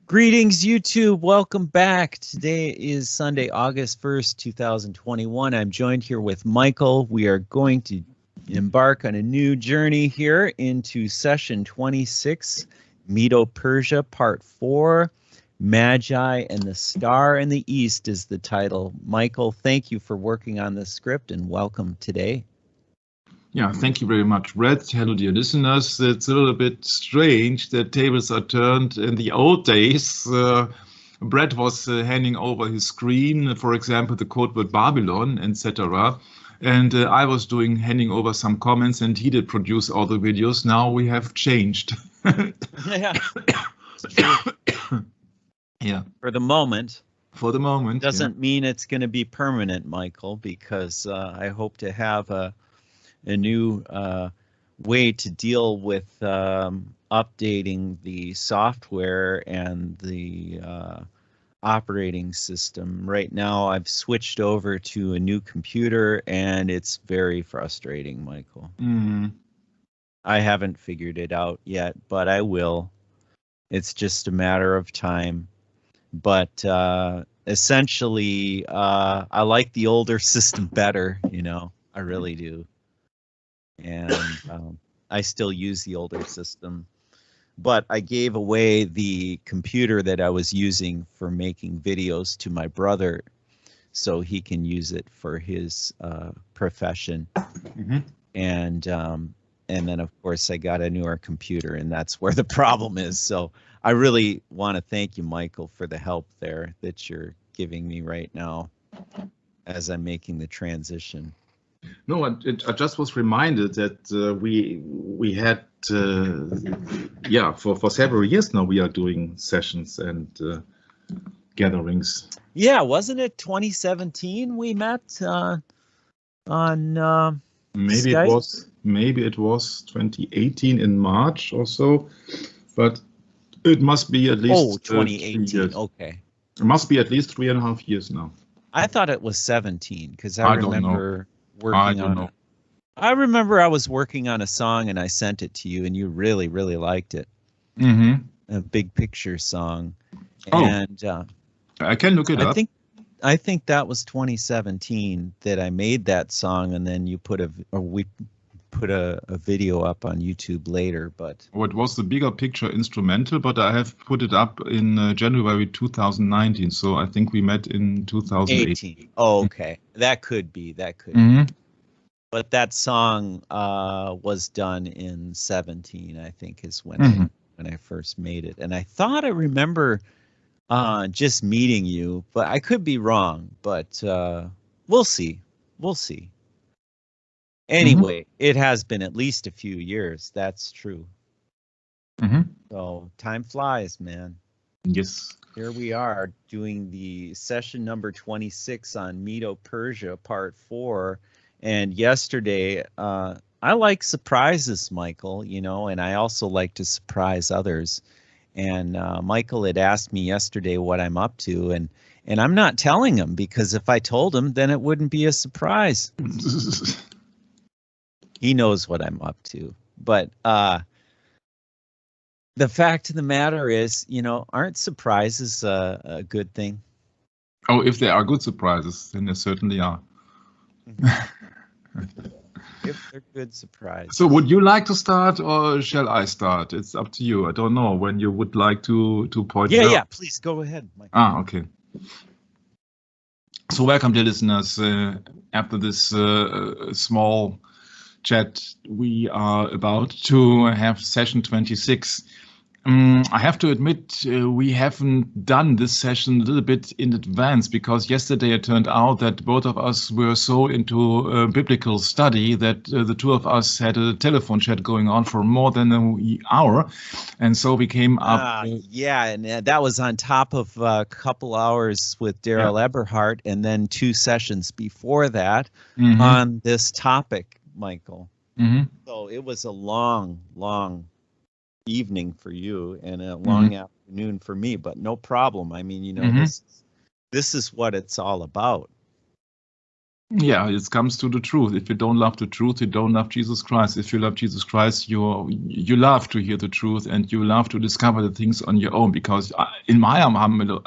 Greetings, YouTube. Welcome back. Today is Sunday, August 1st, 2021. I'm joined here with Michael. We are going to embark on a new journey here into session 26, Medo-Persia, part 4. Magi and the Star in the East is the title. Michael, thank you for working on this script and welcome today. Yeah, thank you very much, Brett. Hello, dear listeners. It's a little bit strange that tables are turned. In the old days, Brett was handing over his screen, for example, the code word Babylon, etc. And I was handing over some comments, and he did produce all the videos. Now we have changed. Yeah. Yeah. For the moment. For the moment. Doesn't mean it's going to be permanent, Michael, because I hope to have a new way to deal with updating the software and the operating system. Right now, I've switched over to a new computer, and it's very frustrating, Michael. I haven't figured it out yet, but I will. It's just a matter of time. But essentially, I like the older system better, you know, I really do. And I still use the older system, but I gave away the computer that I was using for making videos to my brother so he can use it for his profession. And then of course I got a newer computer, and that's where the problem is. So I really want to thank you, Michael, for the help there that you're giving me right now as I'm making the transition. No, I just was reminded that we had for several years now we are doing sessions and gatherings. Yeah, wasn't it 2017 we met on maybe Skype? Maybe it was 2018 in March or so, but it must be at least 2018. Okay, it must be at least 3.5 years now. I thought it was 17 because I remember working on it. I remember I was working on a song and I sent it to you, and you really, really liked it. A big picture song. And I can look it up. I think that was 2017 that I made that song, and then you we put a video up on YouTube later. But it was the bigger picture instrumental, but I have put it up in January 2019. So I think we met in 2018. Oh, okay, that could be. But that song was done in 17, I think, is when I first made it. And I thought I remember just meeting you, but I could be wrong. But we'll see. We'll see. Anyway, it has been at least a few years. That's true. So time flies, man. Yes. Here we are doing the session number 26 on Medo-Persia, part 4. And yesterday, I like surprises, Michael, you know, and I also like to surprise others. And Michael had asked me yesterday what I'm up to, and I'm not telling him, because if I told him, then it wouldn't be a surprise. He knows what I'm up to. But the fact of the matter is, you know, aren't surprises a good thing? Oh, if they are good surprises, then they certainly are. If they're good surprises. So would you like to start, or shall I start? It's up to you. I don't know when you would like to point it out. Yeah, please go ahead, Michael. Okay. So welcome, dear listeners. After this small chat, we are about to have session 26. I have to admit, we haven't done this session a little bit in advance, because yesterday it turned out that both of us were so into biblical study that the two of us had a telephone chat going on for more than an hour. And so we came up. Yeah, and that was on top of a couple hours with Daryl Eberhardt, and then 2 sessions before that on this topic, Michael. So it was a long evening for you and a long afternoon for me, but no problem. I mean, you know, this is what it's all about. Yeah, it comes to the truth. If you don't love the truth, you don't love Jesus Christ. If you love Jesus Christ, you love to hear the truth and you love to discover the things on your own. Because in my humble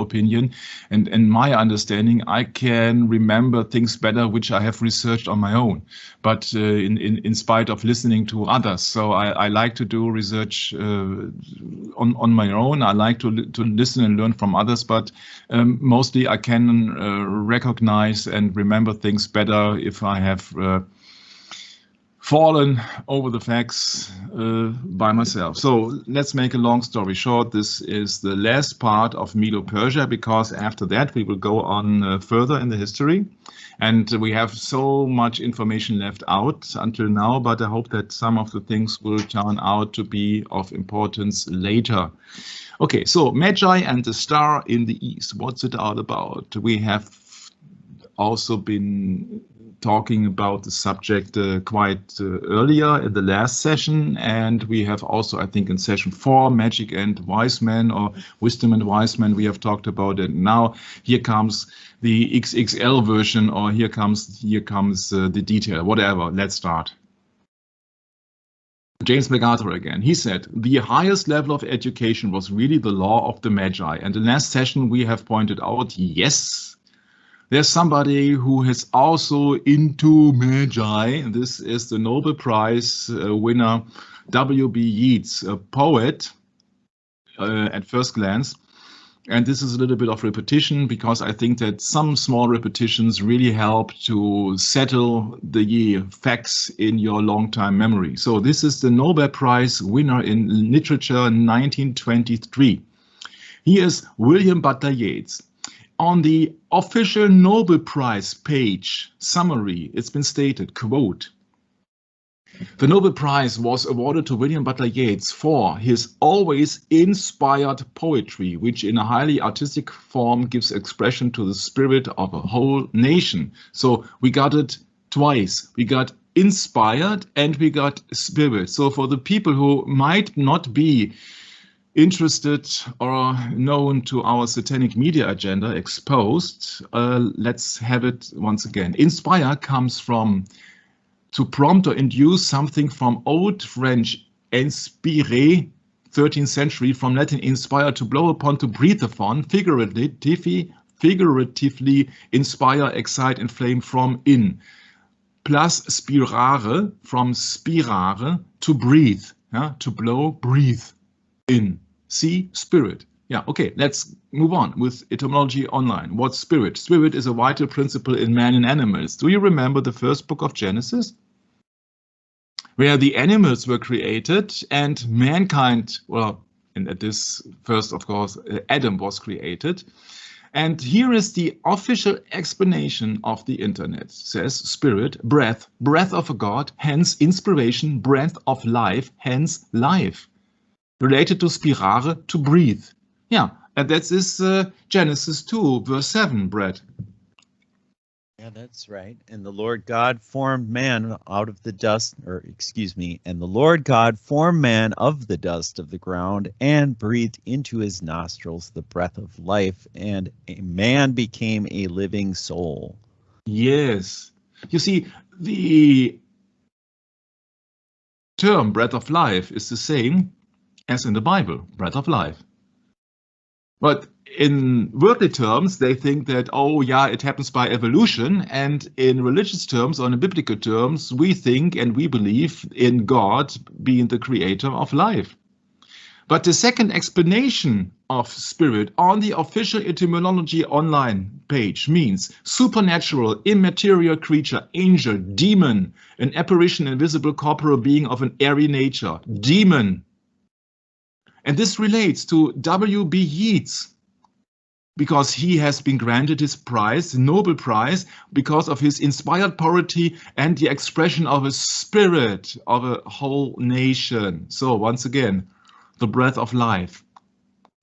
opinion and in my understanding, I can remember things better which I have researched on my own, but in spite of listening to others. So I like to do research on my own. I like to listen and learn from others, but mostly I can recognize and remember things better if I have fallen over the facts by myself. So let's make a long story short. This is the last part of Medo-Persia, because after that we will go on further in the history. And we have so much information left out until now, but I hope that some of the things will turn out to be of importance later. Okay, so Magi and the star in the east. What's it all about? We have also been talking about the subject quite earlier in the last session, and we have also, I think, in session 4, Magic and Wise Men, or Wisdom and Wise Men, we have talked about it. Now here comes the XXL version, or here comes the detail. Whatever. Let's start. James MacArthur again. He said, the highest level of education was really the law of the Magi. And in the last session, we have pointed out, yes, there's somebody who is also into Magi. This is the Nobel Prize winner, W.B. Yeats, a poet at first glance. And this is a little bit of repetition, because I think that some small repetitions really help to settle the facts in your long-time memory. So this is the Nobel Prize winner in literature 1923. He is William Butler Yeats. On the official Nobel Prize page summary, it's been stated, quote, the Nobel Prize was awarded to William Butler Yeats for his always inspired poetry, which in a highly artistic form gives expression to the spirit of a whole nation. So we got it twice. We got inspired and we got spirit. So for the people who might not be interested or known to our satanic media agenda, exposed, let's have it once again. Inspire comes from to prompt or induce something, from Old French inspirer, 13th century, from Latin inspire, to blow upon, to breathe upon, figuratively inspire, excite, inflame from in. Plus spirare, from spirare, to breathe, yeah, to blow, breathe in. See, spirit. Yeah, okay, let's move on with etymology online. What's spirit? Spirit is a vital principle in man and animals. Do you remember the first book of Genesis, where the animals were created and mankind, well, and at this first, of course, Adam was created. And here is the official explanation of the internet. It says spirit, breath, breath of a god, hence inspiration, breath of life, hence life. Related to spirare, to breathe. Yeah, and that is Genesis 2, verse 7, Brett. Yeah, that's right. And the Lord God formed man out of the dust, or excuse me, and the Lord God formed man of the dust of the ground and breathed into his nostrils the breath of life, and a man became a living soul. Yes. You see, the term breath of life is the same as in the Bible, breath of life. But in worldly terms, they think that, oh yeah, it happens by evolution. And in religious terms, or in biblical terms, we think and we believe in God being the creator of life. But the second explanation of spirit on the official etymology online page means supernatural, immaterial creature, angel, demon, an apparition, invisible corporeal being of an airy nature, demon. And this relates to W.B. Yeats, because he has been granted his prize, the Nobel Prize, because of his inspired poetry and the expression of a spirit of a whole nation. So once again, the breath of life,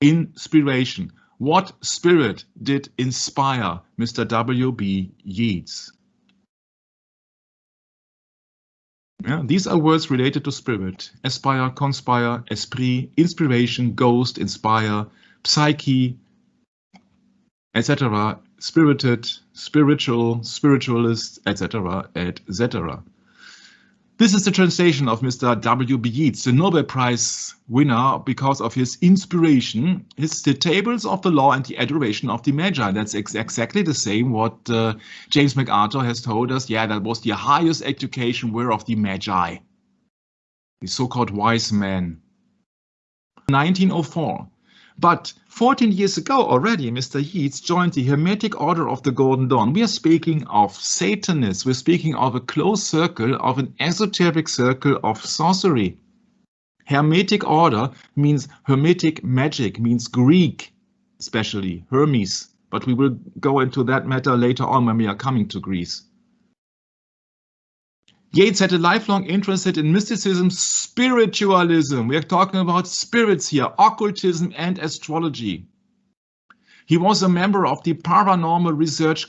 inspiration. What spirit did inspire Mr. W.B. Yeats? Yeah, these are words related to spirit. Aspire, conspire, esprit, inspiration, ghost, inspire, psyche, etc. spirited, spiritual, spiritualist, etc., etc. This is the translation of Mr. W.B. Yeats, the Nobel Prize winner, because of his inspiration. It's the tables of the law and the adoration of the Magi. That's exactly the same what James MacArthur has told us. Yeah, that was the highest education were of the Magi, the so-called wise men. 1904. But 14 years ago already, Mr. Yeats joined the Hermetic Order of the Golden Dawn. We are speaking of Satanists. We're speaking of a closed circle, of an esoteric circle of sorcery. Hermetic Order means Hermetic magic, means Greek, especially Hermes. But we will go into that matter later on when we are coming to Greece. Yeats had a lifelong interest in mysticism, spiritualism. We are talking about spirits here, occultism and astrology. He was a member of the paranormal research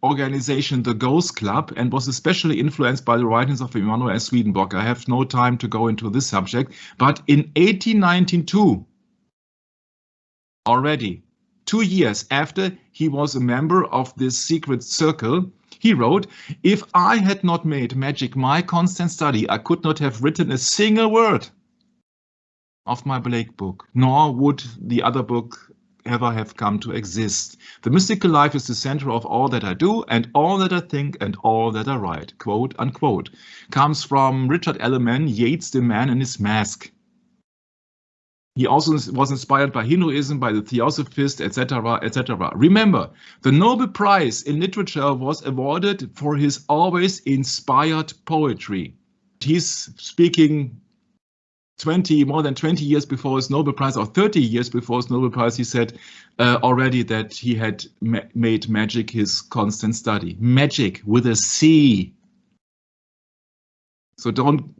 organization, the Ghost Club, and was especially influenced by the writings of Emanuel Swedenborg. I have no time to go into this subject, but in 1892, already 2 years after he was a member of this secret circle, he wrote, "If I had not made magic my constant study, I could not have written a single word of my Blake book, nor would the other book ever have come to exist. The mystical life is the center of all that I do and all that I think and all that I write," quote unquote. Comes from Richard Elliman, Yeats, The Man in His Mask. He also was inspired by Hinduism, by the Theosophists, etc., etc. Remember, the Nobel Prize in Literature was awarded for his always inspired poetry. He's speaking more than 20 years before his Nobel Prize, or 30 years before his Nobel Prize. He said already that he had made magic his constant study. Magic with a C. So don't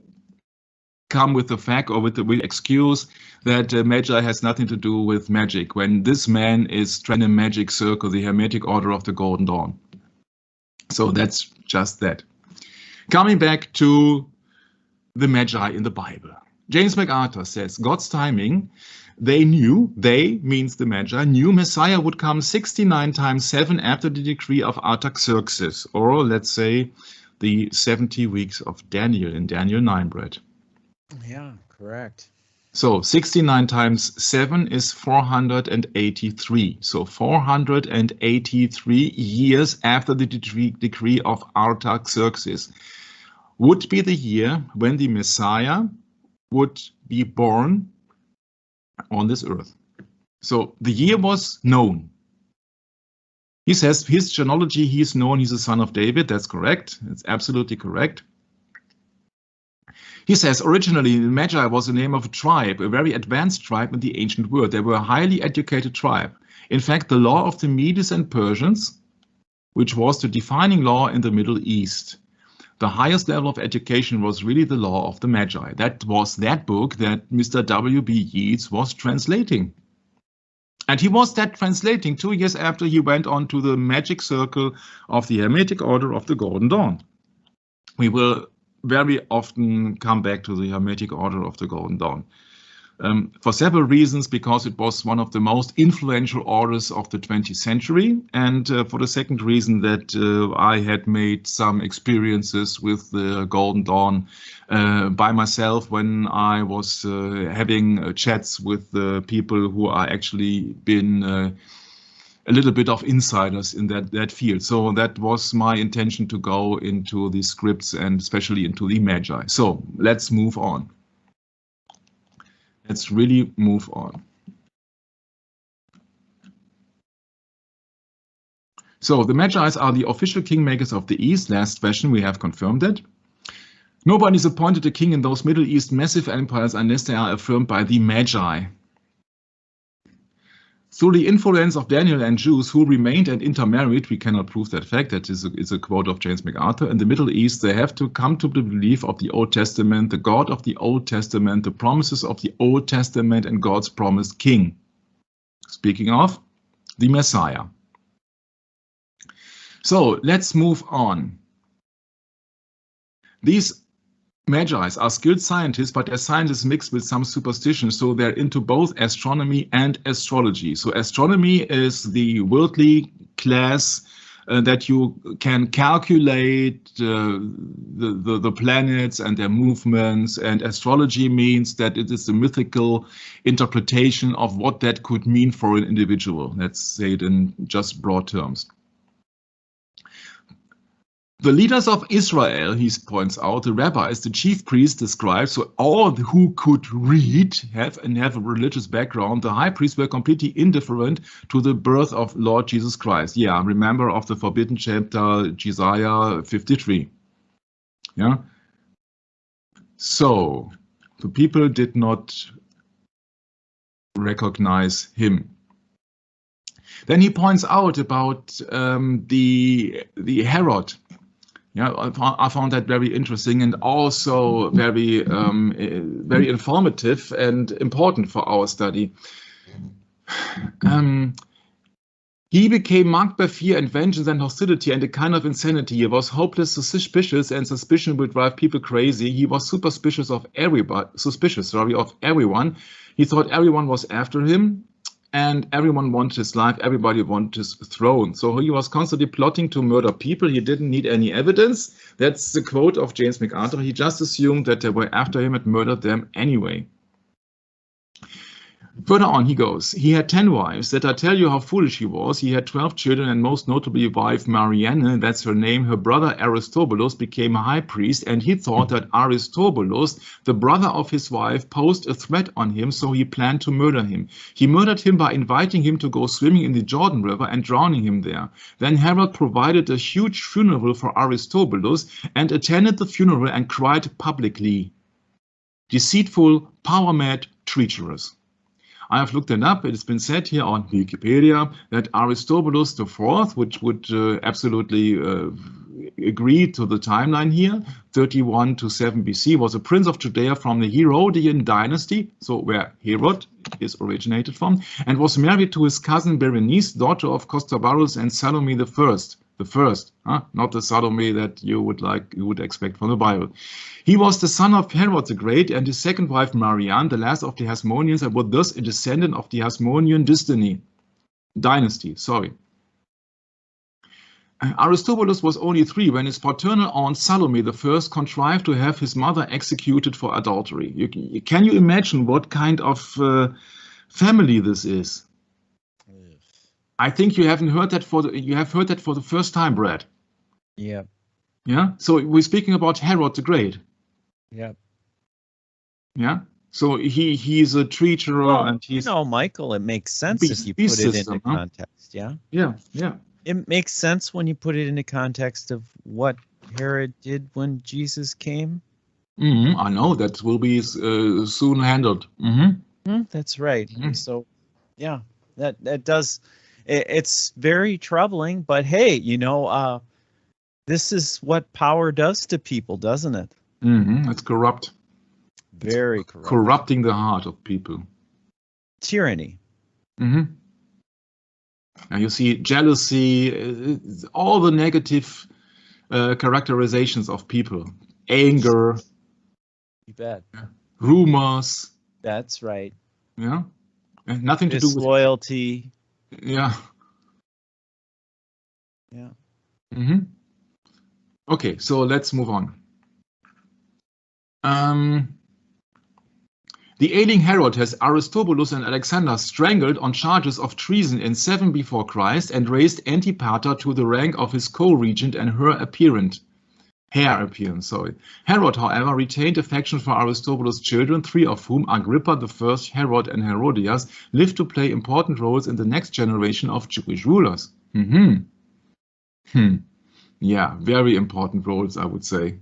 come with the fact or with the excuse that Magi has nothing to do with magic, when this man is trying a magic circle, the Hermetic Order of the Golden Dawn. So that's just that. Coming back to the Magi in the Bible. James MacArthur says, God's timing, they means the Magi, knew Messiah would come 69 times 7 after the decree of Artaxerxes, or let's say the 70 weeks of Daniel in Daniel 9 bread. Yeah, correct. So 69 times 7 is 483. So 483 years after the decree of Artaxerxes would be the year when the Messiah would be born on this earth. So the year was known. He says his genealogy, he is known, he's a son of David. That's correct. It's absolutely correct. He says originally the Magi was the name of a tribe, a very advanced tribe in the ancient world. They were a highly educated tribe. In fact, the law of the Medes and Persians, which was the defining law in the Middle East, the highest level of education was really the law of the Magi. That was that book that Mr. W.B. Yeats was translating. And he was that translating 2 years after he went on to the magic circle of the Hermetic Order of the Golden Dawn. We will very often come back to the Hermetic Order of the Golden Dawn. For several reasons, because it was one of the most influential orders of the 20th century, and for the second reason that I had made some experiences with the Golden Dawn by myself when I was having chats with people who are actually been a little bit of insiders in that field. So that was my intention, to go into the scripts and especially into the Magi. So let's move on. Let's really move on. So the Magi are the official kingmakers of the East. Last question, we have confirmed that. Nobody is appointed a king in those Middle East massive empires unless they are affirmed by the Magi. Through the influence of Daniel and Jews who remained and intermarried, we cannot prove that fact, that is a quote of James MacArthur, in the Middle East they have to come to the belief of the Old Testament, the God of the Old Testament, the promises of the Old Testament and God's promised king. Speaking of the Messiah. So let's move on. These Magi's are skilled scientists, but they're scientists mixed with some superstition, so they're into both astronomy and astrology. So astronomy is the worldly class that you can calculate the planets and their movements, and astrology means that it is a mythical interpretation of what that could mean for an individual. Let's say it in just broad terms. The leaders of Israel, he points out, the rabbis, the chief priests, the scribes, so all who could read have a religious background, the high priests were completely indifferent to the birth of Lord Jesus Christ. Yeah, remember of the forbidden chapter, Isaiah 53. Yeah. So the people did not recognize him. Then he points out about the Herod. Yeah, I found that very interesting and also very very informative and important for our study. He became marked by fear and vengeance and hostility and a kind of insanity. He was hopeless, suspicious, and suspicion would drive people crazy. He was suspicious of everyone. He thought everyone was after him. And everyone wanted his life, everybody wanted his throne. So he was constantly plotting to murder people. He didn't need any evidence. That's the quote of James MacArthur. He just assumed that they were after him and murdered them anyway. Further on he goes, he had 10 wives. That I tell you how foolish he was. He had 12 children, and most notably wife Marianne, that's her name. Her brother Aristobulus became a high priest, and he thought that Aristobulus, the brother of his wife, posed a threat on him, so he planned to murder him. He murdered him by inviting him to go swimming in the Jordan River and drowning him there. Then Herod provided a huge funeral for Aristobulus and attended the funeral and cried publicly, "Deceitful, power-mad, treacherous." I have looked it up. It has been said here on Wikipedia that Aristobulus IV, which would absolutely agree to the timeline here, 31 to 7 BC, was a prince of Judea from the Herodian dynasty, so where Herod is originated from, and was married to his cousin Berenice, daughter of Costobarus and Salome the first, not the Salome that you would expect from the Bible. He was the son of Herod the Great and his second wife Marianne, the last of the Hasmoneans, and was thus a descendant of the Hasmonean dynasty. Aristobulus was only 3 when his paternal aunt Salome I contrived to have his mother executed for adultery. Can you imagine what kind of family this is? I think you have heard that for the first time, Brad. Yeah. Yeah. So we're speaking about Herod the Great. Yeah. Yeah. So he's a treacherer, and he's Michael. It makes sense if you put it into context. Yeah. Yeah. Yeah. It makes sense when you put it into context of what Herod did when Jesus came. I know that will be soon handled. That's right. So, yeah, that does. It's very troubling, but hey, this is what power does to people, doesn't it? It's corrupt. Very corrupt. Corrupting the heart of people. Tyranny. And you see jealousy, all the negative characterizations of people. Anger. You bet. Rumors. That's right. Yeah. And nothing to do with loyalty. Yeah. Yeah. Okay, so let's move on. The ailing Herod has Aristobulus and Alexander strangled on charges of treason in 7 before Christ and raised Antipater to the rank of his co-regent and heir apparent. Herod, however, retained affection for Aristobulus' children, 3 of whom, Agrippa I, Herod, and Herodias, lived to play important roles in the next generation of Jewish rulers. Yeah, very important roles, I would say.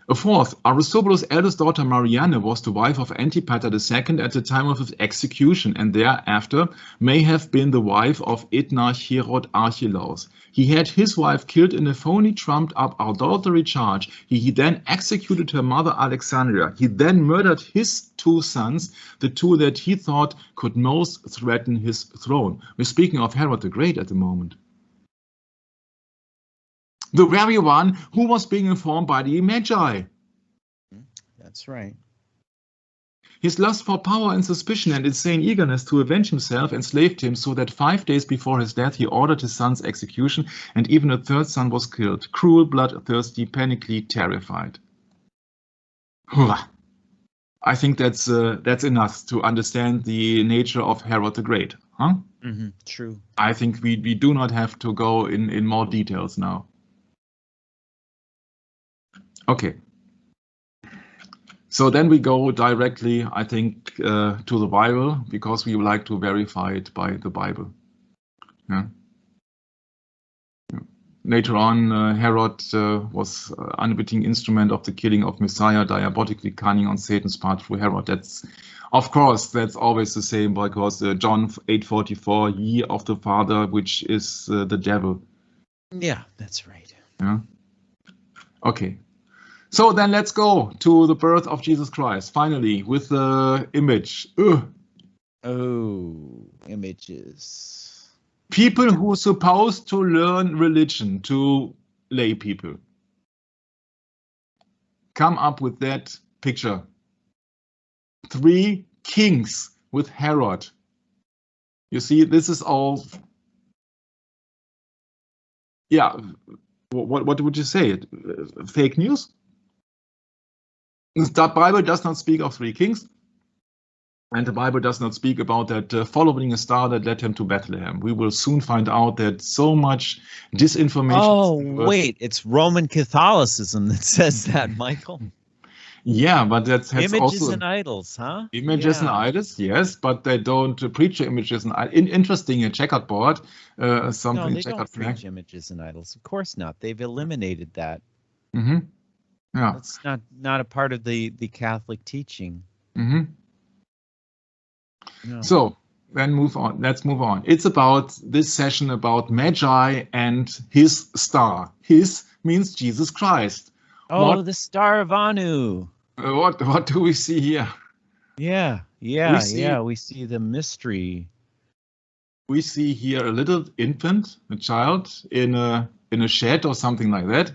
A 4th, Aristobulus' eldest daughter Marianne was the wife of Antipater II at the time of his execution, and thereafter may have been the wife of Ethnarch Herod Archelaus. He had his wife killed in a phony trumped-up adultery charge. He then executed her mother Alexandria. He then murdered his 2 sons, the 2 that he thought could most threaten his throne. We're speaking of Herod the Great at the moment. The very one who was being informed by the Magi. That's right. His lust for power and suspicion and insane eagerness to avenge himself enslaved him so that 5 days before his death he ordered his son's execution, and even a third son was killed, cruel, bloodthirsty, panically terrified. I think that's enough to understand the nature of Herod the Great, huh? True. I think we do not have to go in more details now. Okay. So then we go directly, I think, to the Bible, because we would like to verify it by the Bible. Yeah. Later on, Herod was unwitting instrument of the killing of Messiah, diabolically cunning on Satan's part through Herod. That's, of course, that's always the same, because John 8:44, ye of the Father, which is the devil. Yeah, that's right. Yeah. Okay. So then let's go to the birth of Jesus Christ, finally, with the image. Oh, images. People who are supposed to learn religion, to lay people, come up with that picture. 3 kings with Herod. You see, this is all, yeah, what would you say? Fake news? The Bible does not speak of 3 kings, and the Bible does not speak about that following a star that led him to Bethlehem. We will soon find out that so much disinformation. Oh, wait, it's Roman Catholicism that says that, Michael. Yeah, but that's images also and idols, huh? Images and idols, yes, but they don't preach images and interesting checkered board. Something no, they checkered don't flag. preach images and idols. Of course not. They've eliminated that. Yeah, that's not a part of the Catholic teaching. No. So then move on. Let's move on. It's about this session about Magi and his star. His means Jesus Christ. Oh, the Star of Anu. What do we see here? Yeah. We see the mystery. We see here a little infant, a child in a shed or something like that.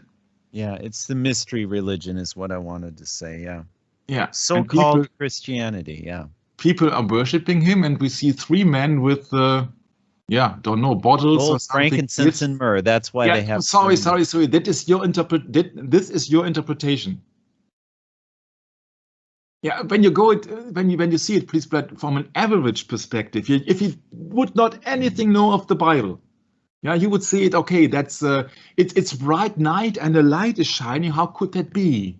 Yeah, it's the mystery religion is what I wanted to say. Yeah. Yeah. So-called Christianity. Yeah. People are worshiping him, and we see 3 men with don't know, bottles gold, or something. Frankincense and myrrh. That's why they have. Sorry. That is your This is your interpretation. Yeah, when you see it, please, but from an average perspective, if you would not anything know of the Bible, yeah, you would see it. Okay, that's it's bright night and the light is shining. How could that be?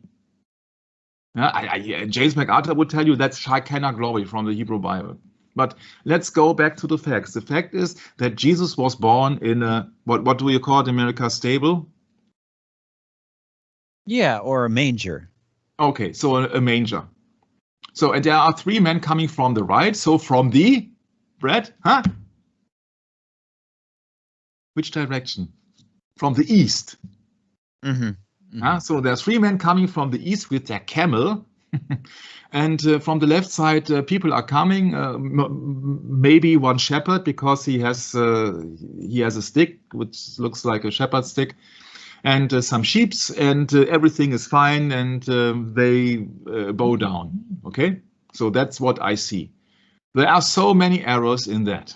James MacArthur would tell you that's Shekinah glory from the Hebrew Bible. But let's go back to the facts. The fact is that Jesus was born in a, what do you call it in America, stable? Yeah, or a manger. Okay, so a manger. So and there are 3 men coming from the right. So from the bread, huh? Which direction? From the east. So there are 3 men coming from the east with their camel. And from the left side, people are coming. Maybe one shepherd, because he has a stick which looks like a shepherd's stick, and some sheeps, and everything is fine, and they bow down. Okay, so that's what I see. There are so many errors in that,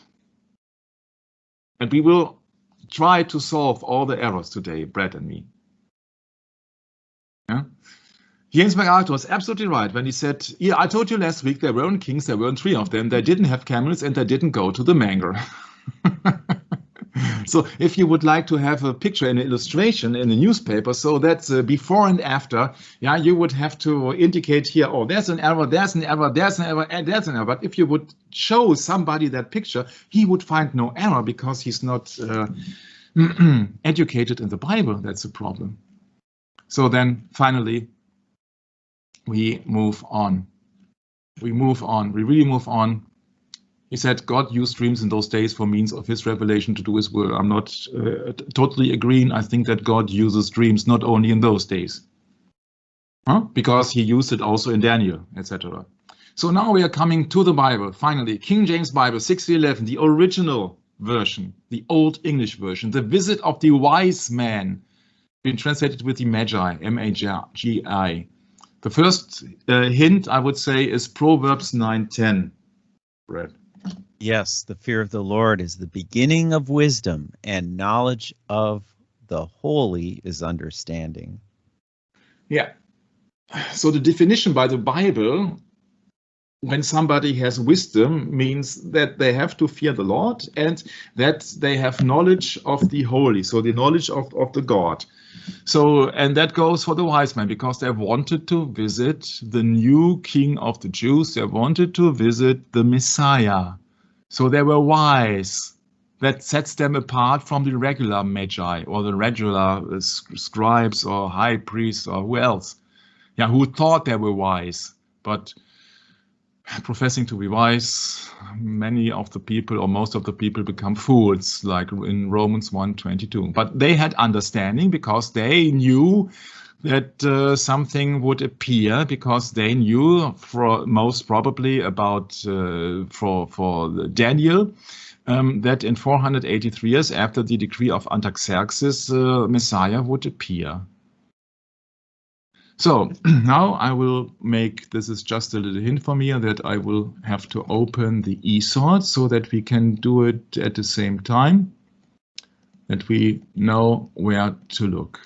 and we will try to solve all the errors today, Brett and me. Yeah. James MacArthur was absolutely right when he said, yeah, I told you last week there weren't kings, there weren't 3 of them, they didn't have camels, and they didn't go to the manger. So if you would like to have a picture and an illustration in a newspaper, so that's before and after, yeah, you would have to indicate here, oh, there's an error, there's an error, there's an error, and there's an error. But if you would show somebody that picture, he would find no error, because he's not educated in the Bible. That's the problem. So then finally, we move on. We really move on. He said God used dreams in those days for means of his revelation to do his will. I'm not totally agreeing. I think that God uses dreams not only in those days, because he used it also in Daniel, etc. So now we are coming to the Bible. Finally, King James Bible 1611, the original version, the Old English version, the visit of the wise man, been translated with the Magi, M-A-G-I. The first hint, I would say, is Proverbs 9:10. Brad. Yes, the fear of the Lord is the beginning of wisdom, and knowledge of the holy is understanding. Yeah. So the definition by the Bible, when somebody has wisdom, means that they have to fear the Lord and that they have knowledge of the holy, so the knowledge of the God. So, and that goes for the wise men, because they wanted to visit the new king of the Jews. They wanted to visit the Messiah. So they were wise. That sets them apart from the regular magi or the regular scribes or high priests or who else. Yeah, who thought they were wise, but professing to be wise, many of the people or most of the people become fools, like in Romans 1:22. But they had understanding because they knew that something would appear, because they knew for most probably about for Daniel that in 483 years after the decree of Artaxerxes, Messiah would appear. So now I will make, this is just a little hint for me, that I will have to open the eSword so that we can do it at the same time, that we know where to look.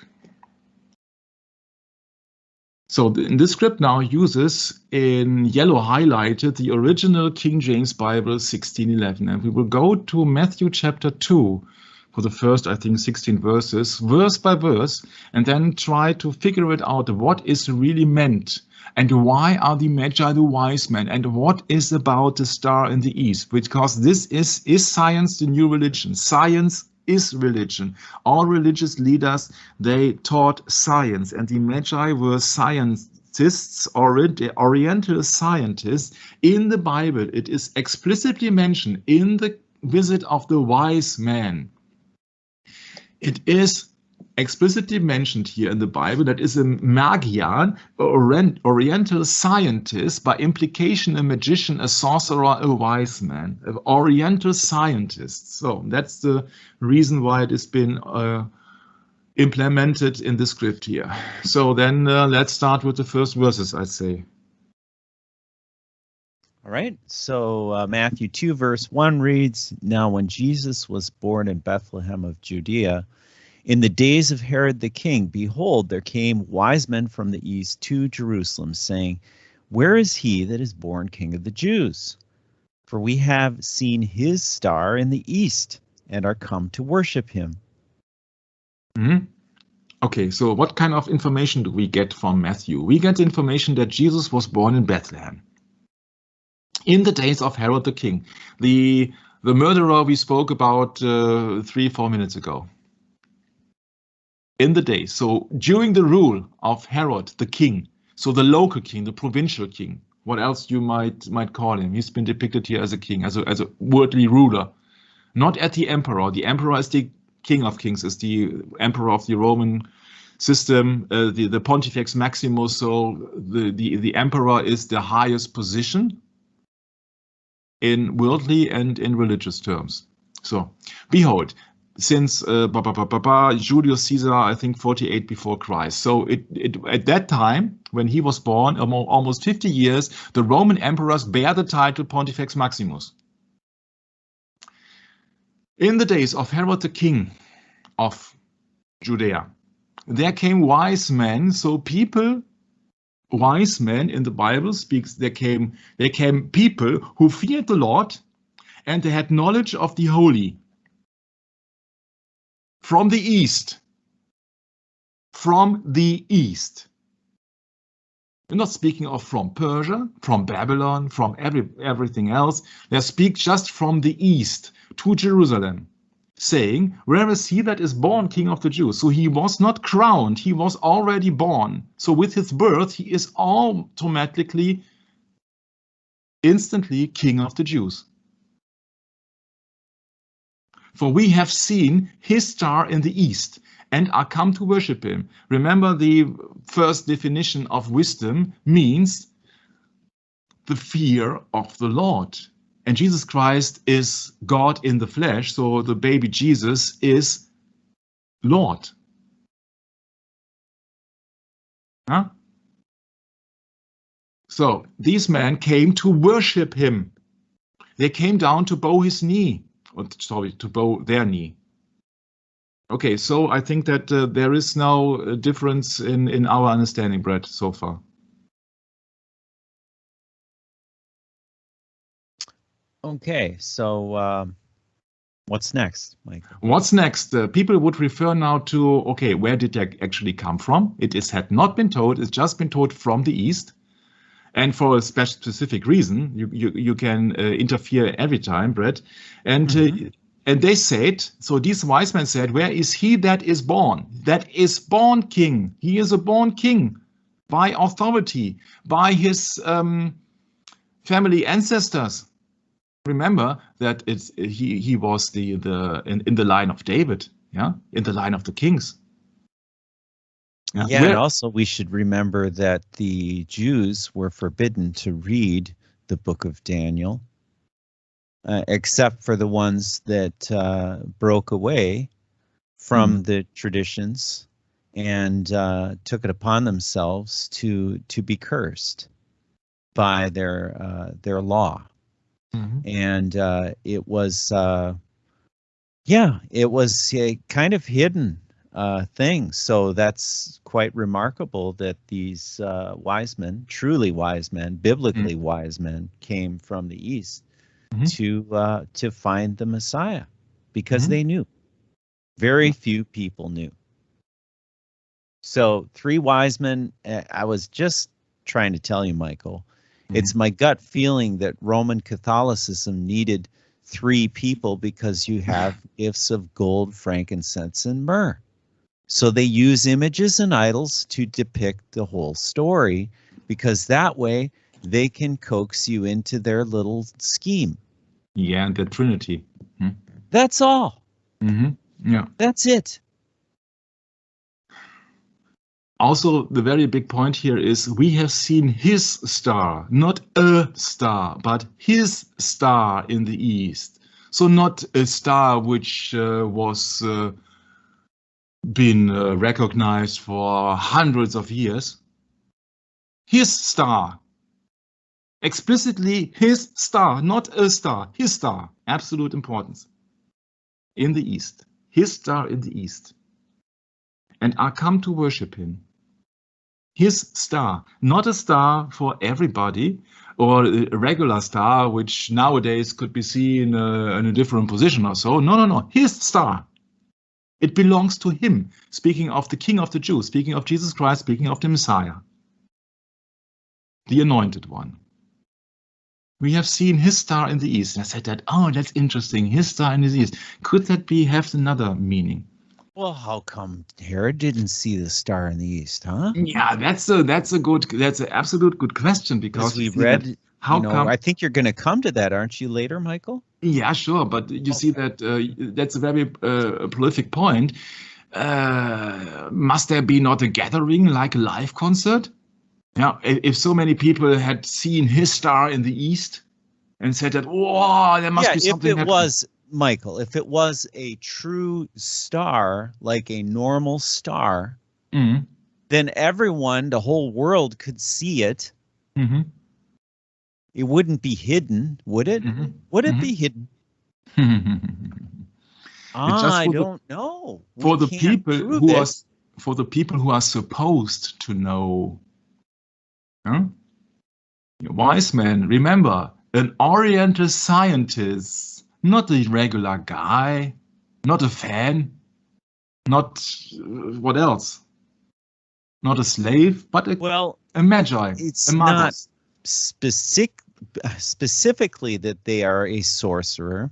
So this script now uses in yellow highlighted the original King James Bible 1611, and we will go to Matthew chapter 2 for the first, I think, 16 verses, verse by verse, and then try to figure it out, what is really meant, and why are the Magi the wise men, and what is about the star in the east, because this is science the new religion? Science is religion. All religious leaders, they taught science, and the Magi were scientists, oriental scientists. In the Bible, it is explicitly mentioned in the visit of the wise men. It is explicitly mentioned here in the Bible that is a Magian, oriental scientist, by implication a magician, a sorcerer, a wise man, an oriental scientist. So that's the reason why it has been implemented in the script here. So then let's start with the first verses, I'd say. All right, so Matthew 2 verse 1 reads, "Now when Jesus was born in Bethlehem of Judea, in the days of Herod the king, behold, there came wise men from the east to Jerusalem, saying, Where is he that is born King of the Jews? For we have seen his star in the east, and are come to worship him." Mm-hmm. Okay, so what kind of information do we get from Matthew? We get information that Jesus was born in Bethlehem in the days of Herod the king, the murderer we spoke about 3-4 minutes ago. In the days, so during the rule of Herod the king, so the local king, the provincial king, what else you might call him. He's been depicted here as a king, as a worldly ruler, not as the emperor. The emperor is the king of kings, is the emperor of the Roman system, the Pontifex Maximus. So the emperor is the highest position in worldly and in religious terms. So behold, since Julius Caesar, I think 48 before Christ. So at that time, when he was born, almost 50 years, the Roman emperors bear the title Pontifex Maximus. In the days of Herod the king of Judea, there came wise men, so people, wise men in the Bible speaks, there came people who feared the Lord, and they had knowledge of the holy. From the east. From the east. We're not speaking of from Persia, from Babylon, from everything else. They speak just from the east to Jerusalem, saying, Where is he that is born King of the Jews? So he was not crowned, he was already born. So with his birth, he is automatically, instantly King of the Jews. For we have seen his star in the east, and are come to worship him. Remember, the first definition of wisdom means the fear of the Lord. And Jesus Christ is God in the flesh, so the baby Jesus is Lord. Huh? So these men came to worship him. They came down to bow his knee, or sorry, to bow their knee. Okay, so I think that there is no difference in our understanding, Brett, so far. Okay, so what's next, Michael? What's next? People would refer now to, okay, where did they actually come from? Had not been told, it's just been told from the East. And for a specific reason, you can interfere every time, Brett. And and they said, so these wise men said, where is he that is born? That is born king. He is a born king by authority, by his family ancestors. Remember that he was in the line of David, yeah, in the line of the kings. Yeah, and also we should remember that the Jews were forbidden to read the book of Daniel, except for the ones that broke away from the traditions and took it upon themselves to be cursed by their law. And it was, it was a kind of hidden thing. So that's quite remarkable that these wise men, truly wise men, biblically wise men, came from the East to find the Messiah, because they knew. Very few people knew. So 3 wise men. I was just trying to tell you, Michael, it's my gut feeling that Roman Catholicism needed 3 people because you have gifts of gold, frankincense, and myrrh. So they use images and idols to depict the whole story, because that way they can coax you into their little scheme. Yeah, and the Trinity. That's all. Yeah. That's it. Also, the very big point here is we have seen his star, not a star, but his star in the East. So not a star which was been recognized for hundreds of years. His star. Explicitly his star, not a star, his star. Absolute importance. In the East. His star in the East. And are come to worship him. His star, not a star for everybody, or a regular star, which nowadays could be seen in a different position or so. No. His star. It belongs to him. Speaking of the King of the Jews, speaking of Jesus Christ, speaking of the Messiah, the Anointed One. We have seen his star in the East. And I said that, oh, that's interesting. His star in the East. Could that have another meaning? Well, how come Herod didn't see the star in the East, huh? Yeah, that's an absolute good question, because we read. How come? I think you're going to come to that, aren't you, later, Michael? Yeah, sure. But you see that that's a very prolific point. Must there be not a gathering, like a live concert? Yeah, if so many people had seen his star in the East and said that, whoa, there must be something happening. Michael, if it was a true star, like a normal star, then everyone, the whole world, could see it. It wouldn't be hidden, would it? Would it be hidden? I don't know. For the people who are supposed to know. Wise men, remember, an Oriental scientist. Not a regular guy, not a fan, not what else? Not a slave, but a magi. It's not specifically that they are a sorcerer.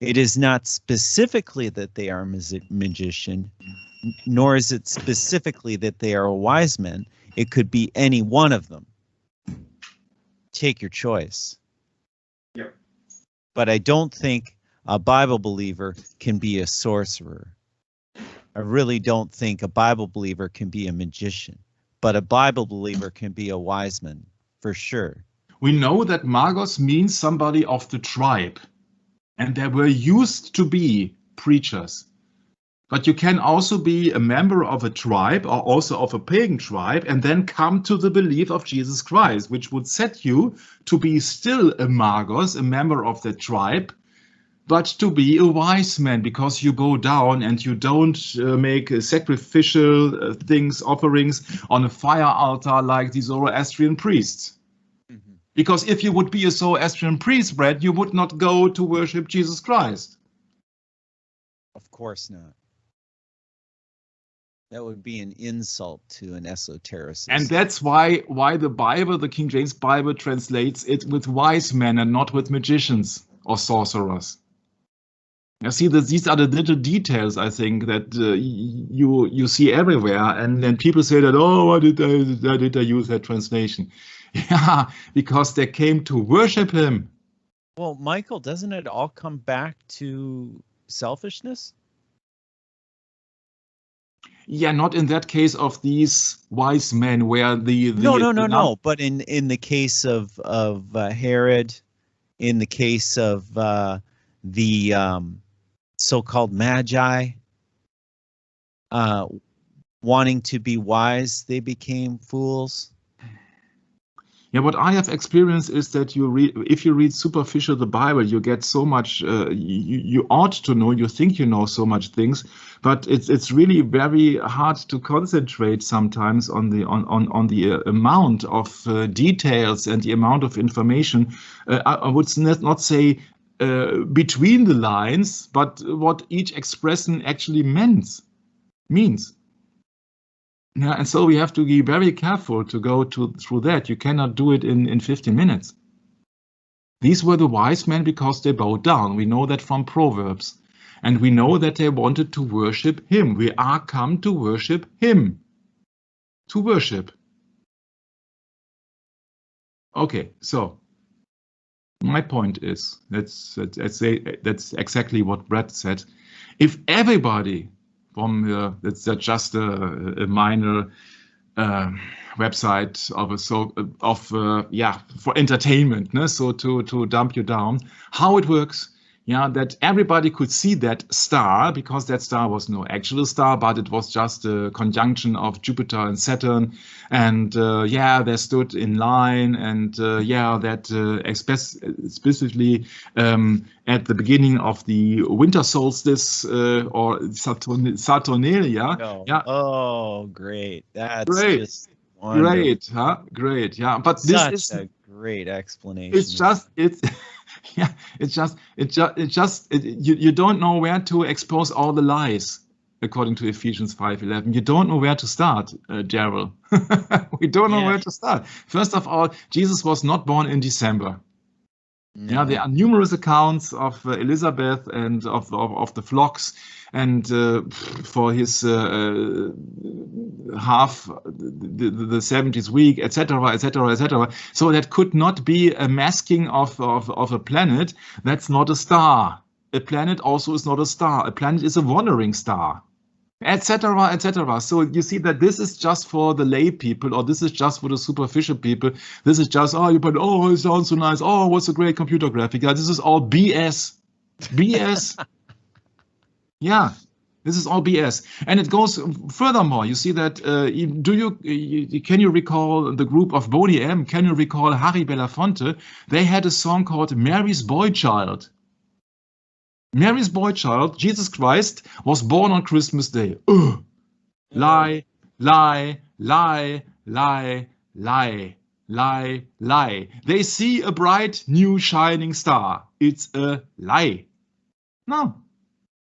It is not specifically that they are a magician, nor is it specifically that they are a wise man. It could be any one of them. Take your choice. Yep. But I don't think a Bible believer can be a sorcerer. I really don't think a Bible believer can be a magician. But a Bible believer can be a wise man, for sure. We know that Magos means somebody of the tribe. And there were used to be preachers, But you can also be a member of a tribe or also of a pagan tribe and then come to the belief of Jesus Christ, which would set you to be still a magos, a member of the tribe, but to be a wise man because you bow down and you don't make sacrificial things, offerings on a fire altar like the Zoroastrian priests. Mm-hmm. Because if you would be a Zoroastrian priest, Brett, you would not go to worship Jesus Christ. Of course not. That would be an insult to an esotericist. And that's why the Bible, the King James Bible, translates it with wise men and not with magicians or sorcerers. You see, these are the little details, I think, that you see everywhere. And then people say that, oh, why did I use that translation? Yeah, because they came to worship him. Well, Michael, doesn't it all come back to selfishness? Yeah, not in that case of these wise men where the no. But in the case of Herod, in the case of the so-called magi, wanting to be wise, they became fools. Yeah, what I have experienced is that if you read superficial the Bible, you get so much. You ought to know. You think you know so much things, but it's really very hard to concentrate sometimes on the amount of details and the amount of information. I would not say between the lines, but what each expression actually means. Yeah, and so we have to be very careful to go through that. You cannot do it in 15 minutes. These were the wise men because they bowed down. We know that from Proverbs. And we know that they wanted to worship him. We are come to worship him. To worship. Okay, so my point is, that's exactly what Brett said. If everybody from that's just a minor website for entertainment, no? So to dump you down, how it works. Yeah, that everybody could see that star because that star was no actual star, but it was just a conjunction of Jupiter and Saturn. And they stood in line, and specifically at the beginning of the winter solstice or Saturnalia. No. Yeah. Oh, great! That's great. Just wonderful. Great, yeah. But Such this is a great explanation. You don't know where to expose all the lies, according to Ephesians 5:11. You don't know where to start, Daryl. We don't know where to start. First of all, Jesus was not born in December. No. Yeah, there are numerous accounts of Elizabeth and of the flocks, and for his half the 70th week, etc., etc., etc. So that could not be a masking of a planet. That's not a star. A planet also is not a star. A planet is a wandering star, etc., etc. So you see that this is just for the lay people, or this is just for the superficial people. This is just, it sounds so nice. Oh, what's a great computer graphic? Yeah, this is all BS. BS. Yeah, this is all BS. And it goes furthermore. You see that, can you recall the group of Boney M? Can you recall Harry Belafonte? They had a song called Mary's Boy Child. Mary's boy child, Jesus Christ, was born on Christmas Day. Lie, lie, lie, lie, lie, lie, lie. They see a bright, new, shining star. It's a lie. No.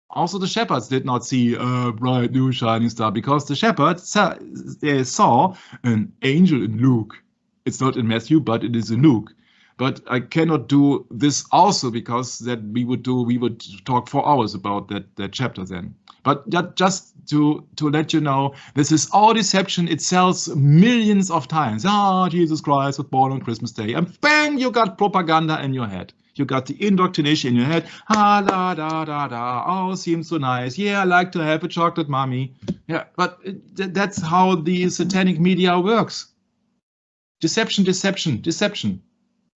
Also, the shepherds did not see a bright, new, shining star because the shepherds saw an angel in Luke. It's not in Matthew, but it is in Luke. But I cannot do this also because that we would talk 4 hours about that chapter then. But just to let you know, this is all deception. It sells millions of times. Jesus Christ was born on Christmas Day. And bang, you got propaganda in your head. You got the indoctrination in your head. Da, da, da. Oh, seems so nice. Yeah, I like to have a chocolate mommy. Yeah, but that's how the satanic media works. Deception.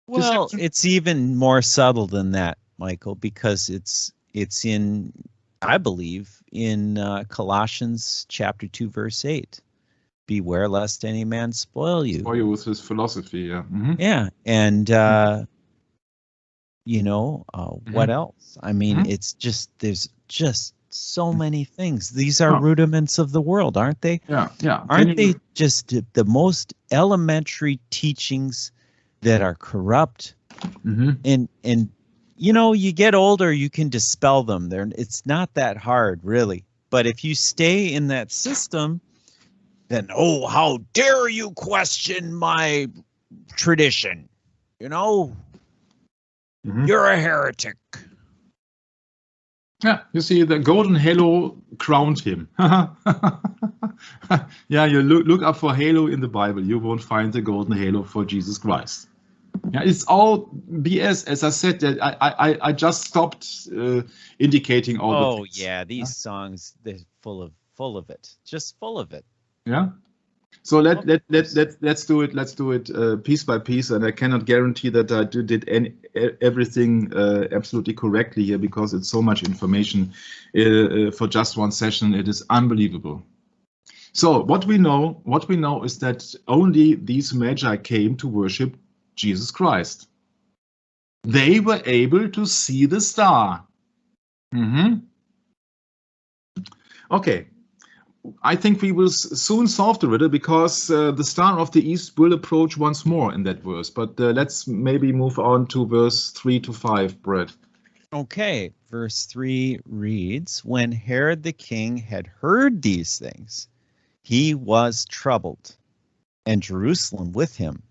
Well, it's even more subtle than that, Michael, because it's in I believe, in Colossians chapter 2, verse 8. Beware lest any man spoil you. Spoil you with his philosophy, yeah. Yeah, and what else? I mean, it's just, there's just so many things. These are rudiments of the world, aren't they? Yeah. Aren't they just the most elementary teachings that are corrupt? And you get older, you can dispel them. It's not that hard, really. But if you stay in that system, then, oh, how dare you question my tradition? You're a heretic. Yeah, you see, the golden halo crowned him. Yeah, you look up for halo in the Bible. You won't find the golden halo for Jesus Christ. Yeah, it's all BS. As I said, I just stopped indicating all the things. Yeah, these songs, they're full of it. Just full of it. Yeah. So let's do it. Let's do it piece by piece, and I cannot guarantee that I did everything absolutely correctly here, because it's so much information for just one session. It is unbelievable. So what we know is that only these magi came to worship Jesus Christ. They were able to see the star. Okay. I think we will soon solve the riddle, because the star of the east will approach once more in that verse. But let's maybe move on to verse 3 to 5, Brett. Okay, verse 3 reads, when Herod the king had heard these things, he was troubled, and Jerusalem with him.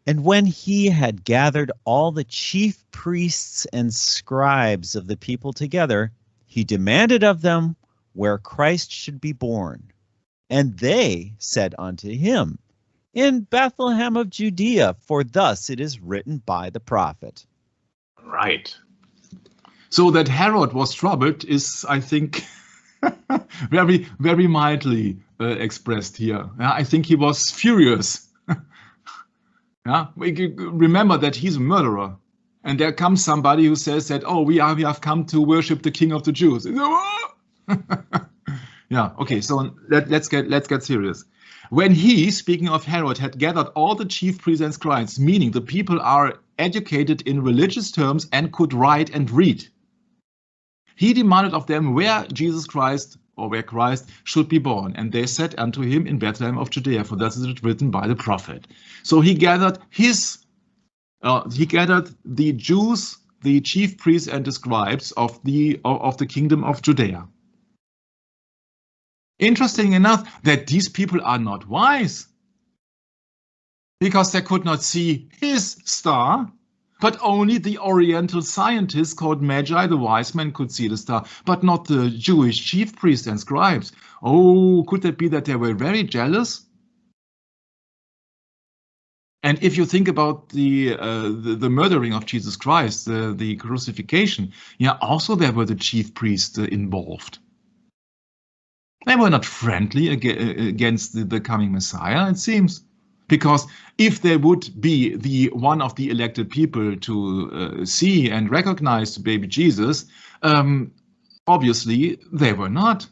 And when he had gathered all the chief priests and scribes of the people together, he demanded of them where Christ should be born. And they said unto him, in Bethlehem of Judea, for thus it is written by the prophet. Right. So that Herod was troubled is, I think, very, very mildly expressed here. I think he was furious. Yeah, remember that he's a murderer. And there comes somebody who says that, oh, we have come to worship the King of the Jews. Yeah, okay, so let's get serious. When he, speaking of Herod, had gathered all the chief priests and scribes, meaning the people are educated in religious terms and could write and read, he demanded of them where Jesus Christ, or where Christ should be born. And they said unto him, in Bethlehem of Judea, for thus is it written by the prophet. So he gathered the Jews, the chief priests and the scribes of the kingdom of Judea. Interesting enough that these people are not wise, because they could not see his star, but only the Oriental scientists called Magi, the wise men, could see the star, but not the Jewish chief priests and scribes. Oh, could it be that they were very jealous? And if you think about the murdering of Jesus Christ, the crucifixion, yeah, also there were the chief priests involved. They were not friendly against the coming Messiah, it seems. Because if they would be the one of the elected people to see and recognize the baby Jesus, obviously they were not.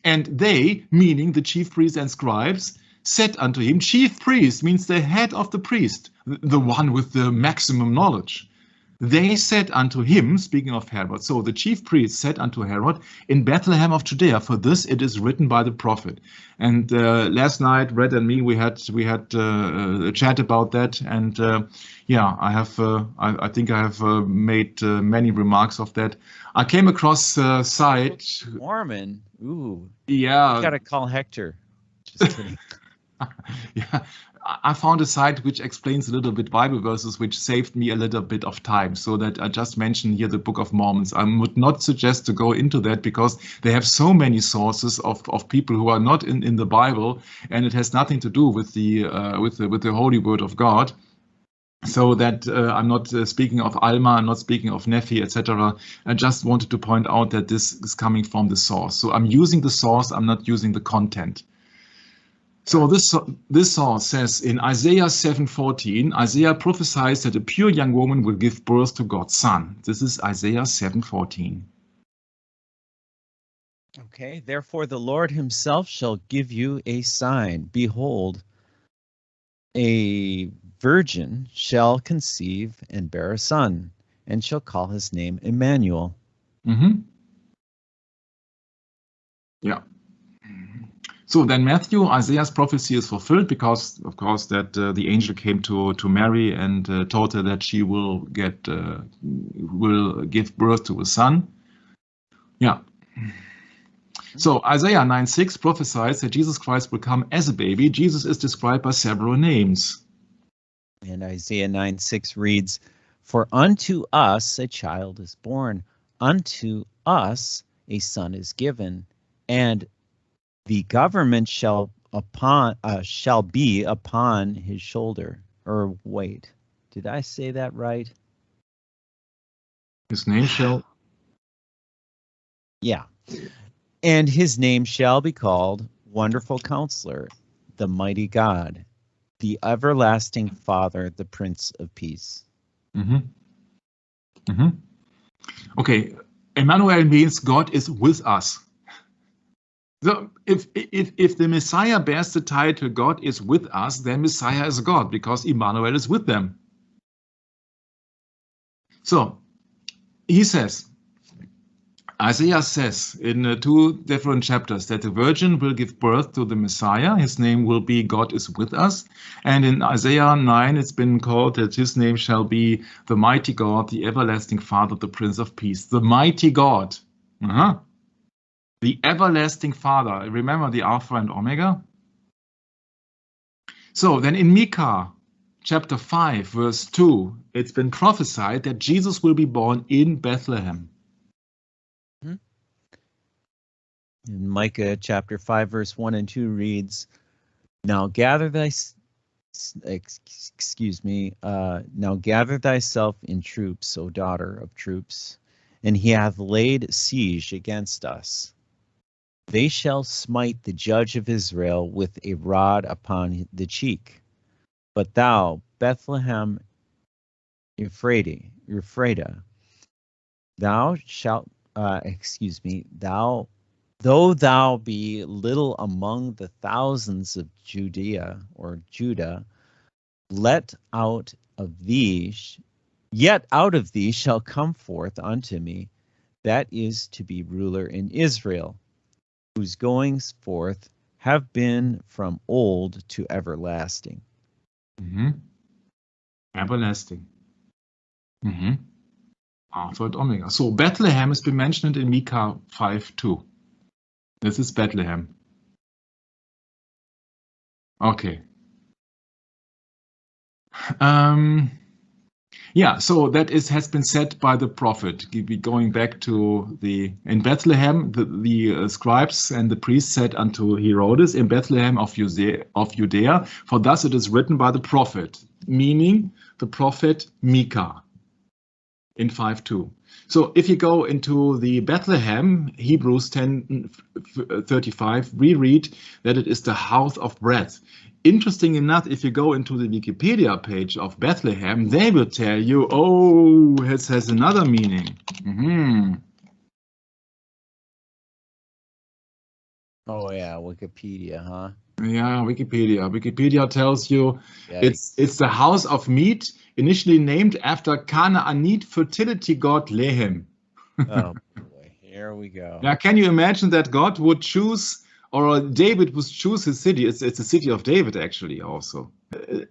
And they, meaning the chief priests and scribes, said unto him, chief priest means the head of the priest, the one with the maximum knowledge. They said unto him, speaking of Herod, so the chief priests said unto Herod, in Bethlehem of Judea, for this it is written by the prophet. And last night, Red and me, we had a chat about that, and yeah, I think I have made many remarks of that. I came across a site. Mormon, ooh, yeah, you gotta call Hector. Just kidding. Yeah, I found a site which explains a little bit Bible verses, which saved me a little bit of time, so that I just mentioned here the Book of Mormons. I would not suggest to go into that, because they have so many sources of people who are not in the Bible, and it has nothing to do with the Holy Word of God. So that I'm not speaking of Alma, I'm not speaking of Nephi, etc. I just wanted to point out that this is coming from the source. So I'm using the source, I'm not using the content. So this source says in Isaiah 7:14, Isaiah prophesies that a pure young woman will give birth to God's son. This is Isaiah 7:14. Okay, therefore the Lord himself shall give you a sign. Behold, a virgin shall conceive and bear a son, and shall call his name Emmanuel. Mhm. Yeah. So then Matthew, Isaiah's prophecy is fulfilled because, of course, that the angel came to Mary and told her that she will give birth to a son. Yeah. So Isaiah 9:6 prophesies that Jesus Christ will come as a baby. Jesus is described by several names. And Isaiah 9:6 reads, For unto us a child is born, unto us a son is given, and the government shall be upon his shoulder. Or wait, did I say that right? His name shall. Yeah. And his name shall be called Wonderful Counselor, the Mighty God, the Everlasting Father, the Prince of Peace. Okay, Emmanuel means God is with us. So if the Messiah bears the title God is with us, then Messiah is God because Emmanuel is with them. So he says, Isaiah says in 2 different chapters that the virgin will give birth to the Messiah. His name will be God is with us. And in Isaiah 9, it's been called that his name shall be the mighty God, the everlasting Father, the Prince of Peace. The mighty God. The everlasting Father. Remember the Alpha and Omega? So then in Micah chapter 5, verse 2, it's been prophesied that Jesus will be born in Bethlehem. In Micah chapter 5, verse 1 and 2 reads, Now gather thyself in troops, O daughter of troops, and he hath laid siege against us. They shall smite the judge of Israel with a rod upon the cheek. But thou, Bethlehem Ephrathah, thou shalt, though thou be little among the thousands of Judah, yet out of thee shall come forth unto me that is to be ruler in Israel, whose goings forth have been from old to everlasting. Everlasting. Alpha and Omega. So Bethlehem has been mentioned in Micah 5:2. This is Bethlehem. Okay. Yeah, so that has been said by the prophet. Going back to in Bethlehem, the scribes and the priests said unto Herodes, in Bethlehem of Judea, for thus it is written by the prophet, meaning the prophet Micah in 5:2. So if you go into the Bethlehem, Hebrews 10:35, we read that it is the house of bread. Interesting enough, if you go into the Wikipedia page of Bethlehem, they will tell you, oh, it has another meaning. Oh yeah, Wikipedia, huh? Yeah, Wikipedia. Wikipedia tells you it's the house of meat, initially named after Canaanite fertility god Lehem. Oh boy, here we go. Now, can you imagine that God would choose, or David would choose his city? It's a city of David, actually, also.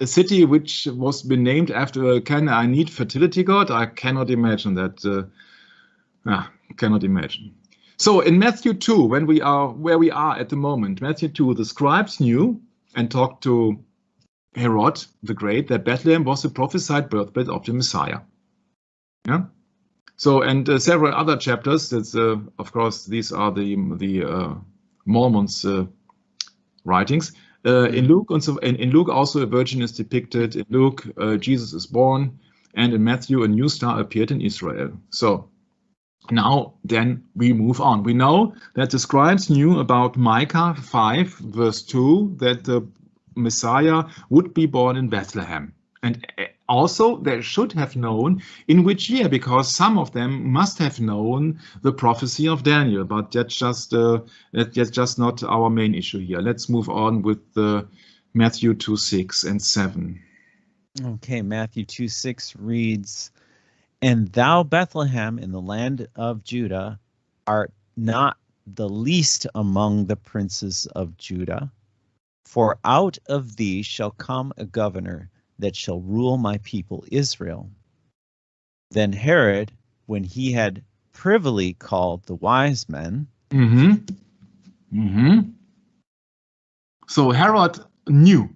A city which was been named after a Canaanite fertility god? I cannot imagine that. Cannot imagine. So in Matthew 2, where we are at the moment, Matthew 2, the scribes knew and talked to Herod the Great that Bethlehem was the prophesied birthplace of the Messiah. Yeah. So and several other chapters. That's of course these are the Mormons' writings. In Luke in Luke also a virgin is depicted. In Luke Jesus is born, and in Matthew a new star appeared in Israel. So now then we move on. We know that the scribes knew about Micah 5 verse 2 that the Messiah would be born in Bethlehem. And Also, they should have known in which year, because some of them must have known the prophecy of Daniel, but that's just not our main issue here. Let's move on with Matthew 2:6 and 7. Okay, Matthew 2:6 reads, "And thou, Bethlehem, in the land of Judah, art not the least among the princes of Judah, for out of thee shall come a governor that shall rule my people Israel." Then Herod, when he had privily called the wise men. So Herod knew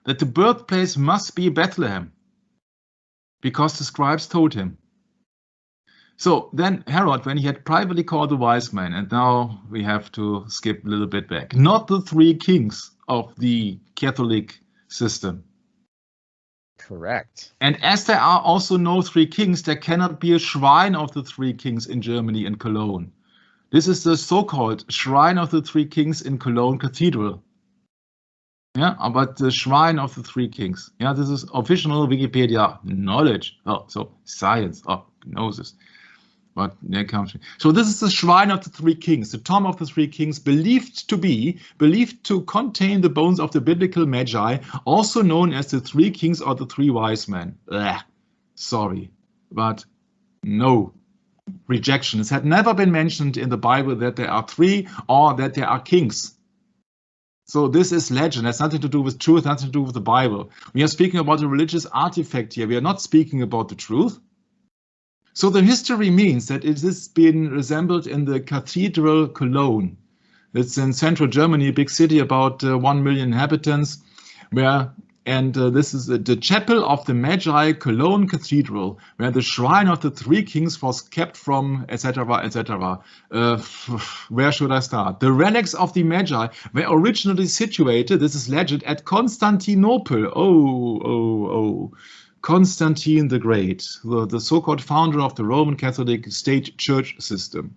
that the birthplace must be Bethlehem, because the scribes told him. So then Herod, when he had privately called the wise men, and now we have to skip a little bit back, not the three kings of the Catholic system. Correct. And as there are also no three kings, there cannot be a shrine of the three kings in Germany and Cologne. This is the so-called Shrine of the Three Kings in Cologne Cathedral. Yeah, but the Shrine of the Three Kings. Yeah, this is official Wikipedia knowledge. Oh, so science. Oh, gnosis. But there comes. So this is the Shrine of the Three Kings, the tomb of the Three Kings, believed to contain the bones of the biblical Magi, also known as the Three Kings or the Three Wise Men. Sorry, but no. Rejection. It had never been mentioned in the Bible that there are three or that there are kings. So this is legend. It has nothing to do with truth, nothing to do with the Bible. We are speaking about a religious artifact here. We are not speaking about the truth. So the history means that it has been resembled in the Cathedral Cologne. It's in central Germany, a big city, about 1 million inhabitants, this is the chapel of the Magi Cologne Cathedral, where the shrine of the Three Kings was kept from, etc., etc. Where should I start? The relics of the Magi were originally situated, this is legend, at Constantinople. Oh. Constantine the Great, the so-called founder of the Roman Catholic state church system.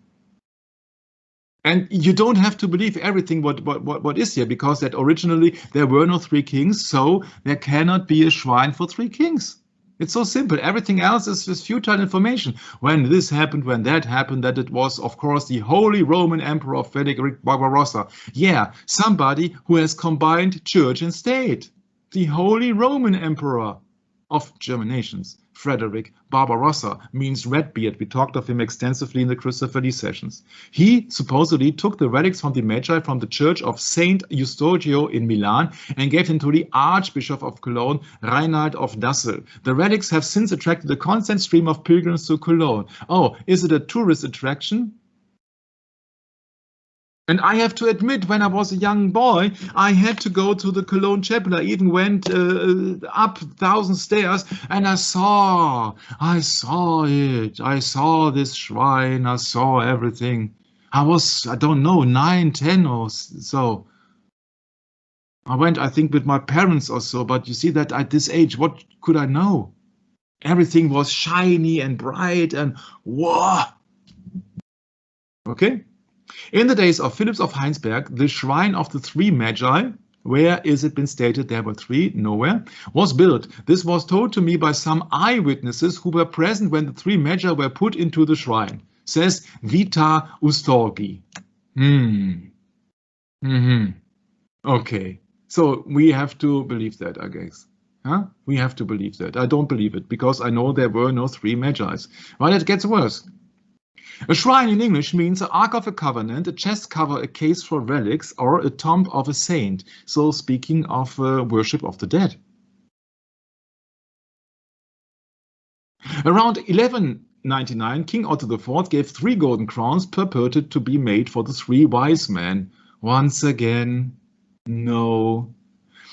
And you don't have to believe everything what is here, because that originally there were no three kings, so there cannot be a shrine for three kings. It's so simple. Everything else is futile information. When this happened, when that happened, that it was, of course, the Holy Roman Emperor Frederick Barbarossa. Yeah, somebody who has combined church and state. The Holy Roman Emperor of German nations, Frederick Barbarossa, means Redbeard. We talked of him extensively in the Christopher Lee sessions. He supposedly took the relics from the Magi from the church of Saint Eustachio in Milan and gave them to the Archbishop of Cologne, Reinhard of Dassel. The relics have since attracted a constant stream of pilgrims to Cologne. Oh, is it a tourist attraction? And I have to admit, when I was a young boy, I had to go to the Cologne Chapel. I even went up 1,000 stairs, and I saw it. I saw this shrine. I saw everything. I was, I don't know, 9, 10 or so. I went, I think, with my parents or so. But you see that at this age, what could I know? Everything was shiny and bright and whoa. Okay. In the days of Philips of Heinsberg, the shrine of the three Magi, where is it been stated there were three? Nowhere, was built. This was told to me by some eyewitnesses who were present when the three Magi were put into the shrine, says Vita Ustorgi. Okay, so we have to believe that, I guess. Huh? We have to believe that. I don't believe it, because I know there were no three Magi's. Well, it gets worse. A shrine in English means an Ark of a Covenant, a chest cover, a case for relics, or a tomb of a saint. So speaking of worship of the dead. Around 1199, King Otto IV gave 3 golden crowns purported to be made for the 3 wise men. Once again, no.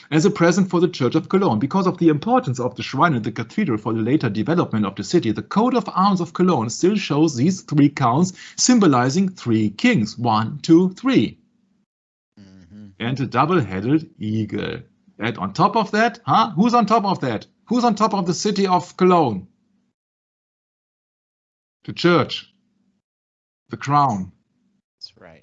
As a present for the Church of Cologne. Because of the importance of the shrine and the cathedral for the later development of the city, the coat of arms of Cologne still shows these 3 crowns symbolizing 3 kings. 1, 2, 3. And a double-headed eagle. And on top of that, who's on top of that? Who's on top of the city of Cologne? The church. The crown. That's right.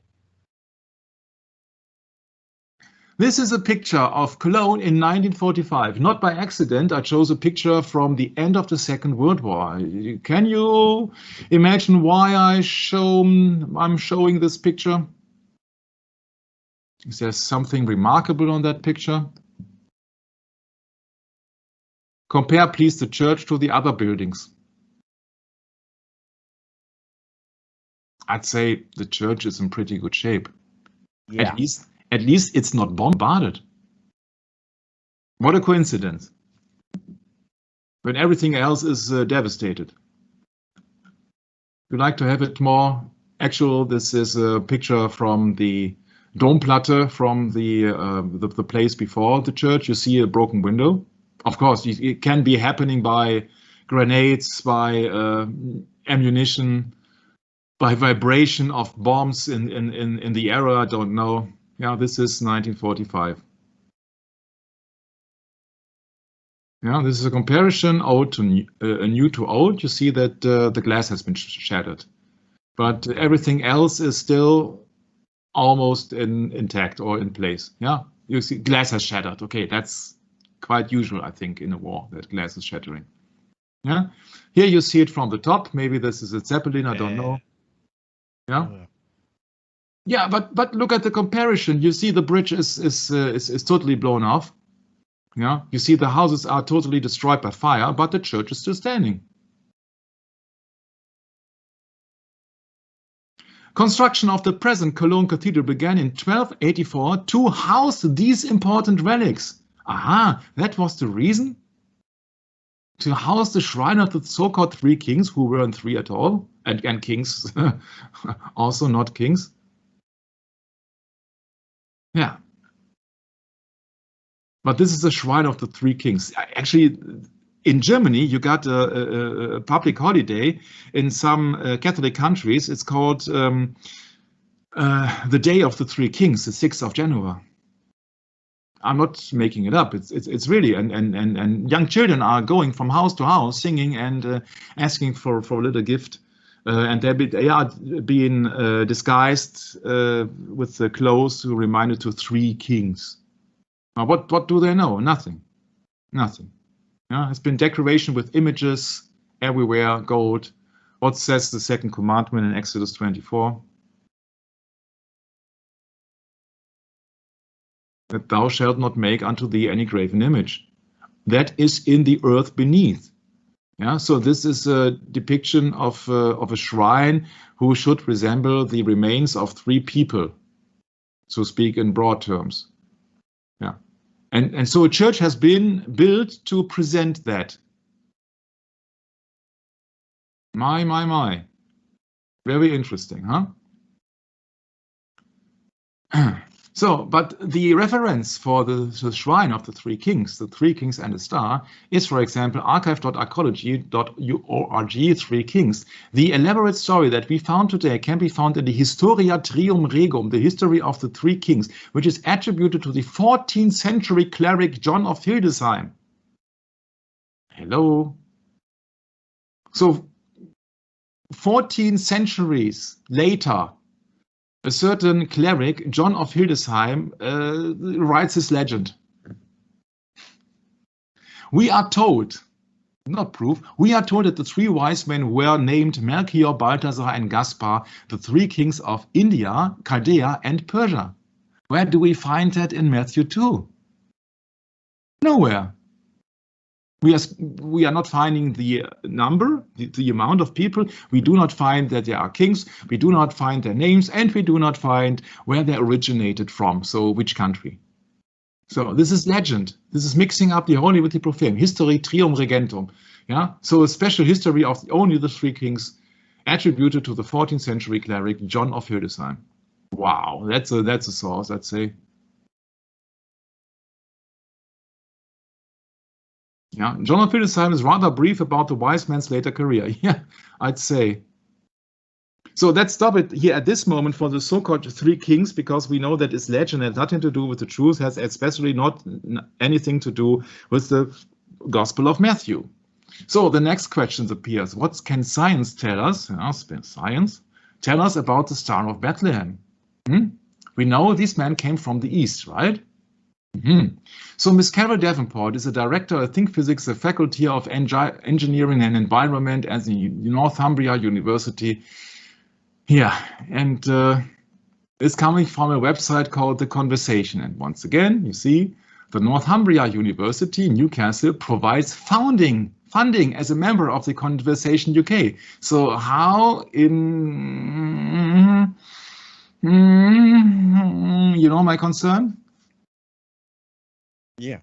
This is a picture of Cologne in 1945. Not by accident, I chose a picture from the end of the Second World War. Can you imagine why I'm showing this picture? Is there something remarkable on that picture? Compare, please, the church to the other buildings. I'd say the church is in pretty good shape. Yeah. At least it's not bombarded. What a coincidence. When everything else is devastated. You like to have it more actual. This is a picture from the Domplatte, from the place before the church. You see a broken window. Of course, it can be happening by grenades, by ammunition, by vibration of bombs in the area. I don't know. Yeah, this is 1945. Yeah, this is a comparison old to new to old. You see that the glass has been shattered, but everything else is still almost intact or in place. Yeah, you see glass has shattered. Okay, that's quite usual, I think, in a war that glass is shattering. Yeah, here you see it from the top. Maybe this is a Zeppelin. I don't know. Yeah. Yeah, but look at the comparison. You see the bridge is totally blown off. Yeah, you see the houses are totally destroyed by fire, but the church is still standing. Construction of the present Cologne Cathedral began in 1284 to house these important relics. Aha, that was the reason? To house the shrine of the so-called three kings, who weren't three at all, and kings, also not kings. Yeah. But this is a shrine of the three kings. Actually, in Germany, you got a public holiday in some Catholic countries. It's called the Day of the Three Kings, the 6th of January. I'm not making it up. It's really, and young children are going from house to house singing and asking for a little gift. And they are being disguised with the clothes to remind you to three kings. Now, what do they know? Nothing. Nothing. Yeah, it's been decoration with images everywhere, gold. What says the second commandment in Exodus 24? That thou shalt not make unto thee any graven image. That is in the earth beneath. Yeah, so this is a depiction of a shrine who should resemble the remains of three people, so speak in broad terms. Yeah, and so a church has been built to present that. My. Very interesting, huh? So, but the reference for the shrine of the three kings and the star, is, for example, archive.archaeology.org, Three Kings. The elaborate story that we found today can be found in the Historia Trium Regum, the history of the three kings, which is attributed to the 14th century cleric John of Hildesheim. Hello. So, 14 centuries later, a certain cleric, John of Hildesheim, writes his legend. We are told, not proof, we are told that the three wise men were named Melchior, Balthasar, and Gaspar, the three kings of India, Chaldea, and Persia. Where do we find that in Matthew 2? Nowhere. We are not finding the number, the amount of people. We do not find that there are kings. We do not find their names, and we do not find where they originated from. So which country? So this is legend. This is mixing up the holy with the profane. History trium regentum. Yeah. So a special history of only the three kings, attributed to the 14th century cleric John of Hildesheim. Wow, that's a source, I'd say. Yeah, John of Hildesheim is rather brief about the wise man's later career. Yeah, I'd say. So let's stop it here at this moment for the so-called three kings, because we know that it's legend, has nothing to do with the truth, has especially not anything to do with the Gospel of Matthew. So the next question appears: what can science tell us? Science tell us about the Star of Bethlehem. We know these men came from the east, right? Mhm. So Miss Carol Davenport is a director of Think Physics, the Faculty of Engineering and Environment at the Northumbria University. Yeah, and it's coming from a website called The Conversation. And once again, you see, the Northumbria University, Newcastle, provides funding as a member of the Conversation UK. So how in, you know my concern? Yeah.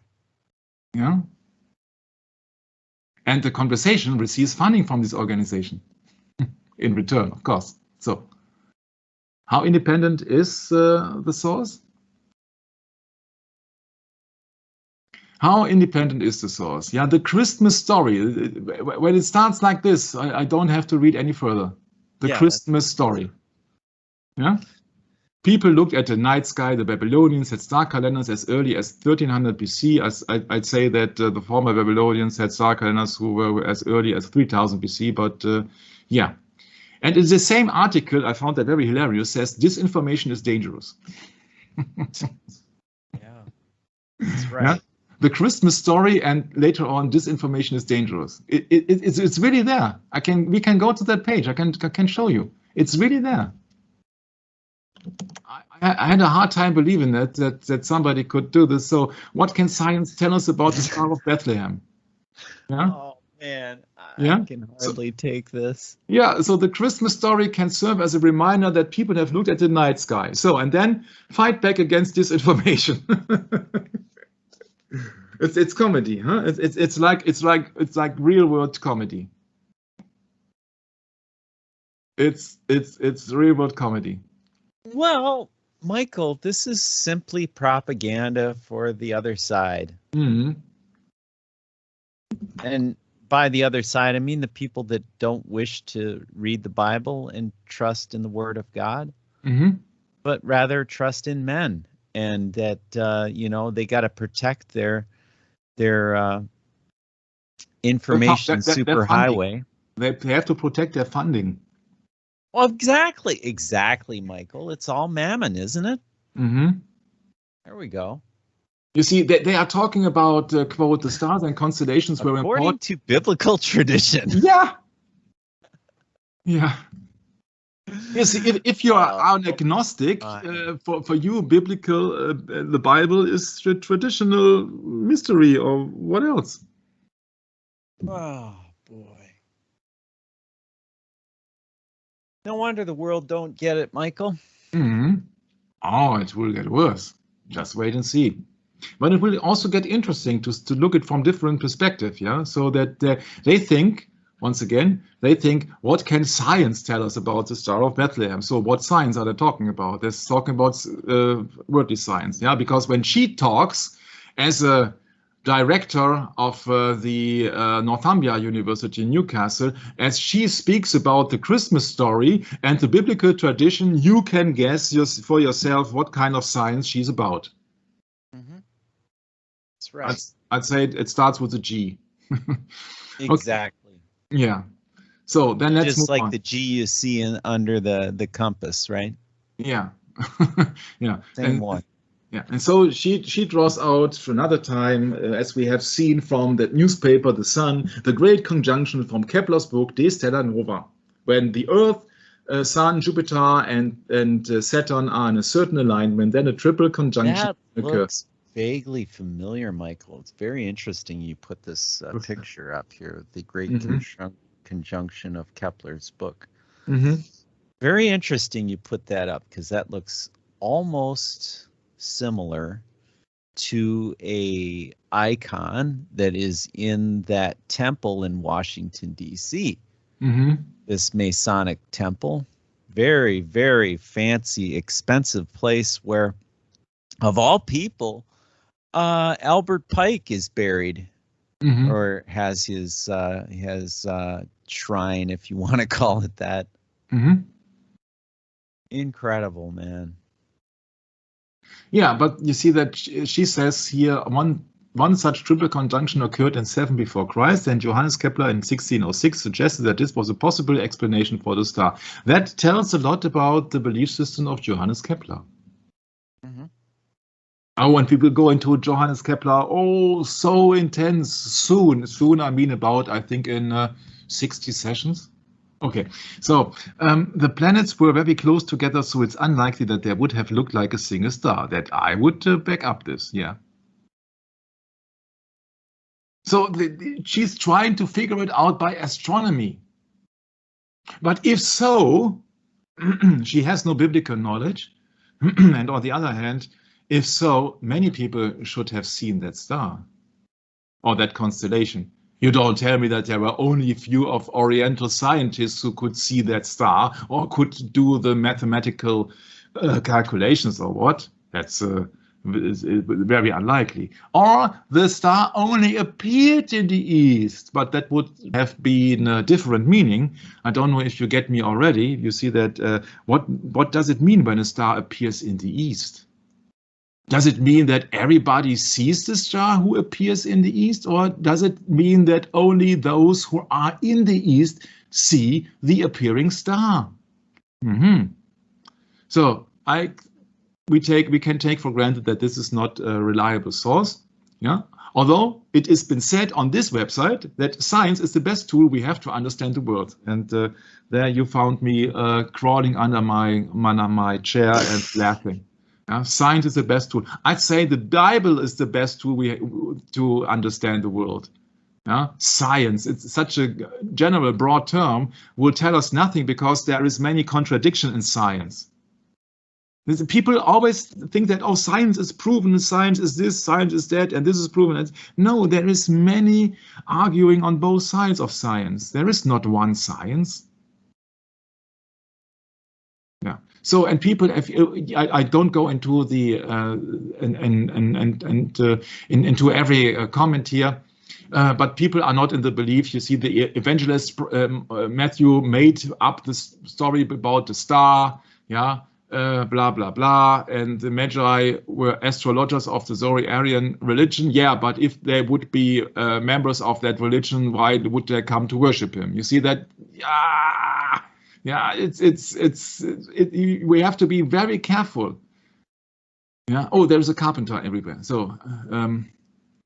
Yeah. And the Conversation receives funding from this organization in return, of course. So how independent is the source? How independent is the source? Yeah, the Christmas story. When it starts like this, I don't have to read any further. The Christmas story. Yeah. People looked at the night sky. The Babylonians had star calendars as early as 1300 BC. I'd say that the former Babylonians had star calendars who were as early as 3000 BC. But yeah. And in the same article, I found that very hilarious, says disinformation is dangerous. Yeah, that's right. Yeah? The Christmas story, and later on, disinformation is dangerous. It's really there. We can go to that page. I can show you. It's really there. I had a hard time believing that somebody could do this. So, what can science tell us about the Star of Bethlehem? Yeah. Oh man, Yeah? I can hardly take this. Yeah, so the Christmas story can serve as a reminder that people have looked at the night sky. So, and then fight back against disinformation. It's comedy, huh? It's like real world comedy. It's real world comedy. Well, Michael, this is simply propaganda for the other side. Mm-hmm. And by the other side, I mean the people that don't wish to read the Bible and trust in the Word of God, but rather trust in men, and that they got to protect their information superhighway. They have to protect their funding. Well, exactly, Michael. It's all mammon, isn't it? Mm-hmm. There we go. You see, they are talking about, quote, the stars and constellations were important. According to biblical tradition. Yeah. Yeah. You see, if you are an agnostic, for you, biblical, the Bible is traditional mystery, or what else? Oh, boy. No wonder the world don't get it, Michael. Mm-hmm. Oh, it will get worse. Just wait and see. But it will also get interesting to look at from different perspective, yeah? So that they think, once again, what can science tell us about the Star of Bethlehem? So what science are they talking about? They're talking about worldly science, yeah? Because when she talks as a director of the Northumbria University in Newcastle, as she speaks about the Christmas story and the biblical tradition, you can guess for yourself what kind of science she's about. Mm-hmm. That's right. I'd say it starts with a G. Exactly. Okay. Yeah. So then let's move on. Just like the G you see under the compass, right? Yeah. Yeah. Same one. Yeah, and so she draws out for another time, as we have seen from that newspaper, The Sun, the great conjunction from Kepler's book De Stella Nova, when the Earth, Sun, Jupiter, and Saturn are in a certain alignment, then a triple conjunction occurs. Looks vaguely familiar, Michael. It's very interesting you put this picture up here, the great conjunction of Kepler's book. Mm-hmm. Very interesting you put that up, because that looks almost similar to a icon that is in that temple in Washington, D.C. Mm-hmm. This Masonic temple, very, very fancy, expensive place where, of all people, Albert Pike is buried, or has his shrine, if you want to call it that. Mm-hmm. Incredible, man. Yeah, but you see that she says here one such triple conjunction occurred in 7 before Christ, and Johannes Kepler in 1606 suggested that this was a possible explanation for the star. That tells a lot about the belief system of Johannes Kepler. Mm-hmm. Oh, and we will go into Johannes Kepler. Oh, so intense. Soon. Soon, I mean about, I think, in 60 sessions. Okay, so the planets were very close together, so it's unlikely that they would have looked like a single star. That I would back up this, yeah. So she's trying to figure it out by astronomy. But if so, she has no biblical knowledge. And on the other hand, if so, many people should have seen that star or that constellation. You don't tell me that there were only a few of Oriental scientists who could see that star or could do the mathematical calculations or what? That's is very unlikely. Or the star only appeared in the east, but that would have been a different meaning. I don't know if you get me already. You see that what does it mean when a star appears in the east? Does it mean that everybody sees the star who appears in the east, or does it mean that only those who are in the east see the appearing star? So we can take for granted that this is not a reliable source. Yeah. Although it has been said on this website that science is the best tool we have to understand the world. And there you found me crawling under my chair and laughing. Science is the best tool. I'd say the Bible is the best tool to understand the world. Science, it's such a general, broad term, will tell us nothing because there is many contradiction in science. People always think that, oh, science is proven, science is this, science is that, and this is proven. No, there is many arguing on both sides of science. There is not one science. Yeah. So, and people, I don't go into the into every comment here, but people are not in the belief. You see, the evangelist Matthew made up the story about the star, yeah, blah blah blah, and the Magi were astrologers of the Zoroastrian religion. Yeah, but if they would be members of that religion, why would they come to worship him? You see that? Yeah, we have to be very careful. Yeah. Oh, there's a carpenter everywhere. So,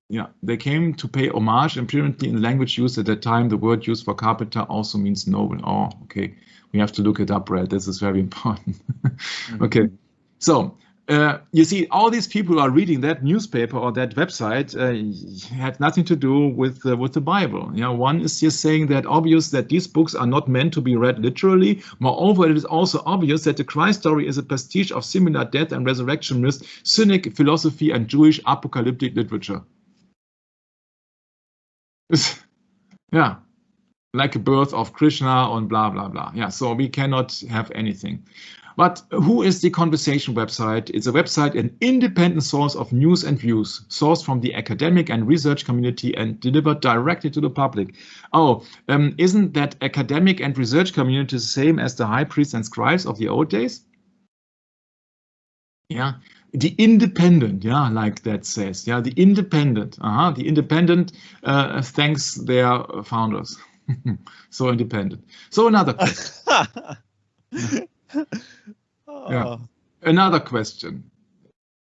yeah, they came to pay homage. Apparently, in language used at that time, the word used for carpenter also means noble. Oh, okay. We have to look it up, Brad. This is very important. Okay. So, you see, all these people who are reading that newspaper or that website had nothing to do with the Bible. Yeah, one is just saying that obvious that these books are not meant to be read literally. Moreover, it is also obvious that the Christ story is a pastiche of similar death and resurrection myths, cynic philosophy, and Jewish apocalyptic literature. Yeah, like a birth of Krishna and blah blah blah. Yeah, so we cannot have anything. But who is the Conversation website? It's a website, an independent source of news and views, sourced from the academic and research community and delivered directly to the public. Oh, isn't that academic and research community the same as the high priests and scribes of the old days? Yeah, the independent, yeah, like that says. Yeah, the independent. The independent thanks their founders. So independent. So another question. Yeah. Another question.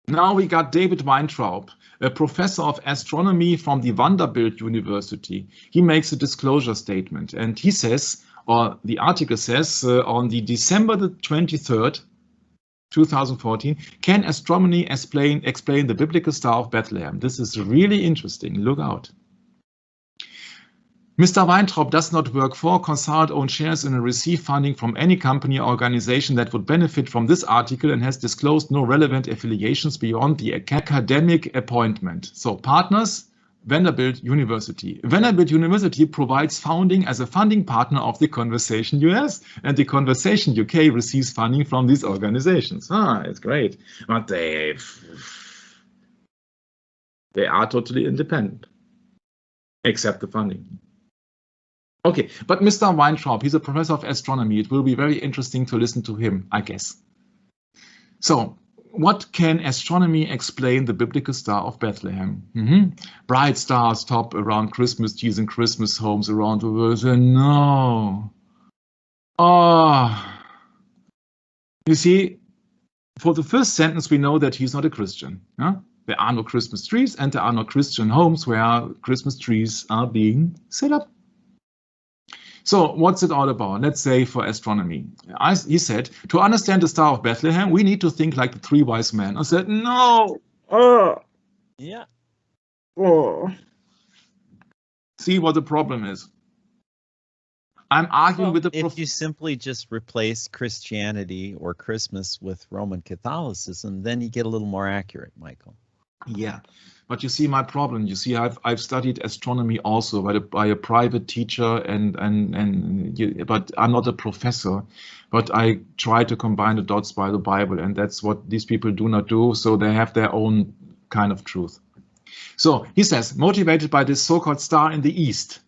Now we got David Weintraub, a professor of astronomy from the Vanderbilt University. He makes a disclosure statement, and he says, or the article says, on the December the 23rd, 2014, can astronomy explain the biblical star of Bethlehem? This is really interesting. Look out. Mr. Weintraub does not work for, consult, own shares in, and receive funding from any company or organization that would benefit from this article and has disclosed no relevant affiliations beyond the academic appointment. So partners, Vanderbilt University. Vanderbilt University provides funding as a funding partner of the Conversation US, and the Conversation UK receives funding from these organizations. It's great. But they are totally independent, except the funding. Okay, but Mr. Weintraub, he's a professor of astronomy. It will be very interesting to listen to him, I guess. So, what can astronomy explain the biblical star of Bethlehem? Bright stars top around Christmas trees and Christmas homes around the world. No. Oh. You see, For the first sentence, we know that he's not a Christian. Yeah? There are no Christmas trees, and there are no Christian homes where Christmas trees are being set up. So what's it all about? Let's say for astronomy. He said, to understand the Star of Bethlehem, we need to think like the three wise men. I said, no. Yeah. See what the problem is. I'm arguing with the if you simply just replace Christianity or Christmas with Roman Catholicism, then you get a little more accurate, Michael. Yeah, but you see my problem. You see, I've studied astronomy also by a private teacher, but I'm not a professor. But I try to combine the dots by the Bible, and that's what these people do not do. So they have their own kind of truth. So he says, motivated by this so-called star in the east.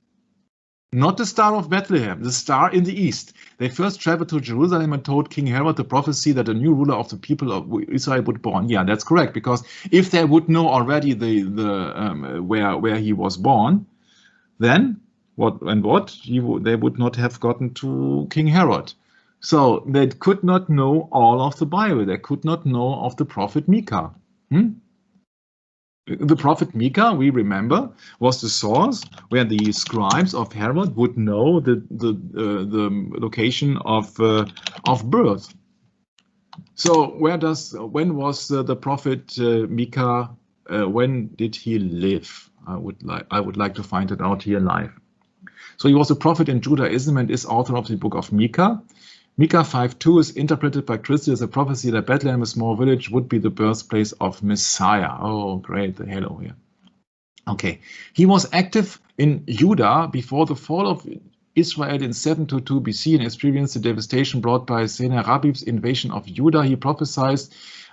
Not the Star of Bethlehem, the star in the east. They first traveled to Jerusalem and told King Herod the prophecy that a new ruler of the people of Israel would be born. Yeah, that's correct. Because if they would know already where he was born, then they would not have gotten to King Herod. So they could not know all of the Bible. They could not know of the prophet Micah. The prophet Micah, we remember, was the source where the scribes of Herod would know the location of birth. So when was the prophet Micah? When did he live? I would like to find it out here live. So he was a prophet in Judaism and is author of the book of Micah. Micah 5:2 is interpreted by Christians as a prophecy that Bethlehem, a small village, would be the birthplace of Messiah. Oh, great, the halo here. Okay, he was active in Judah before the fall of Israel in 722 BC and experienced the devastation brought by Sennacherib's invasion of Judah. He prophesied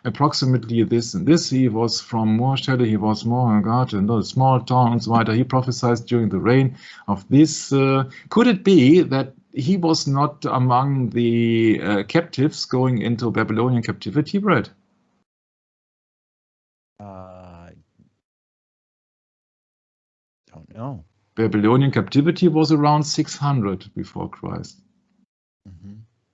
approximately this and this. He was from Moorstelle, he was more God and a small town and so on. He prophesied during the reign of this. Could it be that he was not among the captives going into Babylonian captivity, Brett? Don't know. Babylonian captivity was around 600 before Christ.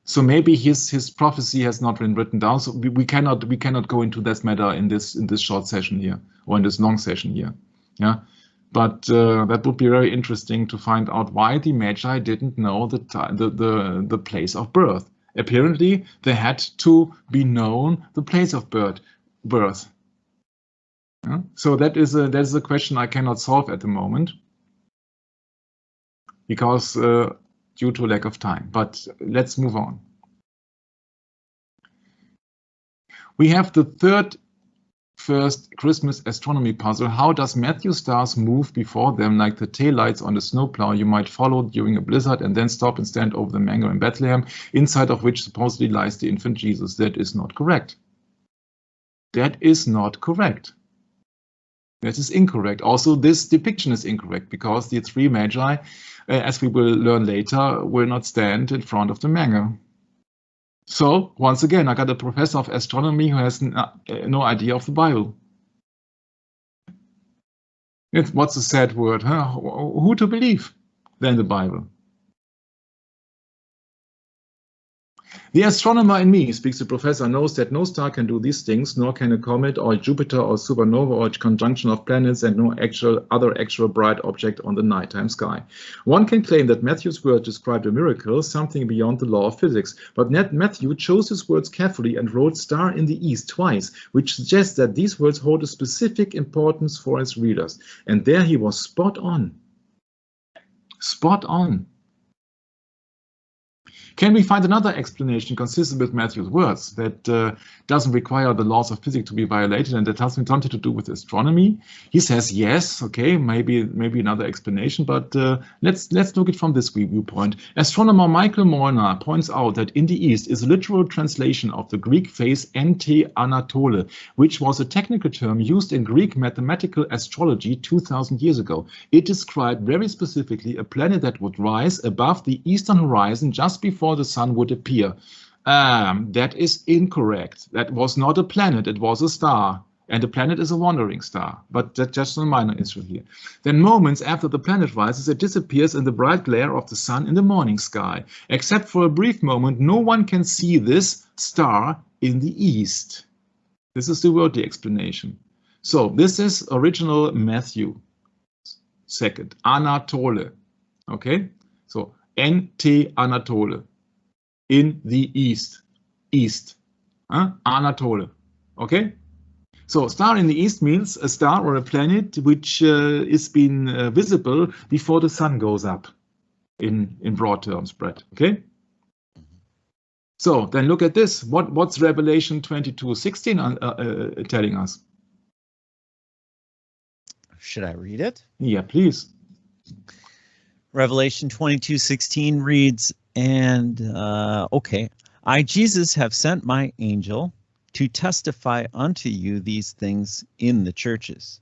So maybe his prophecy has not been written down. So we cannot go into this matter in this short session here or in this long session here. Yeah. But that would be very interesting to find out why the Magi didn't know the place of birth. Apparently, they had to be known the place of birth. Yeah? So that is a question I cannot solve at the moment because due to lack of time. But let's move on. We have the first Christmas astronomy puzzle. How does Matthew's stars move before them like the taillights on a snowplow you might follow during a blizzard and then stop and stand over the manger in Bethlehem, inside of which supposedly lies the infant Jesus? That is not correct. That is not correct. That is incorrect. Also, this depiction is incorrect because the three Magi, as we will learn later, will not stand in front of the manger. So, once again, I got a professor of astronomy who has no idea of the Bible. What's a sad word, huh? Who to believe than the Bible? The astronomer in me, speaks the professor, knows that no star can do these things, nor can a comet or Jupiter or supernova or a conjunction of planets and no other actual bright object on the nighttime sky. One can claim that Matthew's words described a miracle, something beyond the law of physics, but Matthew chose his words carefully and wrote star in the east twice, which suggests that these words hold a specific importance for his readers. And there he was spot on. Spot on. Can we find another explanation consistent with Matthew's words that doesn't require the laws of physics to be violated and that has something to do with astronomy? He says yes, okay, maybe another explanation, but let's look at it from this viewpoint. Astronomer Michael Molnar points out that in the East is a literal translation of the Greek phrase ente Anatole, which was a technical term used in Greek mathematical astrology 2,000 years ago. It described very specifically a planet that would rise above the eastern horizon just before the sun would appear. That is incorrect. That was not a planet, it was a star. And a planet is a wandering star, but that's just a minor issue here. Then moments after the planet rises, it disappears in the bright glare of the sun in the morning sky. Except for a brief moment, no one can see this star in the east. This is the wordly explanation. So this is original Matthew 2nd, Anatole. Okay, so NT Anatole, in the east, Anatole. Okay, so star in the east means a star or a planet which is being visible before the sun goes up, in broad terms, Brett. Okay. So then look at this. What's Revelation 22:16 telling us? Should I read it? Yeah, please. Revelation 22:16 reads, and okay, I, Jesus, have sent my angel to testify unto you these things in the churches.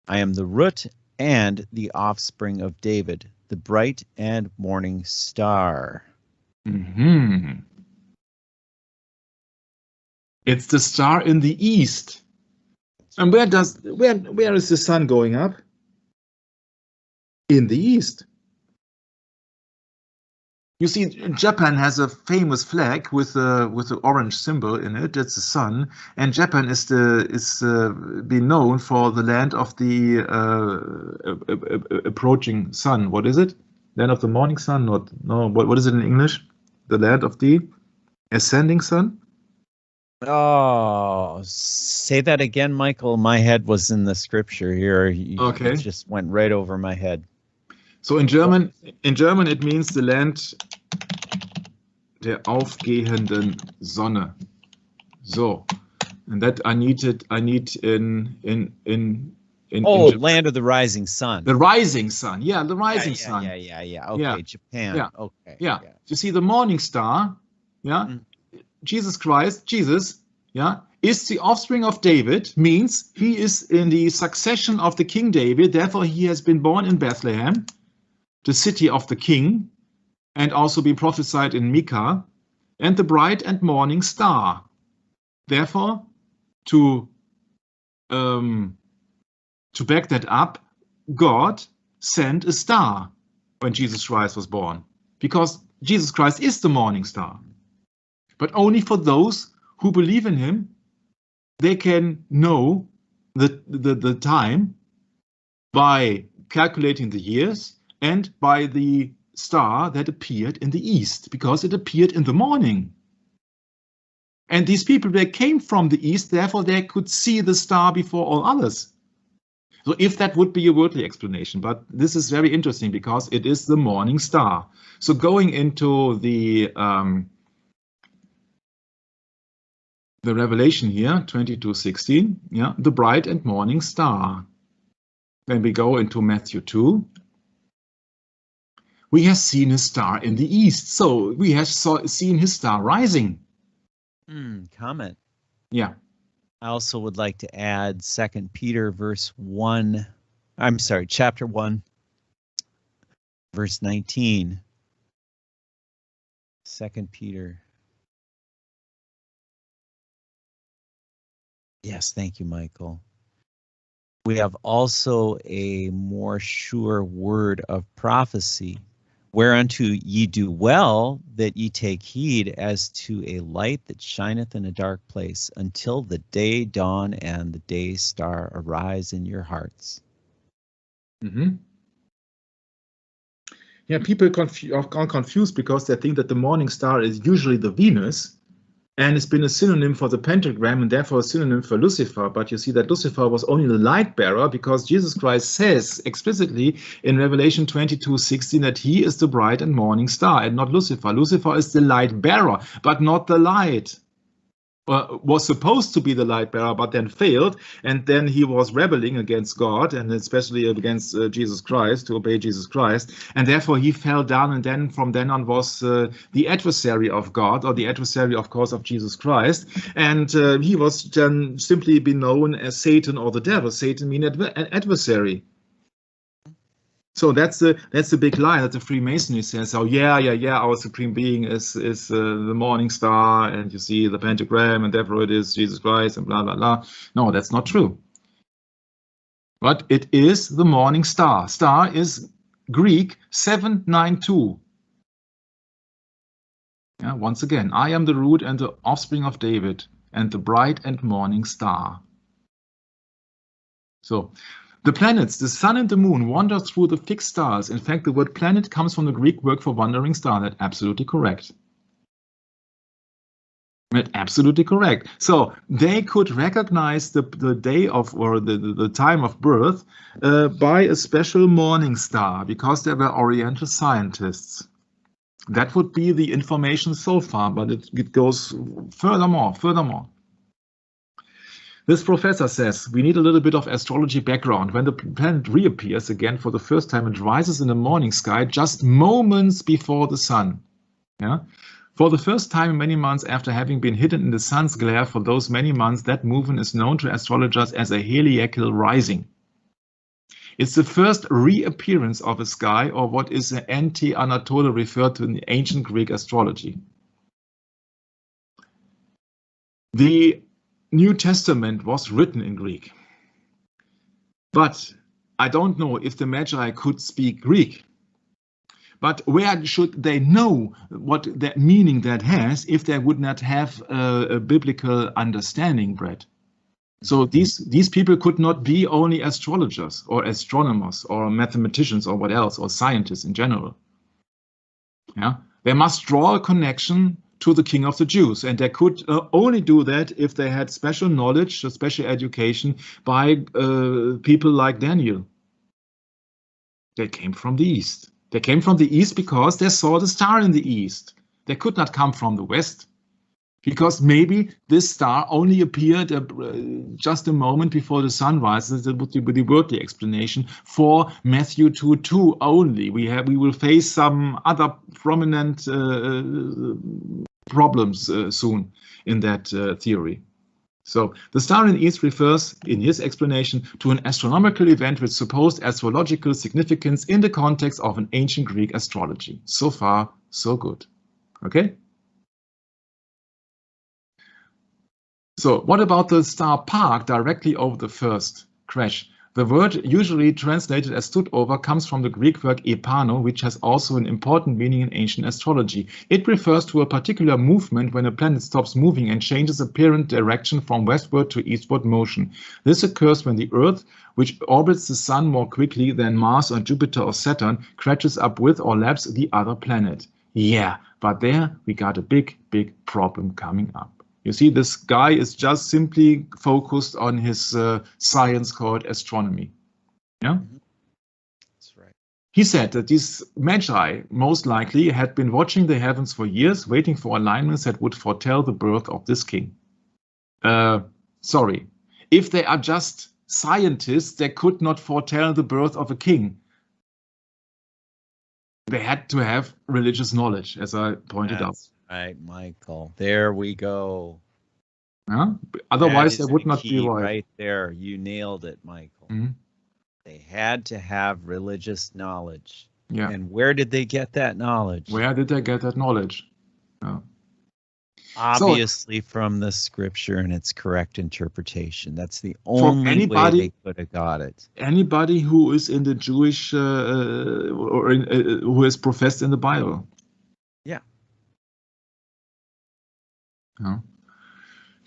I am the root and the offspring of David, the bright and morning star. Mm-hmm. It's the star in the east. And where is the sun going up? In the east. You see, Japan has a famous flag with the orange symbol in it. It's the sun, and Japan is been known for the land of the approaching sun. What is it? Land of the morning sun? What is it in English? The land of the ascending sun? Oh, say that again, Michael. My head was in the scripture here. Okay. It just went right over my head. So in German it means the land der aufgehenden Sonne. So, and that I need in land of the rising sun. The rising sun, yeah, the rising sun. Yeah. Okay, yeah. Japan. Yeah. Okay. Yeah. You see, the morning star, yeah, Jesus Christ, yeah, is the offspring of David, means he is in the succession of the King David. Therefore, he has been born in Bethlehem, the city of the king, and also been prophesied in Micah, and the bright and morning star. Therefore, to back that up, God sent a star when Jesus Christ was born, because Jesus Christ is the morning star. But only for those who believe in him, they can know the time by calculating the years and by the star that appeared in the east, because it appeared in the morning. And these people, they came from the east, therefore they could see the star before all others. So if that would be a worldly explanation, but this is very interesting because it is the morning star. So going into the Revelation here, 22:16, yeah, the bright and morning star. Then we go into Matthew 2. We have seen his star in the east. So we have seen his star rising. Comment. Yeah. I also would like to add 2 Peter chapter 1, verse 19. 2 Peter. Yes, thank you, Michael. We have also a more sure word of prophecy, whereunto ye do well that ye take heed as to a light that shineth in a dark place, until the day dawn and the day star arise in your hearts. Mm-hmm. Yeah, people are confused because they think that the morning star is usually the Venus, and it's been a synonym for the pentagram and therefore a synonym for Lucifer. But you see that Lucifer was only the light bearer, because Jesus Christ says explicitly in Revelation 22:16 that he is the bright and morning star and not Lucifer. Lucifer is the light bearer, but not the light. Was supposed to be the light bearer, but then failed, and then he was rebelling against God and especially against Jesus Christ, to obey Jesus Christ, and therefore he fell down, and then from then on was the adversary of God, or the adversary, of course, of Jesus Christ, and he was then simply been known as Satan or the devil. Satan means adversary. So that's the big lie that the Freemasonry says. Oh yeah, our supreme being is the morning star, and you see the pentagram, and therefore it is Jesus Christ, and blah blah blah. No, that's not true. But it is the morning star. Star is Greek 792. Yeah, once again, I am the root and the offspring of David, and the bright and morning star. So, the planets, the sun and the moon, wander through the fixed stars. In fact, the word planet comes from the Greek word for wandering star. That's absolutely correct. Absolutely correct. So they could recognize the day of, or the time of birth by a special morning star, because they were Oriental scientists. That would be the information so far, but it goes furthermore. This professor says we need a little bit of astrology background. When the planet reappears again for the first time, it rises in the morning sky just moments before the sun. Yeah. For the first time in many months after having been hidden in the sun's glare for those many months, that movement is known to astrologers as a heliacal rising. It's the first reappearance of a sky, or what is an anti-Anatole referred to in the ancient Greek astrology. The New Testament was written in Greek, but I don't know if the Magi could speak Greek. But where should they know what that meaning that has if they would not have a biblical understanding, Brett? So these people could not be only astrologers or astronomers or mathematicians or what else, or scientists in general. Yeah, they must draw a connection to the King of the Jews, and they could only do that if they had special knowledge, special education by people like Daniel. They came from the East. They came from the East because they saw the star in the East. They could not come from the West, because maybe this star only appeared just a moment before the sun rises. That would be the worldly explanation for Matthew 2:2 only. We will face some other prominent problems soon in that theory. So the star in the East refers, in his explanation, to an astronomical event with supposed astrological significance in the context of an ancient Greek astrology. So far, so good. Okay? So what about the star park directly over the first crash? The word usually translated as stood over comes from the Greek word epano, which has also an important meaning in ancient astrology. It refers to a particular movement when a planet stops moving and changes apparent direction from westward to eastward motion. This occurs when the Earth, which orbits the Sun more quickly than Mars or Jupiter or Saturn, catches up with or laps the other planet. Yeah, but there we got a big problem coming up. You see, this guy is just simply focused on his science called astronomy. Yeah? That's right. He said that these magi most likely had been watching the heavens for years, waiting for alignments that would foretell the birth of this king. Sorry, if they are just scientists, they could not foretell the birth of a king. They had to have religious knowledge, as I pointed out. Right, Michael. There we go. Yeah? Otherwise, they would not be right. Right there, you nailed it, Michael. Mm-hmm. They had to have religious knowledge. Yeah. And where did they get that knowledge? Where did they get that knowledge? Yeah. Obviously, from the scripture and its correct interpretation. That's the only way they could have got it. Anybody who is in the Jewish or who is professed in the Bible. Yeah. Yeah.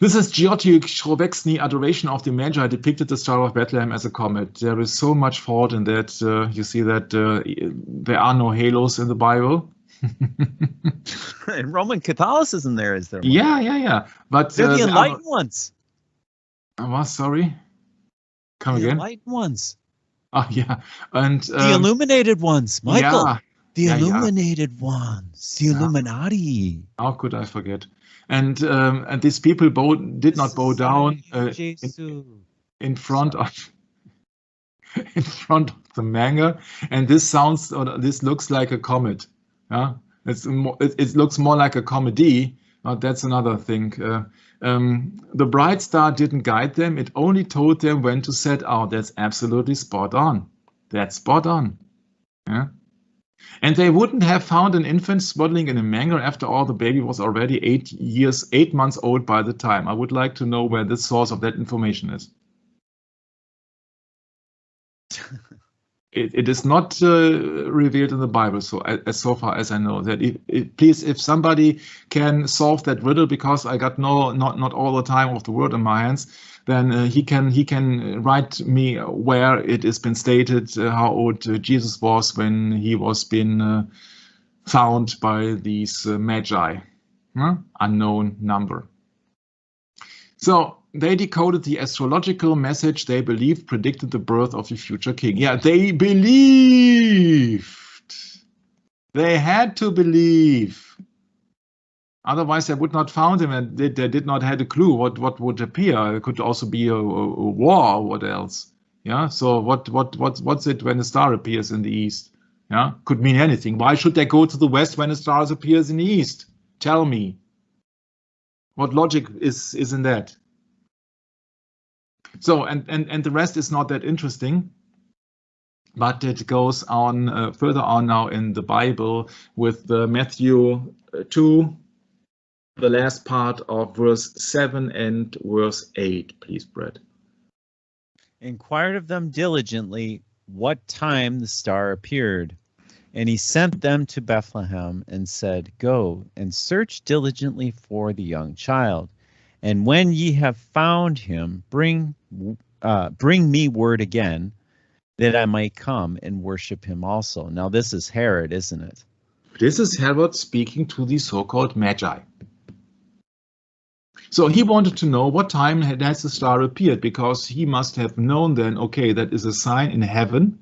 This is Giotto Schrobeck's Adoration of the Magi depicted the Star of Bethlehem as a comet. There is so much fault in that. You see that there are no halos in the Bible. In Roman Catholicism, there is there. Yeah. But they're the enlightened ones. What? Sorry. Come the again. Enlightened ones. Oh yeah, and the illuminated ones, Michael. Yeah, the illuminated ones, the Illuminati. How could I forget? And these people did not bow down in front of the manga. And this looks like a comet. Yeah, it looks more like a comedy. That's another thing. The bright star didn't guide them. It only told them when to set out. That's absolutely spot on. That's spot on. Yeah. And they wouldn't have found an infant swaddling in a manger. After all, the baby was already 8 months old by the time. I would like to know where the source of that information is. it is not revealed in the Bible, so so far as I know. That please, if somebody can solve that riddle, because I got not all the time of the world in my hands, then he can write me where it has been stated how old Jesus was when he was been found by these magi, unknown number. So they decoded the astrological message they believed predicted the birth of the future king. Yeah, they believed. They had to believe. Otherwise, they would not found him, and they did not have a clue what would appear. It could also be a war or what else. Yeah. So what's it when a star appears in the east? Yeah, could mean anything. Why should they go to the west when a star appears in the east? Tell me. What logic is in that? So, and the rest is not that interesting, but it goes on further on now in the Bible with Matthew 2, the last part of verse 7 and verse 8. Please, Brett. Inquired of them diligently what time the star appeared. And he sent them to Bethlehem and said, Go and search diligently for the young child. And when ye have found him, bring me word again, that I might come and worship him also. Now this is Herod, isn't it? This is Herod speaking to the so-called Magi. So he wanted to know what time has the star appeared, because he must have known then, okay, that is a sign in heaven.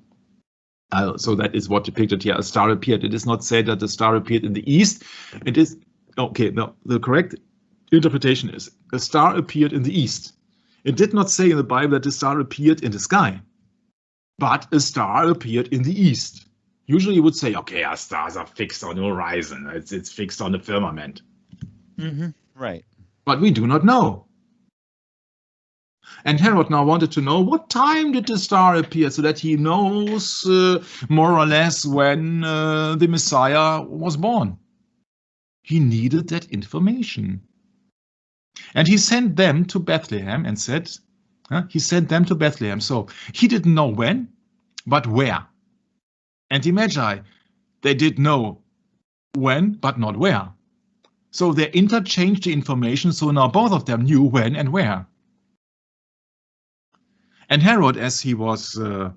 So that is what depicted here. A star appeared. It is not said that the star appeared in the east. It is, okay, no, the correct interpretation is a star appeared in the east. It did not say in the Bible that the star appeared in the sky, but a star appeared in the east. Usually you would say, okay, our stars are fixed on the horizon. It's fixed on the firmament. Right. But we do not know. And Herod now wanted to know what time did the star appear, so that he knows more or less when the Messiah was born. He needed that information. And he sent them to Bethlehem and said, he sent them to Bethlehem. So he didn't know when, but where. And the Magi, they did know when, but not where. So they interchanged the information, so now both of them knew when and where. And Herod, as he was a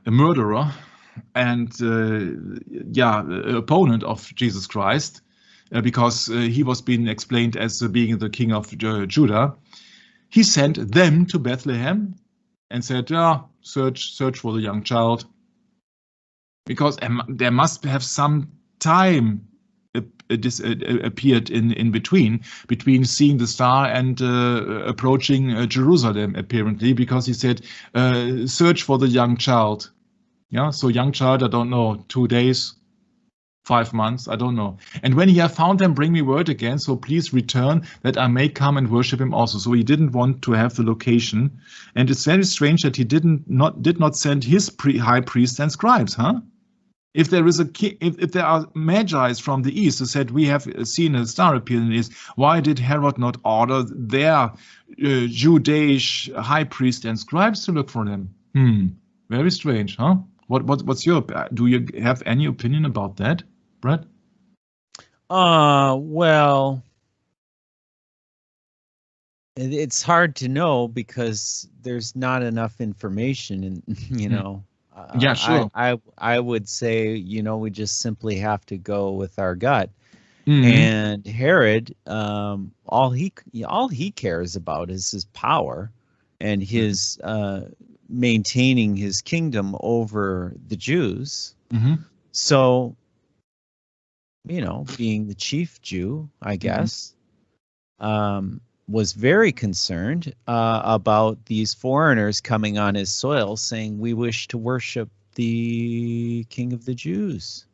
murderer and opponent of Jesus Christ, because he was being explained as being the king of Judah, he sent them to Bethlehem and said, search for the young child, because there must have some time appeared in between seeing the star and approaching Jerusalem, apparently, because he said, search for the young child. Yeah, so young child, I don't know, 2 days, 5 months, I don't know. And when he have found them, bring me word again, so please return, that I may come and worship him also. So he didn't want to have the location. And it's very strange that he did not send his high priests and scribes, huh? If there is if there are magi from the east who said, we have seen a star appear in the east, why did Herod not order their Jewish high priest and scribes to look for them? Very strange, huh? What's your, do you have any opinion about that, Brett? Well, it's hard to know because there's not enough information, and you know. Yeah, sure. I would say, we just simply have to go with our gut. And Herod, all he cares about is his power and his maintaining his kingdom over the Jews. So, being the chief Jew, I guess, was very concerned about these foreigners coming on his soil saying, we wish to worship the King of the Jews.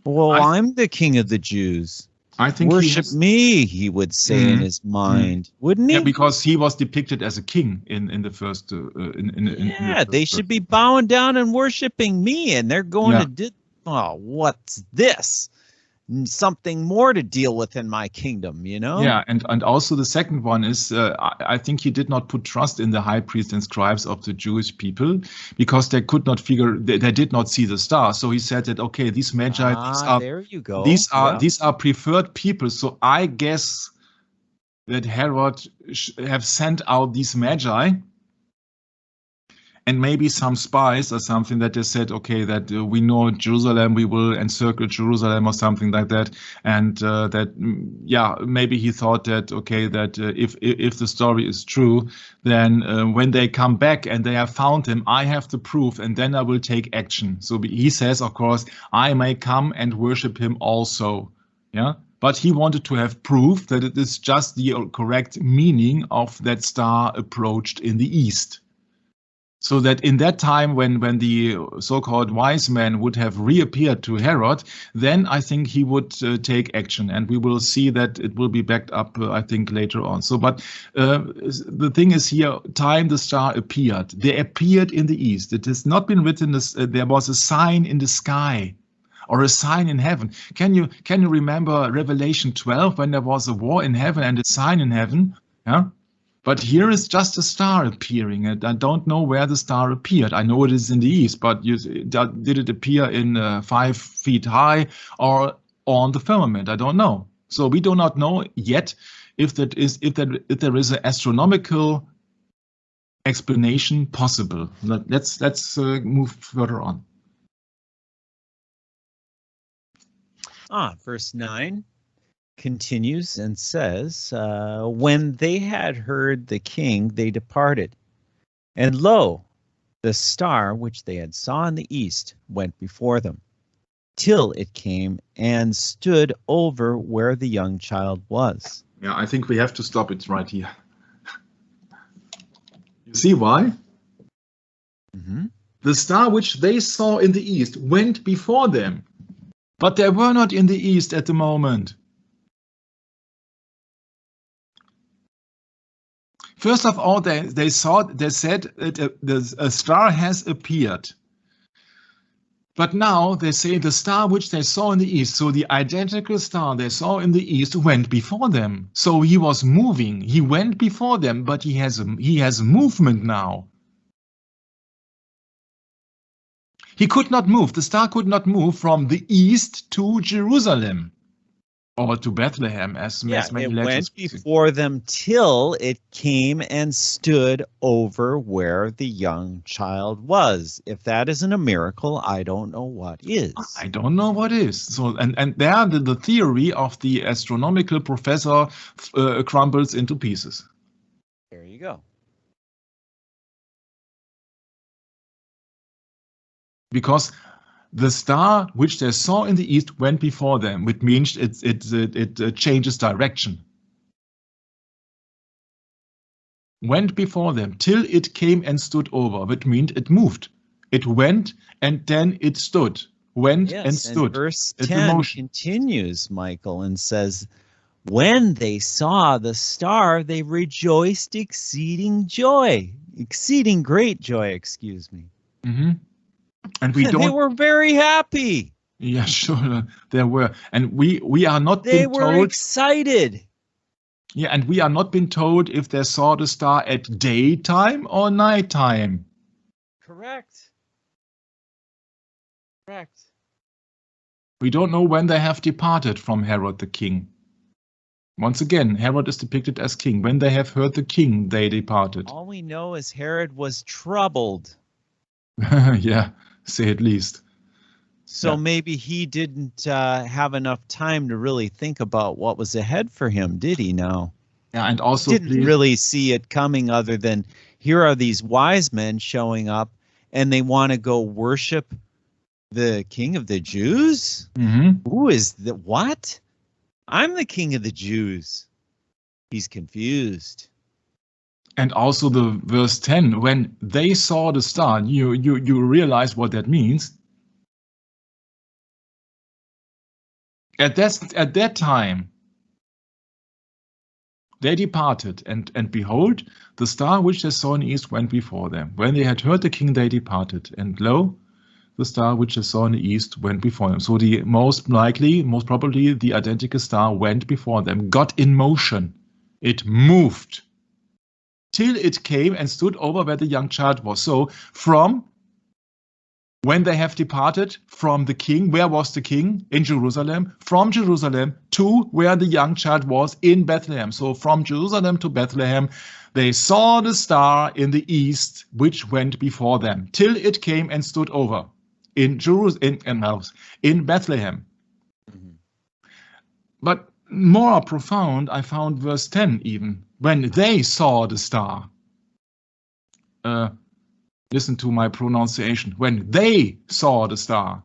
Well, I'm the King of the Jews. I think worship me, he would say in his mind, wouldn't he? Yeah, because he was depicted as a king in the first. They should be bowing down and worshiping me, and they're going to what's this? something more to deal with in my kingdom, you know? Yeah, and also the second one is, I think he did not put trust in the high priests and scribes of the Jewish people, because they could not figure, they did not see the star. So he said that, okay, these magi, There you go. these are preferred people. So I guess that Herod have sent out these magi, and maybe some spies or something, that they said, okay, that we know Jerusalem, we will encircle Jerusalem or something like that. And that, yeah, maybe he thought that, okay, that if the story is true, then when they come back and they have found him, I have the proof, and then I will take action. So he says, of course, I may come and worship him also. Yeah. But he wanted to have proof that it is just the correct meaning of that star approached in the east. So that in that time, when the so-called wise men would have reappeared to Herod, then I think he would take action, and we will see that it will be backed up, I think, later on. So, but the thing is here, time the star appeared. They appeared in the east. It has not been written as there was a sign in the sky or a sign in heaven. Can you remember Revelation 12, when there was a war in heaven and a sign in heaven? Yeah. But here is just a star appearing, and I don't know where the star appeared. I know it is in the east, but did it appear in 5 feet high or on the firmament? I don't know. So we do not know yet if there is an astronomical explanation possible. Let's move further on. Verse 9. Continues and says, when they had heard the king, they departed. And lo, the star which they had saw in the east went before them, till it came and stood over where the young child was. Yeah, I think we have to stop it right here. You see why? Mm-hmm. The star which they saw in the east went before them, but they were not in the east at the moment. First of all, they said that a star has appeared. But now they say the star which they saw in the east, so the identical star they saw in the east went before them. So he was moving. He went before them, but he has movement now. He could not move. The star could not move from the east to Jerusalem. Or to Bethlehem, as many it legends went before them till it came and stood over where the young child was. If that isn't a miracle, I don't know what is. I don't know what is. So, and there the theory of the astronomical professor crumbles into pieces. There you go. Because the star which they saw in the east went before them, which means it changes direction. Went before them till it came and stood over, which means it moved. It went and then it stood. Went and stood. And verse 10 continues, Michael, and says, when they saw the star, they rejoiced exceeding great joy, excuse me. Mm-hmm. And they were very happy. Yeah, sure, there were. And we are not They were excited. Yeah, and we are not been told if they saw the star at daytime or nighttime. Correct. We don't know when they have departed from Herod the king. Once again, Herod is depicted as king. When they have heard the king, they departed. All we know is Herod was troubled. Yeah, say at least. So maybe he didn't have enough time to really think about what was ahead for him, did he now? Yeah, and also didn't really see it coming, other than here are these wise men showing up and they want to go worship the king of the Jews? Mm-hmm. Who is the what? I'm the king of the Jews. He's confused. And also the verse 10, when they saw the star, you realize what that means. At that time, they departed, and behold, the star which they saw in the east went before them. When they had heard the king, they departed. And lo, the star which they saw in the east went before them. So the most probably, the identical star went before them, got in motion. It moved till it came and stood over where the young child was. So from when they have departed from the king, where was the king? In Jerusalem. From Jerusalem to where the young child was, in Bethlehem. So from Jerusalem to Bethlehem, they saw the star in the east, which went before them, till it came and stood over in in Bethlehem. Mm-hmm. But more profound, I found verse 10 even, when they saw the star. Listen to my pronunciation. When they saw the star.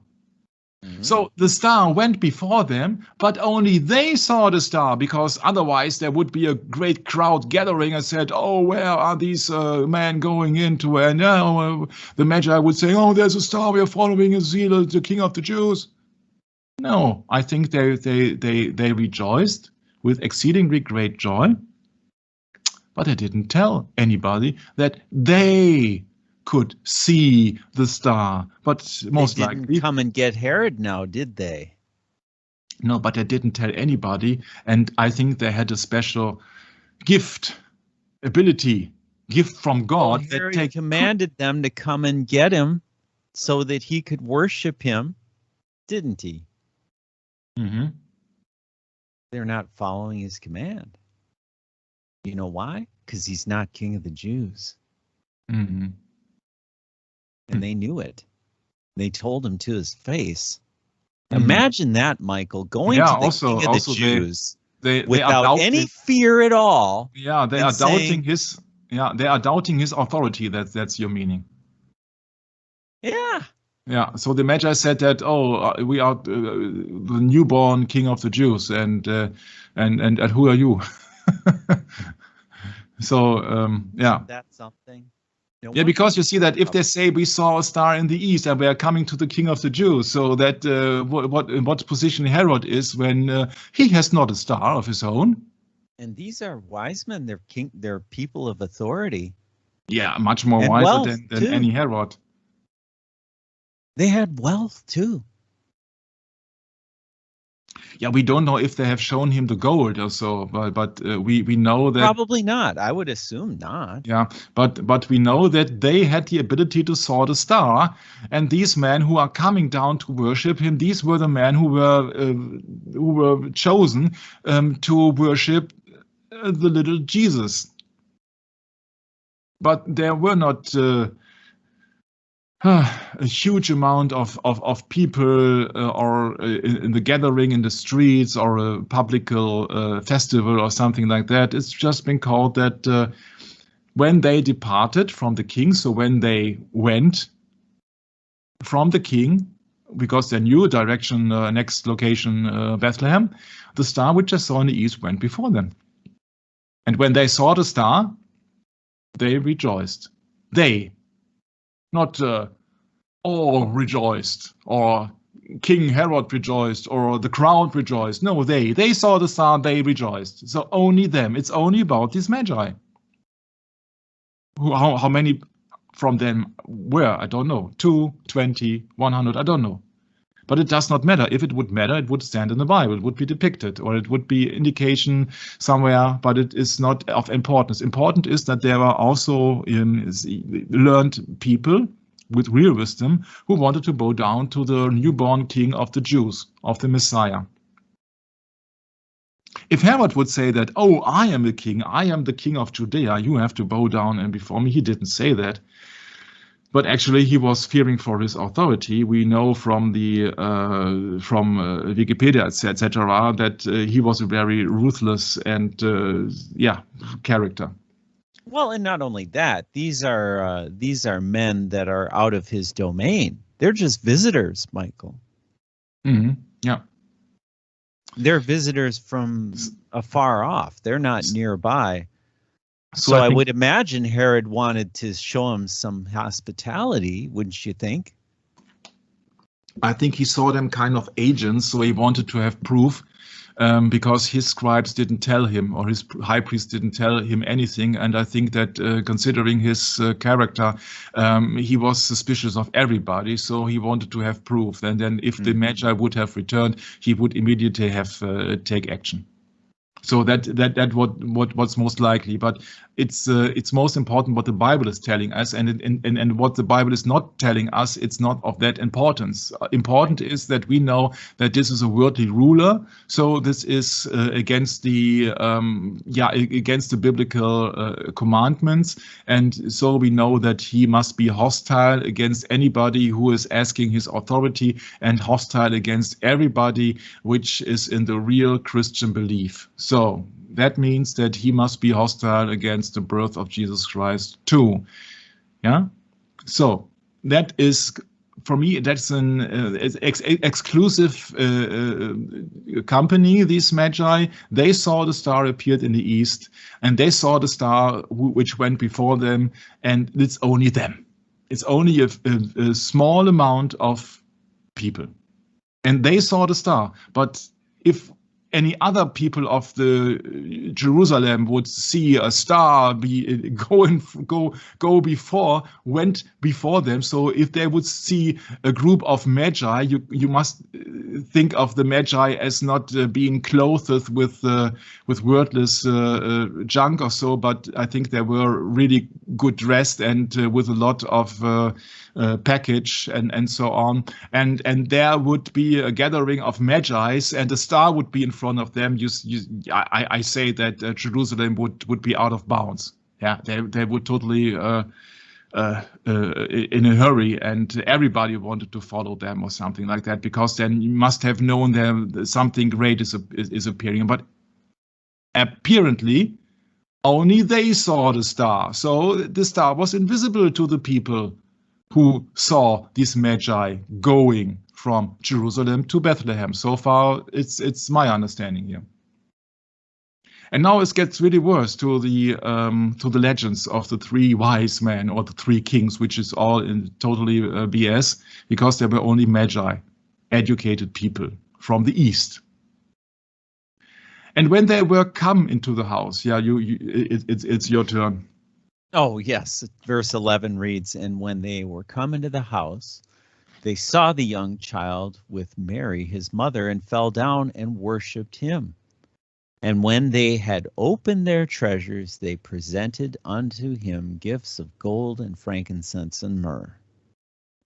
Mm-hmm. So the star went before them, but only they saw the star, because otherwise there would be a great crowd gathering and said, oh, where are these men going into? And the Magi would say, oh, there's a star, we are following the king of the Jews. No, I think they rejoiced with exceedingly great joy, but they didn't tell anybody that they could see the star. But most likely they didn't come and get Herod now, did they? No, but they didn't tell anybody, and I think they had a special gift from God. Well, Herod commanded them to come and get him so that he could worship him, didn't he? Mm-hmm. They're not following his command. You know why? Because he's not king of the Jews. Mm-hmm. And they knew it. They told him to his face. Imagine that, Michael, going to the king of the Jews without any fear at all. Yeah, they are doubting his. Yeah, they are doubting his authority. That's your meaning. Yeah. Yeah. So the Magi said that, we are the newborn king of the Jews, and who are you? So yeah. That's something. Yeah, because you see that if they say we saw a star in the east and we are coming to the king of the Jews, so that what position Herod is when he has not a star of his own. And these are wise men. They're people of authority. Yeah, much more wiser than any Herod. They had wealth too. Yeah, we don't know if they have shown him the gold or so, but we know that probably not. I would assume not. Yeah, but we know that they had the ability to saw the star, and these men who are coming down to worship him, these were the men who were chosen to worship the little Jesus. But there were not a huge amount of people or in the gathering in the streets or a public festival or something like that. It's just been called that when they departed from the king, so when they went from the king, because they knew direction, next location, Bethlehem, the star which they saw in the east went before them. And when they saw the star, they rejoiced. They, not all rejoiced, or King Herod rejoiced, or the crowd rejoiced. No, they saw the star, they rejoiced. So only them. It's only about these Magi. How many from them were? I don't know. 2, 20, 100, I don't know. But it does not matter. If it would matter, it would stand in the Bible. It would be depicted, or it would be indication somewhere, but it is not of importance. Important is that there are also learned people with real wisdom who wanted to bow down to the newborn king of the Jews, of the Messiah. If Herod would say that, oh, I am the king of Judea, you have to bow down and before me, he didn't say that. But actually, he was fearing for his authority. We know from the Wikipedia, etc., that he was a very ruthless and character. Well, and not only that, these are men that are out of his domain. They're just visitors, Michael. Mm-hmm. Yeah, they're visitors from afar off. They're not nearby. So I would imagine Herod wanted to show him some hospitality, wouldn't you think? I think he saw them kind of agents, so he wanted to have proof because his scribes didn't tell him, or his high priest didn't tell him anything. And I think that considering his character, he was suspicious of everybody, so he wanted to have proof. And then if the Magi would have returned, he would immediately have take action. So what's most likely, but it's most important what the Bible is telling us, and what the Bible is not telling us. It's not of that importance. Important is that we know that this is a worldly ruler. So this is against the biblical commandments, and so we know that he must be hostile against anybody who is asking his authority, and hostile against everybody which is in the real Christian belief. So that means that he must be hostile against the birth of Jesus Christ too. Yeah. So that is, for me, that's an exclusive company. These Magi, they saw the star appeared in the east, and they saw the star which went before them, and it's only them. It's only a small amount of people, and they saw the star. But if any other people of the Jerusalem would see a star went before them. So if they would see a group of Magi, you must think of the Magi as not being clothed with wordless junk or so, but I think they were really good dressed and with a lot of package and so on, and there would be a gathering of Magi's, and a star would be in front of them. I say that Jerusalem would be out of bounds. Yeah, they would totally in a hurry, and everybody wanted to follow them or something like that, because then you must have known that something great is appearing. But apparently, only they saw the star, so the star was invisible to the people who saw these Magi going from Jerusalem to Bethlehem. So far, it's my understanding here. And now it gets really worse to the legends of the three wise men or the three kings, which is all in totally BS, because there were only Magi, educated people from the east. And when they were come into the house, yeah, it's your turn. Oh, yes. Verse 11 reads, "And when they were come into the house, they saw the young child with Mary, his mother, and fell down and worshipped him. And when they had opened their treasures, they presented unto him gifts of gold and frankincense and myrrh."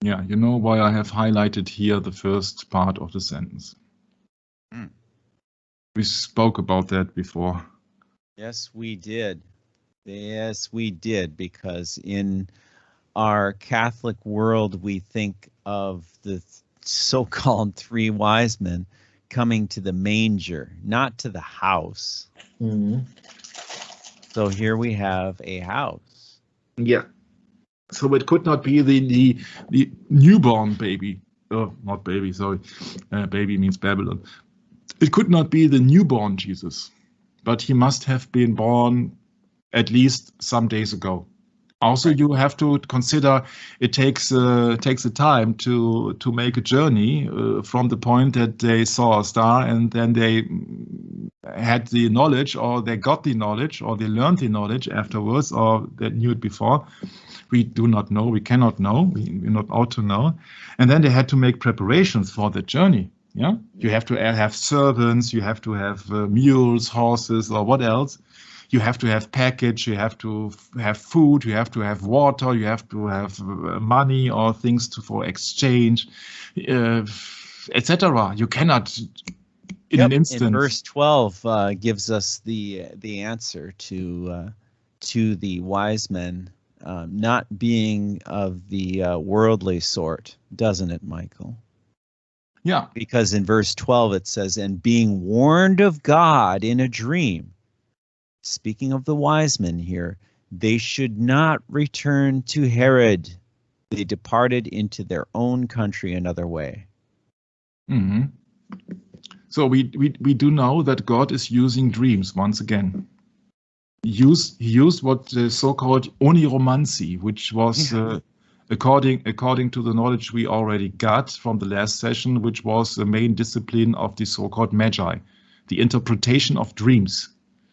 Yeah, you know why I have highlighted here the first part of the sentence. We spoke about that before. Yes, we did. Yes, we did, because in our Catholic world, we think of the so-called three wise men coming to the manger, not to the house. Mm-hmm. So here we have a house. Yeah. So it could not be the newborn baby. Oh, not baby, sorry. Baby means Babylon. It could not be the newborn Jesus, but he must have been born at least some days ago. Also, you have to consider it takes a time to make a journey from the point that they saw a star and then they had the knowledge, or they got the knowledge, or they learned the knowledge afterwards, or they knew it before. We do not know. We cannot know. We're not ought to know. And then they had to make preparations for the journey. Yeah, you have to have servants. You have to have mules, horses, or what else. You have to have package, you have to have food, you have to have water, you have to have money or things for exchange, etc. You cannot in an instant. And verse 12 gives us the answer to the wise men not being of the worldly sort, doesn't it, Michael? Yeah. Because in verse 12 it says, "And being warned of God in a dream," speaking of the wise men here, "they should not return to Herod. They departed into their own country another way." Mm-hmm. So we do know that God is using dreams once again. He used what the so-called oniromancy, which was according to the knowledge we already got from the last session, which was the main discipline of the so-called Magi. the interpretation of dreams.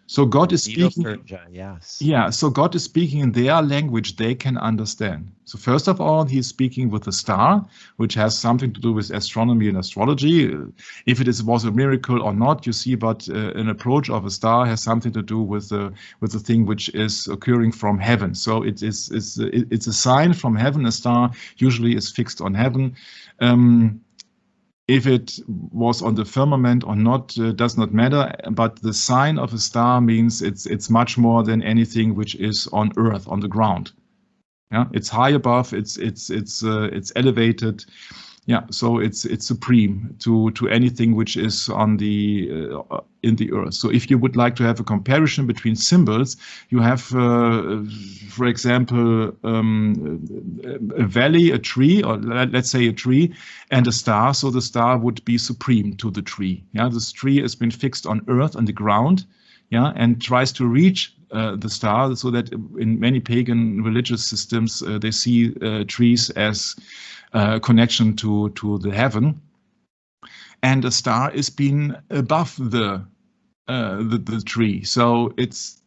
So God is speaking. Yes. Yeah, so God is speaking in their language they can understand. So first of all, he's speaking with the star, which has something to do with astronomy and astrology. If it was a miracle or not, you see, but an approach of a star has something to do with the thing which is occurring from heaven. So it's a sign from heaven. A star usually is fixed on heaven. If it was on the firmament or not does not matter, but the sign of a star means it's much more than anything which is on earth, on the ground. Yeah, it's high above, it's elevated. Yeah, so it's supreme to anything which is on the in the earth. So if you would like to have a comparison between symbols, you have, for example, a valley, a tree, or let's say a tree, and a star. So the star would be supreme to the tree. Yeah, this tree has been fixed on earth, on the ground. Yeah, and tries to reach the star, so that in many pagan religious systems they see trees as connection to the heaven, and a star is being above the tree, so it's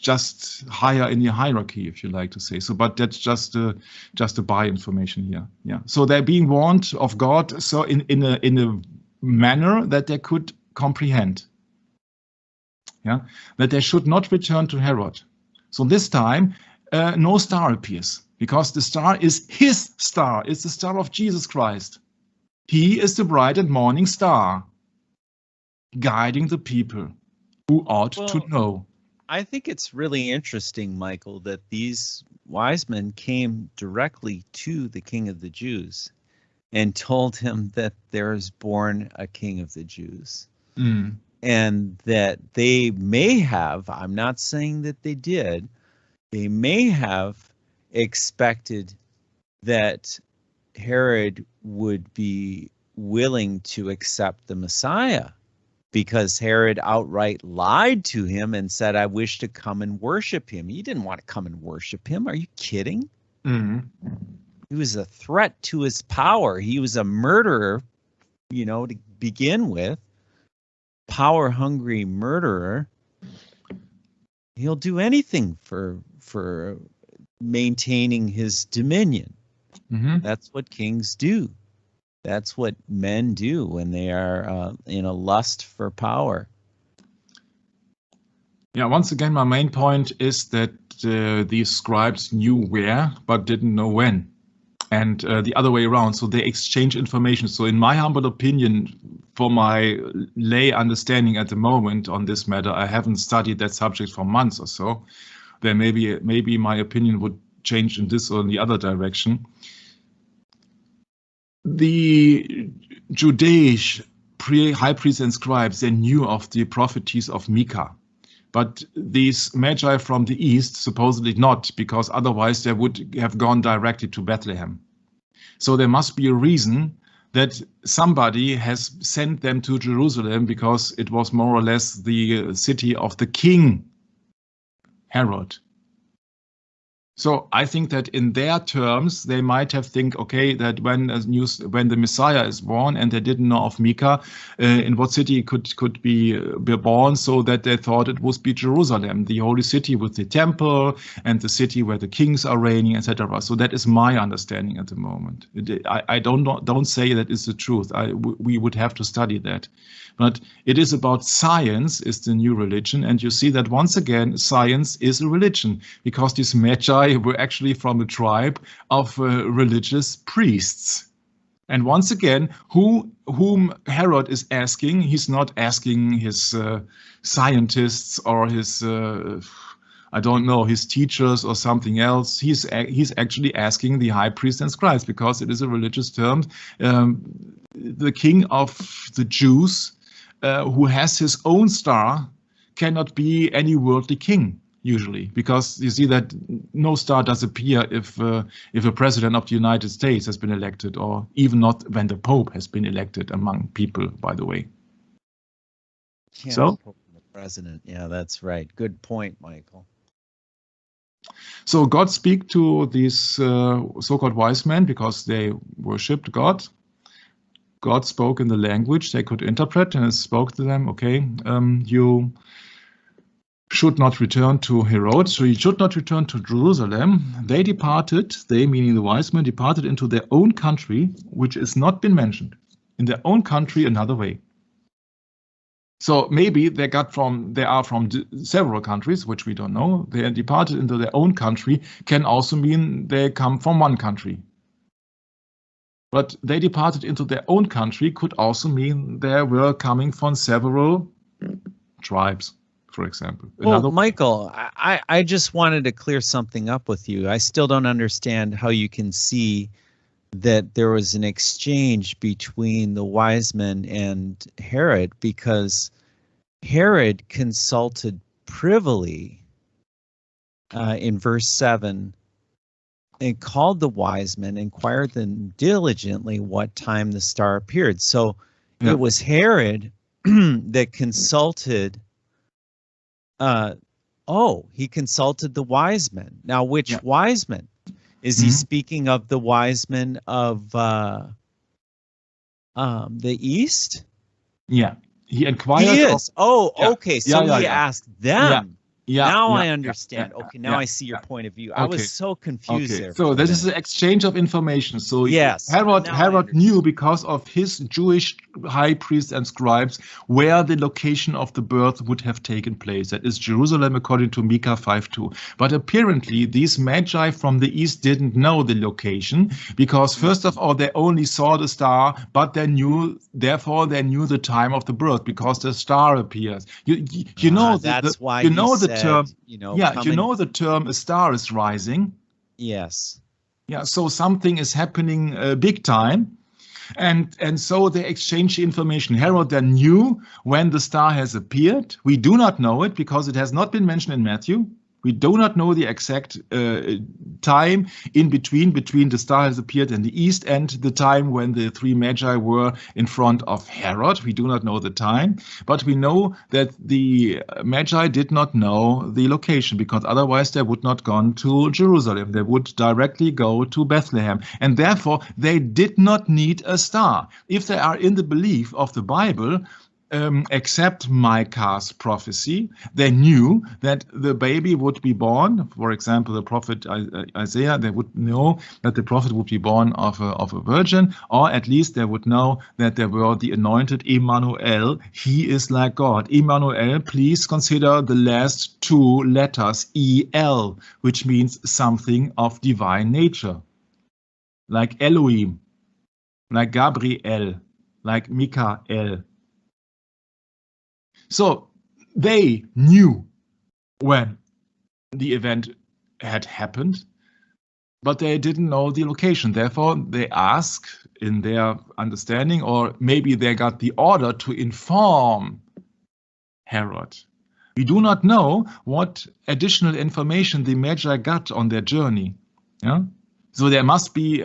just higher in the hierarchy, if you like to say so. But that's just a by information here. Yeah, so they're being warned of God, so in a manner that they could comprehend. Yeah, that they should not return to Herod. So this time, no star appears, because the star is his star. It's the star of Jesus Christ. He is the bright and morning star, guiding the people who ought to know. I think it's really interesting, Michael, that these wise men came directly to the King of the Jews and told him that there is born a King of the Jews. Mm. And that they may have, I'm not saying that they did, they may have expected that Herod would be willing to accept the Messiah, because Herod outright lied to him and said, I wish to come and worship him. He didn't want to come and worship him. Are you kidding? Mm-hmm. He was a threat to his power. He was a murderer, to begin with. Power-hungry murderer. He'll do anything for maintaining his dominion. Mm-hmm. That's what kings do. That's what men do when they are in a lust for power. Yeah, once again, my main point is that these scribes knew where, but didn't know when. And the other way around, so they exchange information. So in my humble opinion, for my lay understanding at the moment on this matter, I haven't studied that subject for months or so. Then maybe my opinion would change in this or in the other direction. The Jewish high priests and scribes, they knew of the prophecies of Micah. But these magi from the east, supposedly not, because otherwise they would have gone directly to Bethlehem. So there must be a reason that somebody has sent them to Jerusalem, because it was more or less the city of the king, Herod. So I think that in their terms, they might have think, okay, that when the Messiah is born, and they didn't know of Micah, in what city could be born, so that they thought it would be Jerusalem, the holy city with the temple and the city where the kings are reigning, etc. So that is my understanding at the moment. I don't say that is the truth. We would have to study that. But it is about science is the new religion. And you see that once again, science is a religion, because these magi were actually from a tribe of religious priests. And once again, whom Herod is asking, he's not asking his scientists or his, I don't know, his teachers or something else. He's actually asking the high priests and scribes, because it is a religious term. The king of the Jews, who has his own star, cannot be any worldly king usually, because you see that no star does appear if a president of the United States has been elected, or even not when the Pope has been elected among people, by the way. Yeah, So the president. Yeah, that's right. Good point, Michael. So God speak to these so-called wise men, because they worshipped God. God spoke in the language they could interpret, and it spoke to them, okay, you should not return to Herod, so you should not return to Jerusalem. They departed, they meaning the wise men, departed into their own country, which has not been mentioned. In their own country another way. So maybe they are from several countries, which we don't know. They are departed into their own country can also mean they come from one country. But they departed into their own country could also mean they were coming from several tribes, for example. Well, Michael, I just wanted to clear something up with you. I still don't understand how you can see that there was an exchange between the wise men and Herod, because Herod consulted privily in verse 7 and called the wise men, inquired them diligently what time the star appeared. So it was Herod that consulted. He consulted the wise men. Now, which wise men? Is he speaking of the wise men of the East? Yeah, he inquired. He is. Okay. So he asked them. Now I understand. Okay, now I see your point of view. I was so confused there. So this is an exchange of information. So yes, Herod knew, because of his Jewish high priests and scribes, where the location of the birth would have taken place. That is Jerusalem, according to Micah 5:2. But apparently these magi from the east didn't know the location, because first of all they only saw the star, but therefore they knew the time of the birth, because the star appears. You know that's why you know the term, you know the term a star is rising. Yes. Yeah, so something is happening big time. And so they exchange the information. Herod then knew when the star has appeared. We do not know it because it has not been mentioned in Matthew. We do not know the exact time in between the star has appeared in the east and the time when the three magi were in front of Herod. We do not know the time, but we know that the magi did not know the location, because otherwise they would not gone to Jerusalem. They would directly go to Bethlehem, and therefore they did not need a star. If they are in the belief of the Bible, except Micah's prophecy, they knew that the baby would be born. For example, the prophet Isaiah, they would know that the prophet would be born of a virgin, or at least they would know that they were the anointed Emmanuel. He is like God. Emmanuel, please consider the last two letters, El, which means something of divine nature. Like Elohim, like Gabriel, like Michael. So they knew when the event had happened, but they didn't know the location. Therefore, they asked in their understanding, or maybe they got the order to inform Herod. We do not know what additional information the Magi got on their journey. Yeah? So there must be...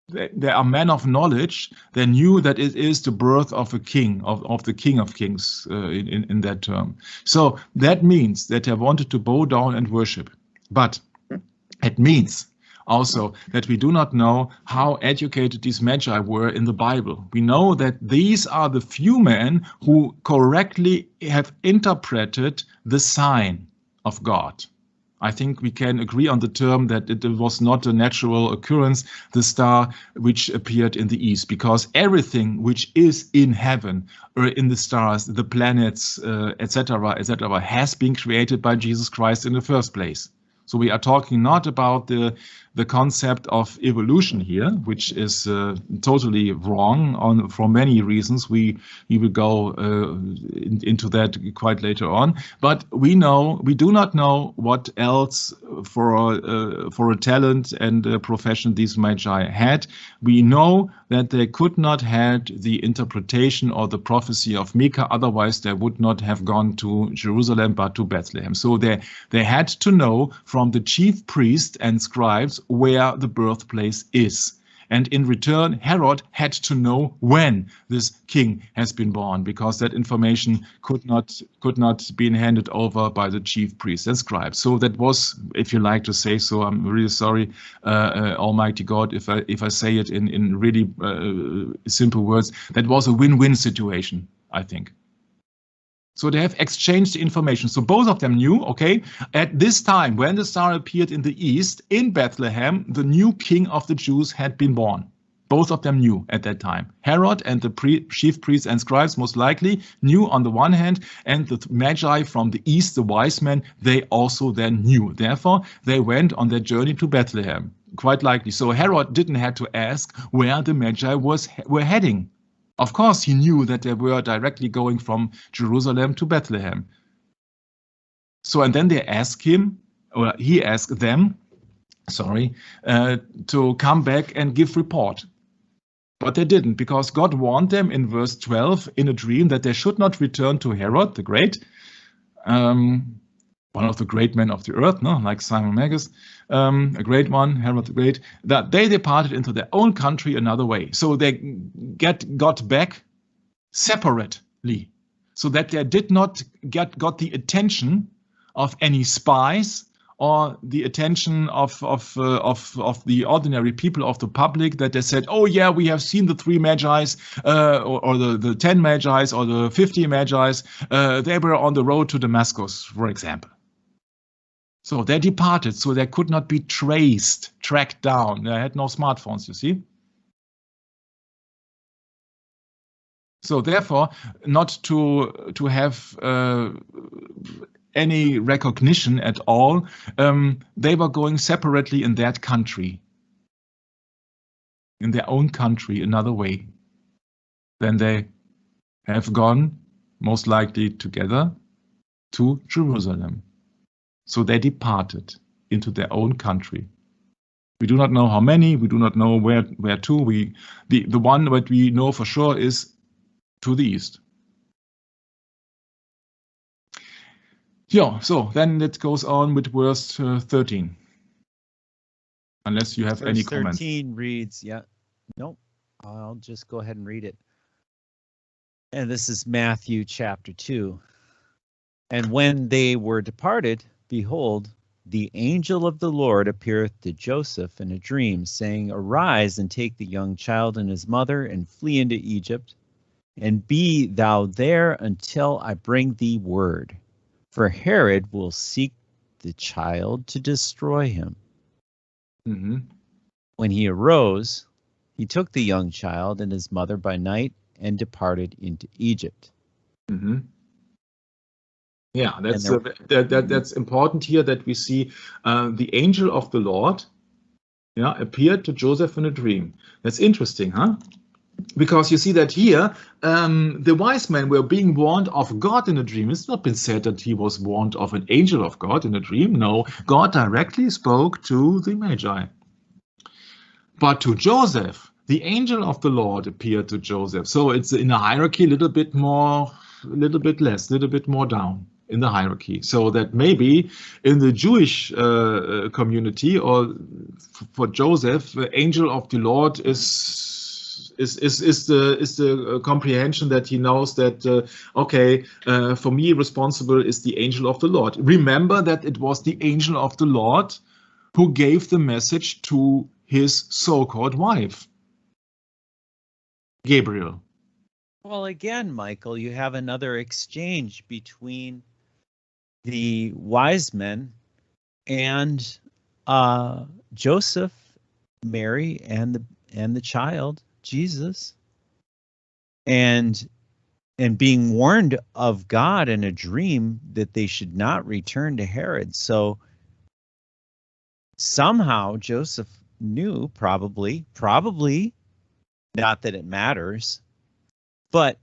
They are men of knowledge. They knew that it is the birth of a king, of the King of Kings in that term. So that means that they wanted to bow down and worship. But it means also that we do not know how educated these magi were in the Bible. We know that these are the few men who correctly have interpreted the sign of God. I think we can agree on the term that it was not a natural occurrence, the star which appeared in the east, because everything which is in heaven or in the stars, the planets, etc., has been created by Jesus Christ in the first place. So we are talking not about the concept of evolution here, which is totally wrong for many reasons. We will go into that quite later on. But we do not know what else for a talent and a profession these magi had. We know that they could not had the interpretation or the prophecy of Micah, otherwise they would not have gone to Jerusalem but to Bethlehem. So they had to know from the chief priests and scribes where the birthplace is. And in return, Herod had to know when this king has been born, because that information could not be handed over by the chief priests and scribes. So that was, if you like to say so, I'm really sorry, Almighty God, if I say it in really simple words, that was a win-win situation, I think. So they have exchanged information. So both of them knew, okay, at this time, when the star appeared in the east, in Bethlehem, the new king of the Jews had been born. Both of them knew at that time. Herod and the chief priests and scribes most likely knew on the one hand, and the Magi from the east, the wise men, they also then knew. Therefore, they went on their journey to Bethlehem, quite likely. So Herod didn't have to ask where the Magi were heading. Of course, he knew that they were directly going from Jerusalem to Bethlehem. So, and then they asked him, or he asked them, to come back and give report. But they didn't, because God warned them in verse 12 in a dream that they should not return to Herod the Great, one of the great men of the earth, no, like Simon Magus, a great one, Herod the Great, that they departed into their own country another way. So they got back separately, so that they did not got the attention of any spies or the attention of the ordinary people of the public, that they said, oh yeah, we have seen the 3 Magi's, or the 10 Magi's, or the 50 Magi's, they were on the road to Damascus, for example. So they departed, so they could not be tracked down. They had no smartphones, you see. So therefore, not to have any recognition at all, they were going separately in that country, in their own country, another way. Then they have gone, most likely together, to Jerusalem. So they departed into their own country. We do not know how many, we do not know where to. The one that we know for sure is to the east. Yeah, so then it goes on with verse 13. Unless you have any comments. 13 reads, nope, I'll just go ahead and read it. And this is Matthew chapter 2. And when they were departed, behold, the angel of the Lord appeareth to Joseph in a dream, saying, Arise and take the young child and his mother, and flee into Egypt, and be thou there until I bring thee word. For Herod will seek the child to destroy him. Mm-hmm. When he arose, he took the young child and his mother by night and departed into Egypt. Mm-hmm. Yeah, that's important here, that we see the angel of the Lord appeared to Joseph in a dream. That's interesting, huh? Because you see that here, the wise men were being warned of God in a dream. It's not been said that he was warned of an angel of God in a dream. No, God directly spoke to the Magi. But to Joseph, the angel of the Lord appeared to Joseph. So it's in a hierarchy, a little bit more, a little bit less, a little bit more down in the hierarchy. So that maybe in the Jewish community, or for Joseph, the angel of the Lord is the comprehension that he knows that okay, for me responsible is the angel of the Lord. Remember that it was the angel of the Lord who gave the message to his so-called wife, Gabriel. Well, again, Michael, you have another exchange between the wise men and Joseph, Mary, and the child Jesus, and being warned of God in a dream that they should not return to Herod. So somehow Joseph knew, probably, not that it matters, but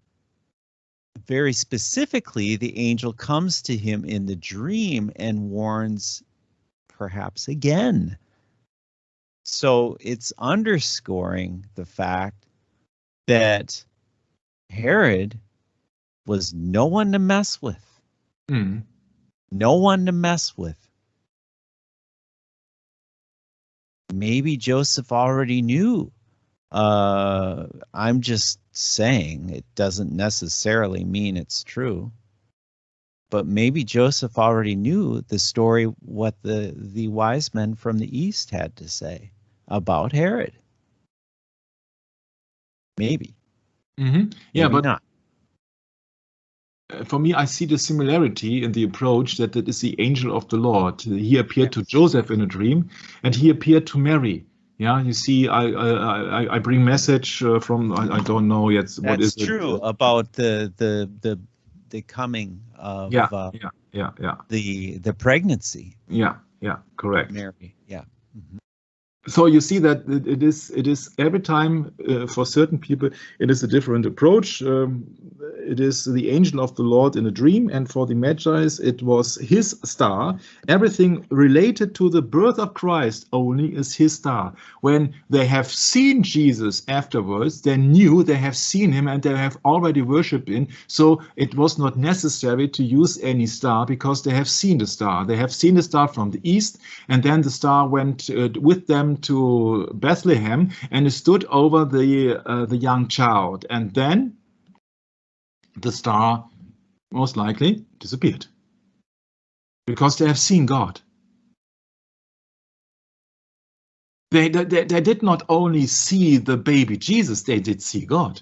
very specifically, the angel comes to him in the dream and warns perhaps again. So it's underscoring the fact that Herod was no one to mess with. Mm. No one to mess with. Maybe Joseph already knew I'm just saying it doesn't necessarily mean it's true. But maybe Joseph already knew the story, what the wise men from the east had to say about Herod. Maybe. Yeah, Maybe but not. for me, I see the similarity in the approach that it is the angel of the Lord. He appeared to Joseph in a dream, and he appeared to Mary. Yeah, you see, I bring message from I don't know yet what That's is it. true about the coming of Yeah. the pregnancy Yeah, correct. of Mary. Yeah. Mhm. So you see that it is every time for certain people it is a different approach. It is the angel of the Lord in a dream, and for the Magi's it was his star. Everything related to the birth of Christ only is his star. When they have seen Jesus afterwards, they knew they have seen him and they have already worshipped him. So it was not necessary to use any star because they have seen the star. They have seen the star from the east, and then the star went with them to Bethlehem and it stood over the young child, and then the star most likely disappeared because they have seen God. They did not only see the baby Jesus, they did see God.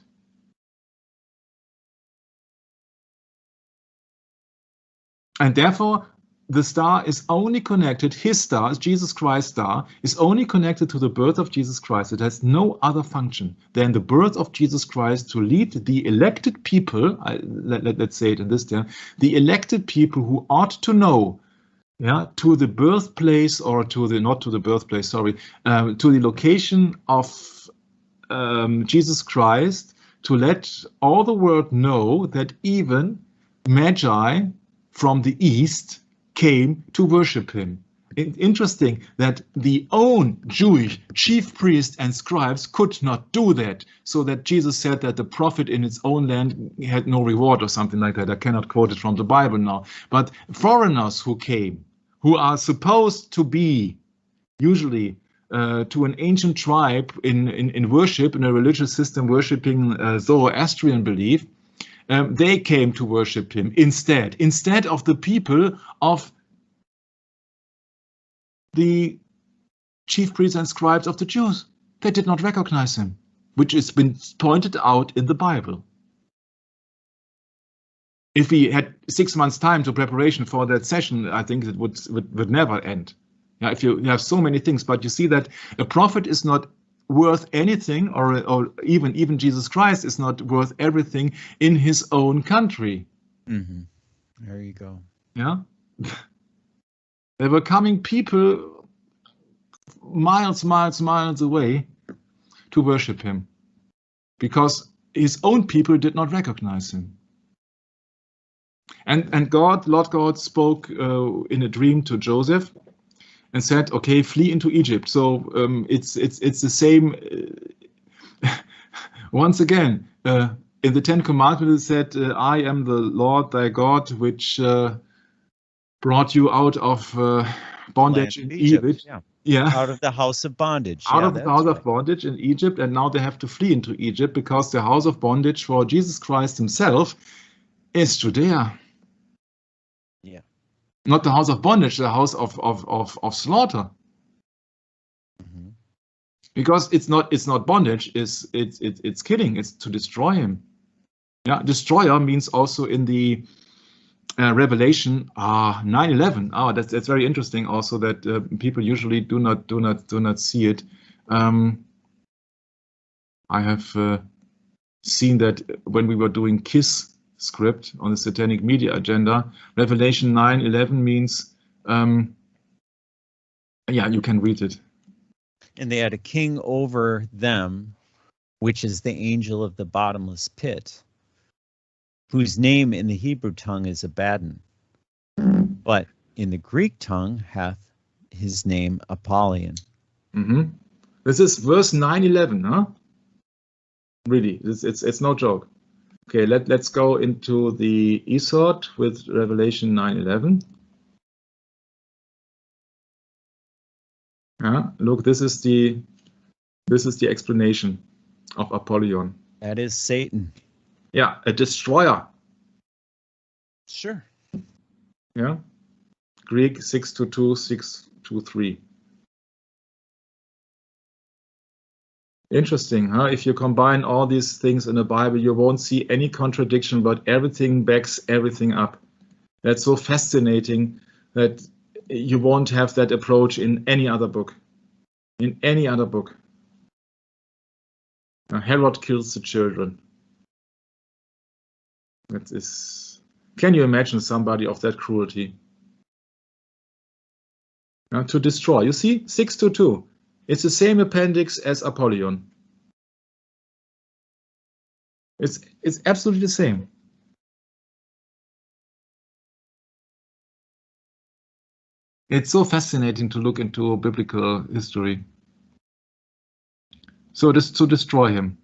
And therefore, the star is only connected, his star, Jesus Christ's star, is only connected to the birth of Jesus Christ. It has no other function than the birth of Jesus Christ to lead the elected people, let's say it in this term, the elected people who ought to know, to the birthplace, or to the, not to the birthplace, sorry, to the location of Jesus Christ, to let all the world know that even Magi from the east came to worship him. Interesting that the own Jewish chief priests and scribes could not do that, so that Jesus said that the prophet in its own land had no reward or something like that. I cannot quote it from the Bible now. But foreigners who came, who are supposed to be usually to an ancient tribe in worship, in a religious system worshipping Zoroastrian belief, they came to worship him instead of the people of the chief priests and scribes of the Jews. They did not recognize him, which has been pointed out in the Bible. If we had 6 months' time to preparation for that session, I think it would never end. Yeah, if you have so many things, but you see that a prophet is not worth anything, or even Jesus Christ is not worth everything in his own country. Mm-hmm. There you go. Yeah. There were coming people miles away to worship him because his own people did not recognize him. And Lord God spoke in a dream to Joseph and said, okay, flee into Egypt. So it's the same. Once again, in the Ten Commandments, it said, I am the Lord thy God, which brought you out of bondage in Egypt. Yeah. Out of the house of bondage. Out of the house of bondage in Egypt, and now they have to flee into Egypt because the house of bondage for Jesus Christ himself is Judea. Yeah. Not the house of bondage, the house of slaughter. Mm-hmm. Because it's not bondage, it's killing, it's to destroy him. Yeah, destroyer means also in the Revelation 9:11. Oh, that's very interesting. Also, that people usually do not see it. I have seen that when we were doing KISS script on the Satanic Media Agenda. Revelation 9:11 means, yeah, you can read it. And they had a king over them, which is the angel of the bottomless pit, whose name in the Hebrew tongue is Abaddon, but in the Greek tongue hath his name Apollyon. Mm-hmm. This is verse 9:11, huh? Really, it's no joke. Okay, let's go into the Esod with Revelation 9:11. Yeah, look, this is the explanation. of Apollyon? That is Satan. Yeah, a destroyer. Sure. Yeah, Greek 622, 623. Interesting, huh? If you combine all these things in the Bible, you won't see any contradiction, but everything backs everything up. That's so fascinating that you won't have that approach in any other book. In any other book. Herod kills the children. That is. Can you imagine somebody of that cruelty? To destroy. You see, 622. It's the same appendix as Apollyon. It's absolutely the same. It's so fascinating to look into biblical history. So it is to destroy him.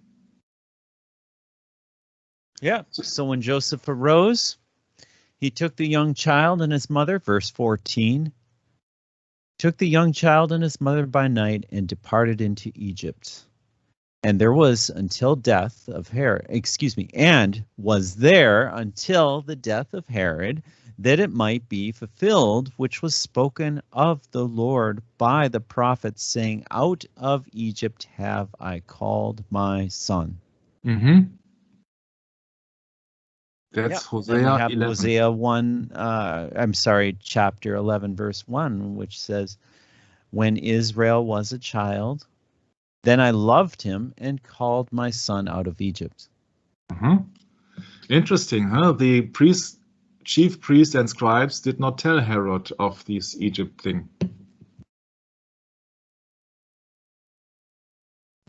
Yeah. So when Joseph arose, he took the young child and his mother, verse 14, took the young child and his mother by night and departed into Egypt. And there was until death of Herod, and was there until the death of Herod, that it might be fulfilled, which was spoken of the Lord by the prophet, saying, out of Egypt have I called my son. Mm-hmm. That's Yep. Hosea Then we have 11. Hosea chapter 11, verse 1, which says, when Israel was a child, then I loved him and called my son out of Egypt. Mm-hmm. Interesting, huh? The chief priests and scribes did not tell Herod of this Egypt thing.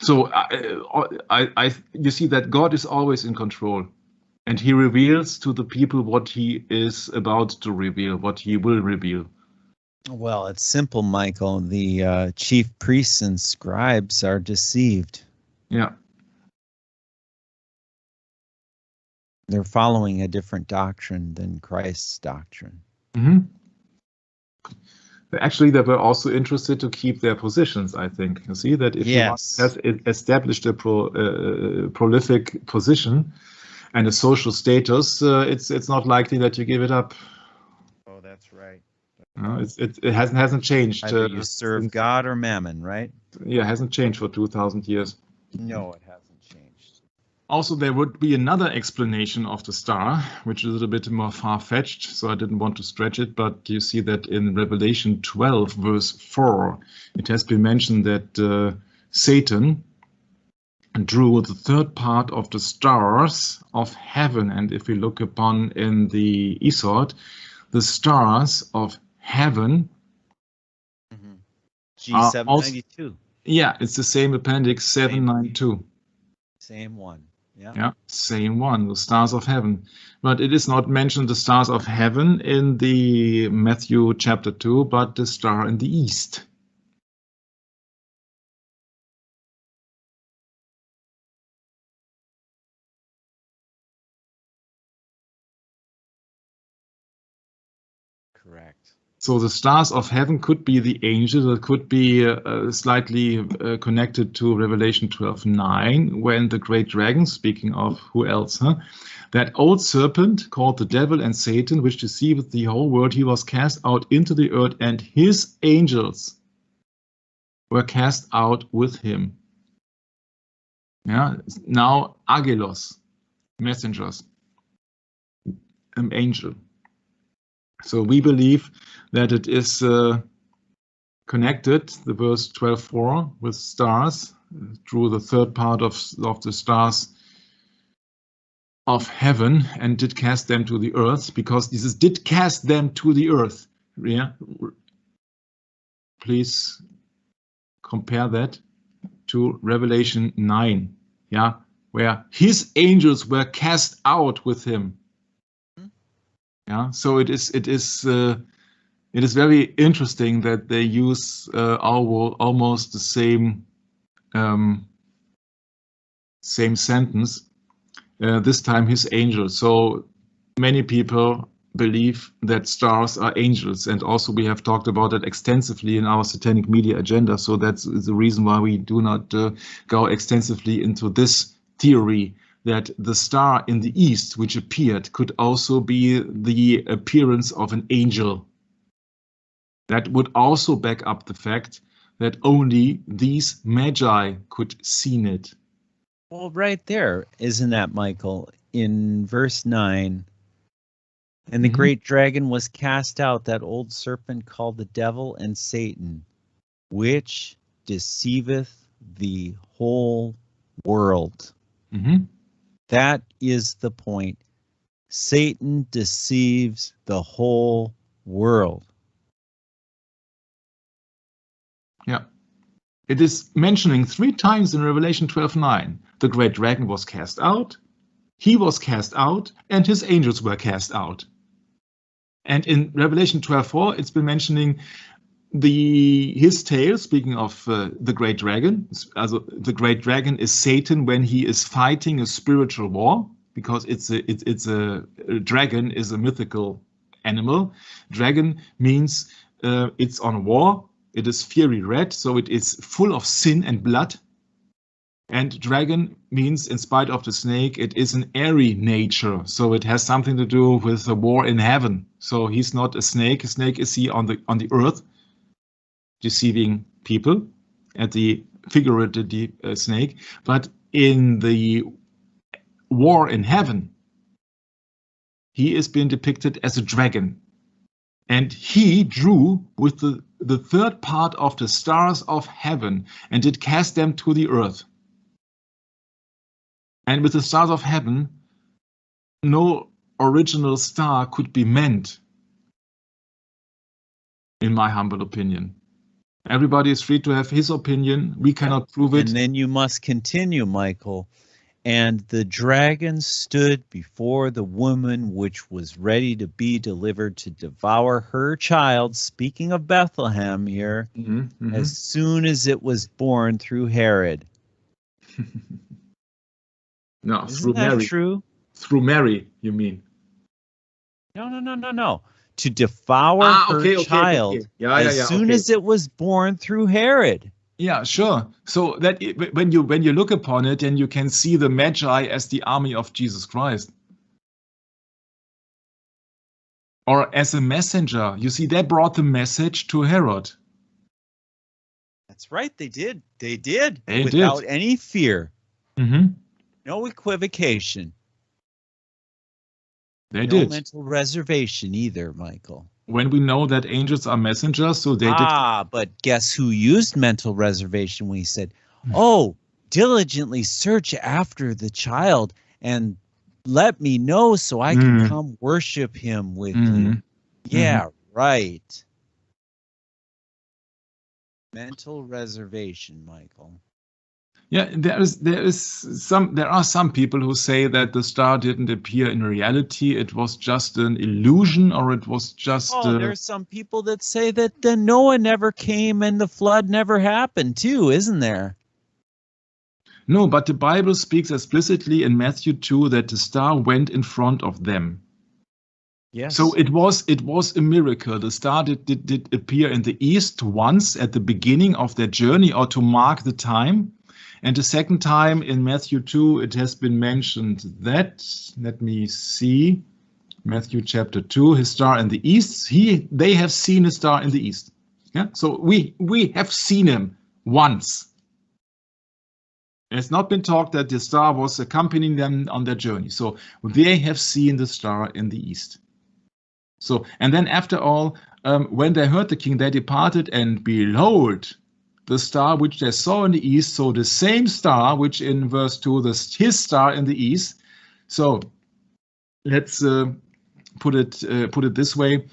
So you see that God is always in control, and he reveals to the people what he is about to reveal, what he will reveal. Well, it's simple, Michael. The chief priests and scribes are deceived. Yeah. They're following a different doctrine than Christ's doctrine. Mm-hmm. Actually, they were also interested to keep their positions, I think. You see that if you has established a prolific position and a social status, it's not likely that you give it up. Oh, that's right. It hasn't changed. Either you serve God or mammon, right? Yeah, it hasn't changed for 2,000 years. No, it hasn't changed. Also, there would be another explanation of the star, which is a little bit more far-fetched, so I didn't want to stretch it, but you see that in Revelation 12, verse 4, it has been mentioned that Satan drew the third part of the stars of heaven. And if we look upon in the Isod, the stars of heaven G792. Yeah, it's the same appendix 792. Same one. Yeah. Yeah, same one, the stars of heaven. But it is not mentioned the stars of heaven in the Matthew chapter 2, but the star in the east. Correct. So the stars of heaven could be the angels, that could be slightly connected to Revelation 12:9, when the great dragon, speaking of who else, huh? That old serpent called the devil and Satan, which deceived the whole world, he was cast out into the earth, and his angels were cast out with him. Yeah, now angelos, messengers, an angel. So we believe that it is connected, the verse 12:4, with stars, drew the third part of the stars of heaven and did cast them to the earth, because this is did cast them to the earth. Yeah. Please compare that to Revelation 9, yeah, where his angels were cast out with him. Yeah, so it is very interesting that they use almost the same sentence. This time his angel. So many people believe that stars are angels, and also we have talked about it extensively in our satanic media agenda. So that's the reason why we do not go extensively into this theory that the star in the east which appeared could also be the appearance of an angel. That would also back up the fact that only these magi could see it. Well, right there, isn't that, Michael? In verse 9, and the great dragon was cast out, that old serpent called the devil and Satan, which deceiveth the whole world. That is the point. Satan deceives the whole world. Yeah. It is mentioning 3 times in Revelation 12:9. The great dragon was cast out, he was cast out, and his angels were cast out. And in Revelation 12:4, it's been mentioning his tail, speaking of the great dragon. Also, the great dragon is Satan when he is fighting a spiritual war, because it's a dragon is a mythical animal. Dragon means it's on war. It is fiery red, so it is full of sin and blood. And dragon means, in spite of the snake, it is an airy nature, so it has something to do with the war in heaven. So he's not a snake. A snake is he on the earth, deceiving people, at the figurative snake. But in the war in heaven, he is being depicted as a dragon. And he drew with the third part of the stars of heaven, and did cast them to the earth. And with the stars of heaven, no original star could be meant, in my humble opinion. Everybody is free to have his opinion. We cannot prove it. And then you must continue, Michael. And the dragon stood before the woman which was ready to be delivered to devour her child, speaking of Bethlehem here, as soon as it was born through Herod. No, Isn't through that Mary. true? Through Mary, you mean? No. To devour her child as soon as it was born through Herod. Yeah, sure. So that when you look upon it, then you can see the Magi as the army of Jesus Christ, or as a messenger. You see, they brought the message to Herod. That's right. They did. Without any fear. No equivocation. They no did. Mental reservation either, Michael. When we know that angels are messengers, so they did. But guess who used mental reservation when he said, "Oh, diligently search after the child and let me know so I can come worship him with you." Yeah, right. Mental reservation, Michael. Yeah, there are some people who say that the star didn't appear in reality. It was just an illusion, or it was just. There's some people that say that Noah never came and the flood never happened too, isn't there? No, but the Bible speaks explicitly in Matthew 2 that the star went in front of them. Yes. So it was a miracle. The star did appear in the east once at the beginning of their journey, or to mark the time. And the second time in Matthew 2, it has been mentioned that, let me see, Matthew chapter 2, his star in the east. They have seen a star in the east. Yeah, so we have seen him once. It's not been talked that the star was accompanying them on their journey. So they have seen the star in the east. So, and then after all, when they heard the king, they departed, and behold, the star which they saw in the east, so the same star which in verse 2, his star in the east. So let's put it this way.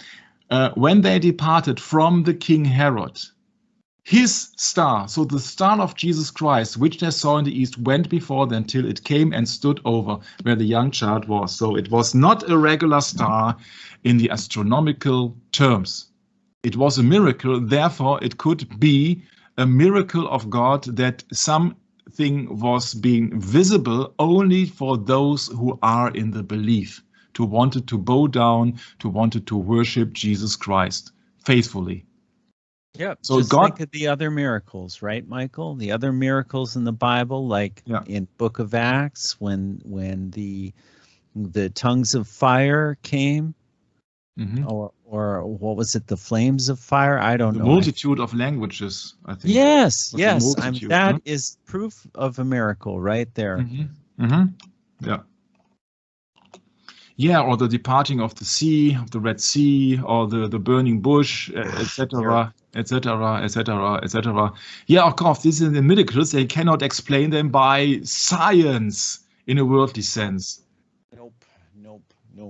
When they departed from the king Herod, his star, so the star of Jesus Christ, which they saw in the east, went before them till it came and stood over where the young child was. So it was not a regular star in the astronomical terms. It was a miracle, therefore it could be a miracle of God that something was being visible only for those who are in the belief. to wanted to bow down, to wanted to worship Jesus Christ faithfully. Yeah. So just God, think of the other miracles, right, Michael? The other miracles in the Bible, like in Book of Acts, when the tongues of fire came, or what was it? The flames of fire? I don't know. The multitude of languages, I think. Yes, yes. That is proof of a miracle right there. Yeah. Yeah, or the departing of the sea, of the Red Sea, or the burning bush, etc., etc., etc., etc. Yeah, of course, these are the miracles. They cannot explain them by science in a worldly sense. Nope.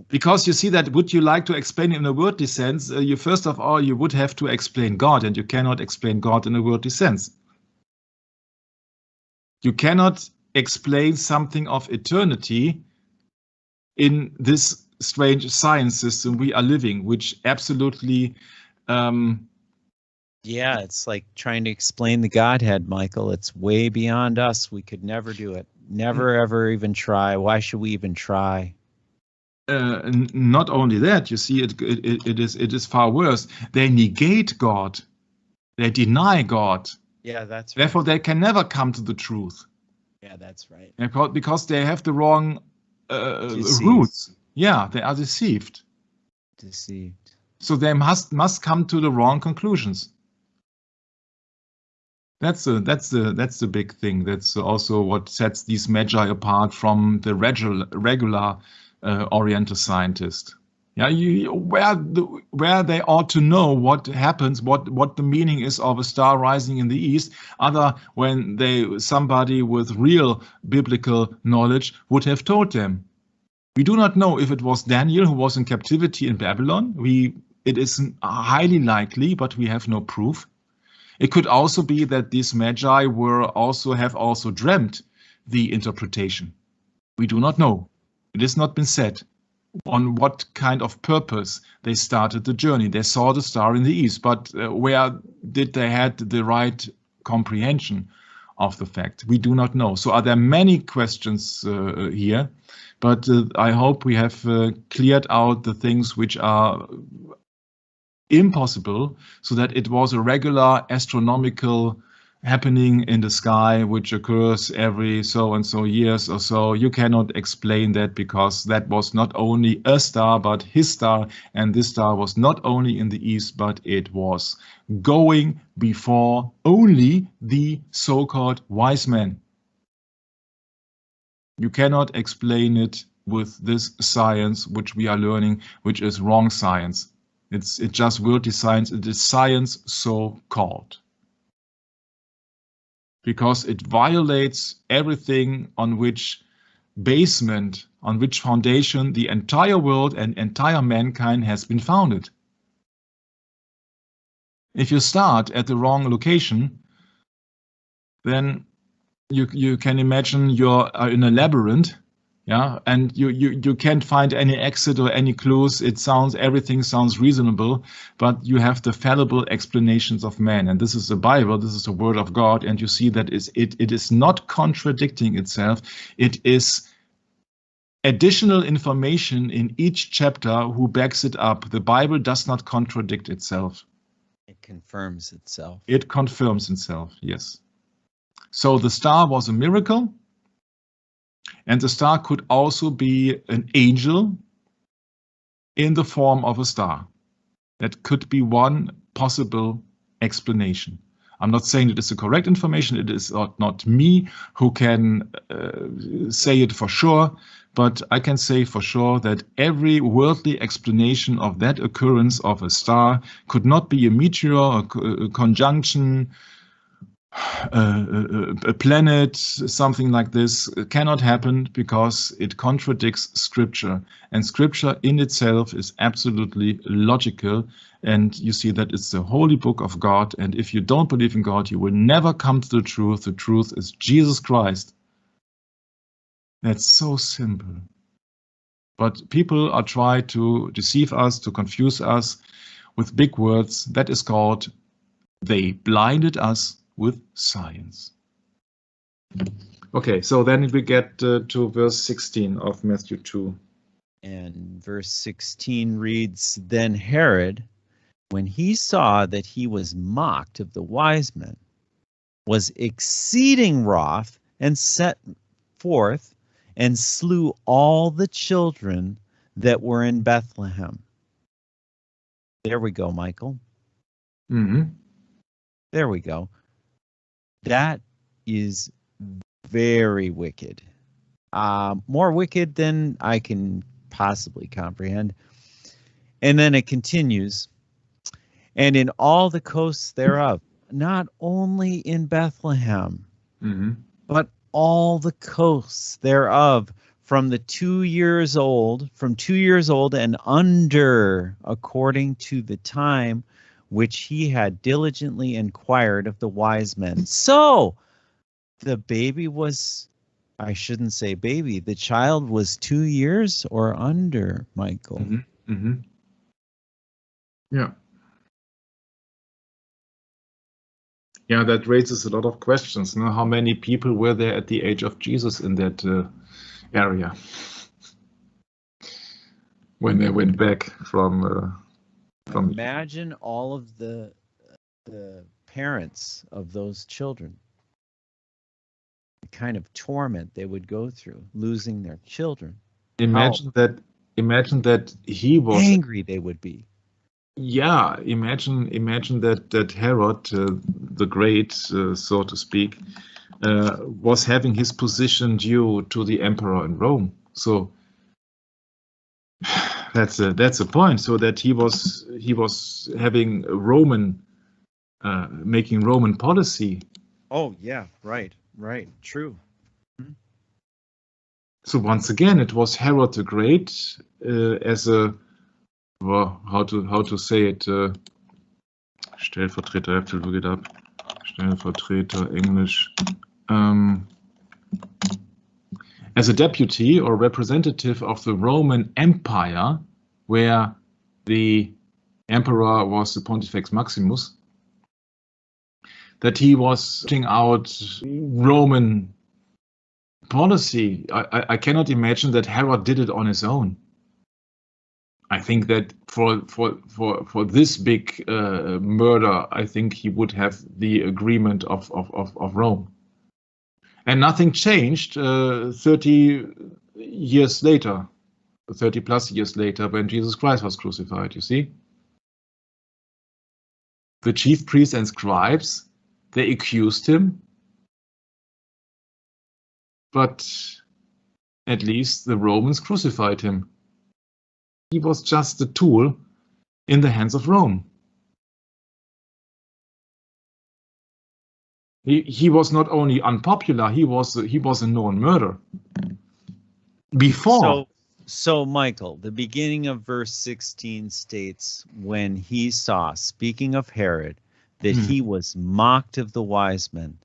Because you see that, would you like to explain it in a worldly sense? You first of all, you would have to explain God, and you cannot explain God in a worldly sense. You cannot explain something of eternity in this strange science system we are living, which absolutely yeah, it's like trying to explain the Godhead, Michael. It's way beyond us. We could never do it. Never, ever even try. Why should we even try? Not only that, you see, it is far worse. They negate God. They deny God. Yeah, that's right. Therefore, they can never come to the truth. Yeah, that's right. Because they have the wrong roots. Yeah, they are deceived. So they must come to the wrong conclusions. That's the big thing. That's also what sets these magi apart from the regular Oriental scientist. Yeah, where they ought to know what happens, what the meaning is of a star rising in the east, other when somebody with real biblical knowledge would have told them. We do not know if it was Daniel who was in captivity in Babylon. It is highly likely, but we have no proof. It could also be that these magi have also dreamt the interpretation. We do not know. It has not been said on what kind of purpose they started the journey. They saw the star in the east, but where did they had the right comprehension of the fact? We do not know. So are there many questions here, but I hope we have cleared out the things which are impossible, so that it was a regular astronomical happening in the sky which occurs every so and so years or so. You cannot explain that, because that was not only a star but his star, and this star was not only in the east, but it was going before only the so-called wise men. You cannot explain it with this science which we are learning, which is wrong science. It's just worldly science. It is science so-called, because it violates everything on which foundation the entire world and entire mankind has been founded. If you start at the wrong location, then you can imagine you're in a labyrinth. Yeah, and you can't find any exit or any clues. Everything sounds reasonable, but you have the fallible explanations of man, and this is the Bible. This is the Word of God, and you see that it is not contradicting itself. It is additional information in each chapter who backs it up. The Bible does not contradict itself. It confirms itself. It confirms itself. Yes. So the star was a miracle. And the star could also be an angel in the form of a star. That could be one possible explanation. I'm not saying it is the correct information. It is not me who can say it for sure, but I can say for sure that every worldly explanation of that occurrence of a star could not be a meteor, a conjunction, a planet, something like this, cannot happen, because it contradicts Scripture. And Scripture in itself is absolutely logical. And you see that it's the holy book of God. And if you don't believe in God, you will never come to the truth. The truth is Jesus Christ. That's so simple. But people are trying to deceive us, to confuse us with big words. That is called, they blinded us with science. Okay, so then we get to verse 16 of Matthew 2. And verse 16 reads, Then Herod, when he saw that he was mocked of the wise men, was exceeding wroth, and set forth and slew all the children that were in Bethlehem. There we go, Michael. Mm-hmm. There we go. That is very wicked. More wicked than I can possibly comprehend. And then it continues, and in all the coasts thereof, not only in Bethlehem, Mm-hmm. but all the coasts thereof, from 2 years old and under, according to the time which he had diligently inquired of the wise men. So the baby was, I shouldn't say baby, the child was 2 years or under, Michael. Mm-hmm. Mm-hmm. Yeah. Yeah, that raises a lot of questions. How many people were there at the age of Jesus in that area when they went back from? Imagine all of the parents of those children, the kind of torment they would go through, losing their children. Imagine that he was angry they would be. Yeah, imagine that Herod the Great, so to speak, was having his position due to the emperor in Rome. So that's a point. So that he was having Roman, making Roman policy. Oh yeah, right, true. So once again, it was Herod the Great as a, well, how to say it? Stellvertreter, I have to look it up. Stellvertreter, English. As a deputy or representative of the Roman Empire, where the emperor was the Pontifex Maximus, that he was putting out Roman policy. I cannot imagine that Herod did it on his own. I think that for this big murder, I think he would have the agreement of Rome. And nothing changed 30 years later, 30 plus years later, when Jesus Christ was crucified, you see? The chief priests and scribes, they accused him, but at least the Romans crucified him. He was just a tool in the hands of Rome. He was not only unpopular, he was a known murderer. Before. So Michael, the beginning of verse 16 states, when he saw, speaking of Herod, that he was mocked of the wise men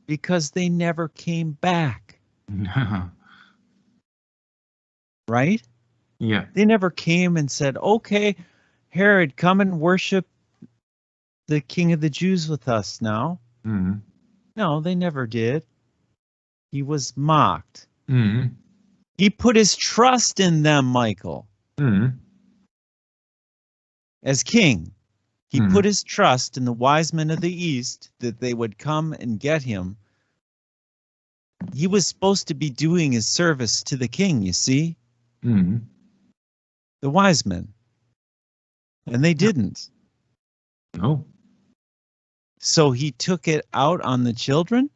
because they never came back. Right? Yeah. They never came and said, okay, Herod, come and worship the King of the Jews with us now. No, they never did. He was mocked. He put his trust in them, Michael. As king, he put his trust in the wise men of the East that they would come and get him. He was supposed to be doing his service to the king, you see? The wise men. And they didn't. No. So he took it out on the children?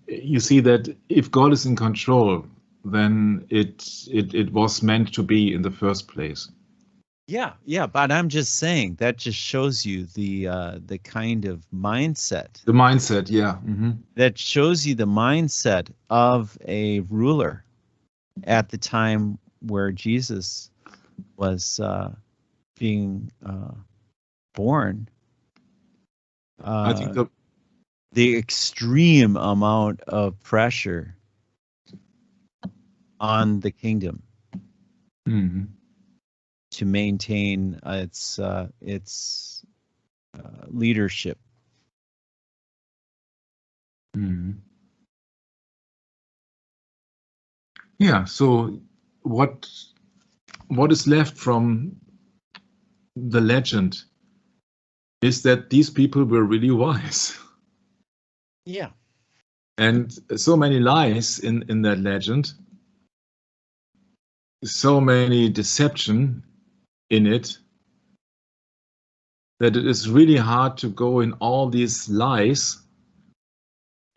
You see that if God is in control, then it was meant to be in the first place. Yeah, but I'm just saying that just shows you the kind of mindset. The mindset, yeah. That shows you the mindset of a ruler at the time where Jesus was being born. I think the extreme amount of pressure on the kingdom to maintain its leadership. Yeah, so what is left from the legend is that these people were really wise. Yeah. And so many lies in that legend, so many deception in it, that it is really hard to go in all these lies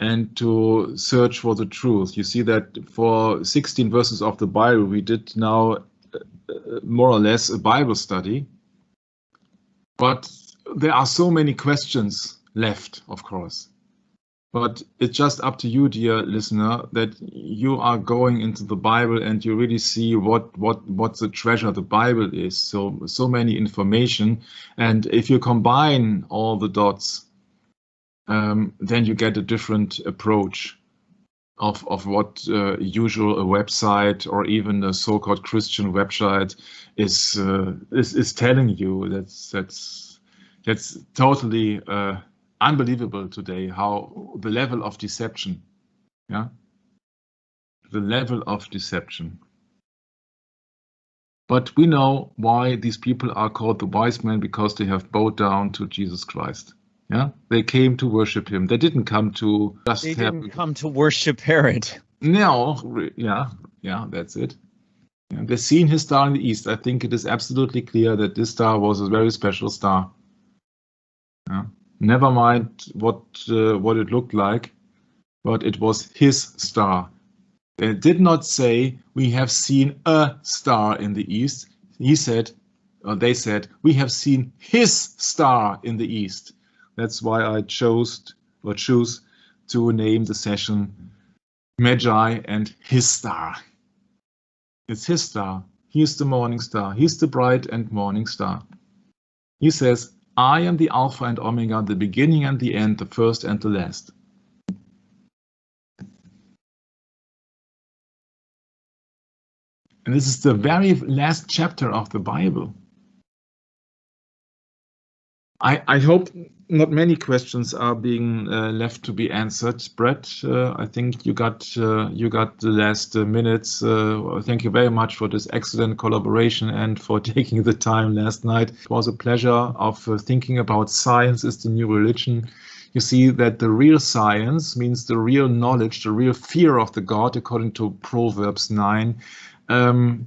and to search for the truth. You see that for 16 verses of the Bible, we did now more or less a Bible study. But there are so many questions left, of course. But it's just up to you, dear listener, that you are going into the Bible and you really see what the treasure the Bible is. So many information, and if you combine all the dots, then you get a different approach of what usual a website or even a so-called Christian website is telling you. That's totally unbelievable today, how the level of deception, yeah, the level of deception. But we know why these people are called the wise men, because they have bowed down to Jesus Christ. Yeah, they came to worship him. They didn't come to just They didn't come to worship Herod. No, yeah, that's it. Yeah, they've seen his star in the east. I think it is absolutely clear that this star was a very special star. Yeah. Never mind what it looked like, but it was his star. They did not say, we have seen a star in the east. He said, or they said, we have seen his star in the east. That's why I choose to name the session Magi and his star. It's his star. He's the morning star. He's the bright and morning star. He says, I am the Alpha and Omega, the beginning and the end, the first and the last. And this is the very last chapter of the Bible. I hope not many questions are being left to be answered. Brett, I think you got the last minutes. Thank you very much for this excellent collaboration and for taking the time last night. It was a pleasure of thinking about science is the new religion. You see that the real science means the real knowledge, the real fear of the God, according to Proverbs 9,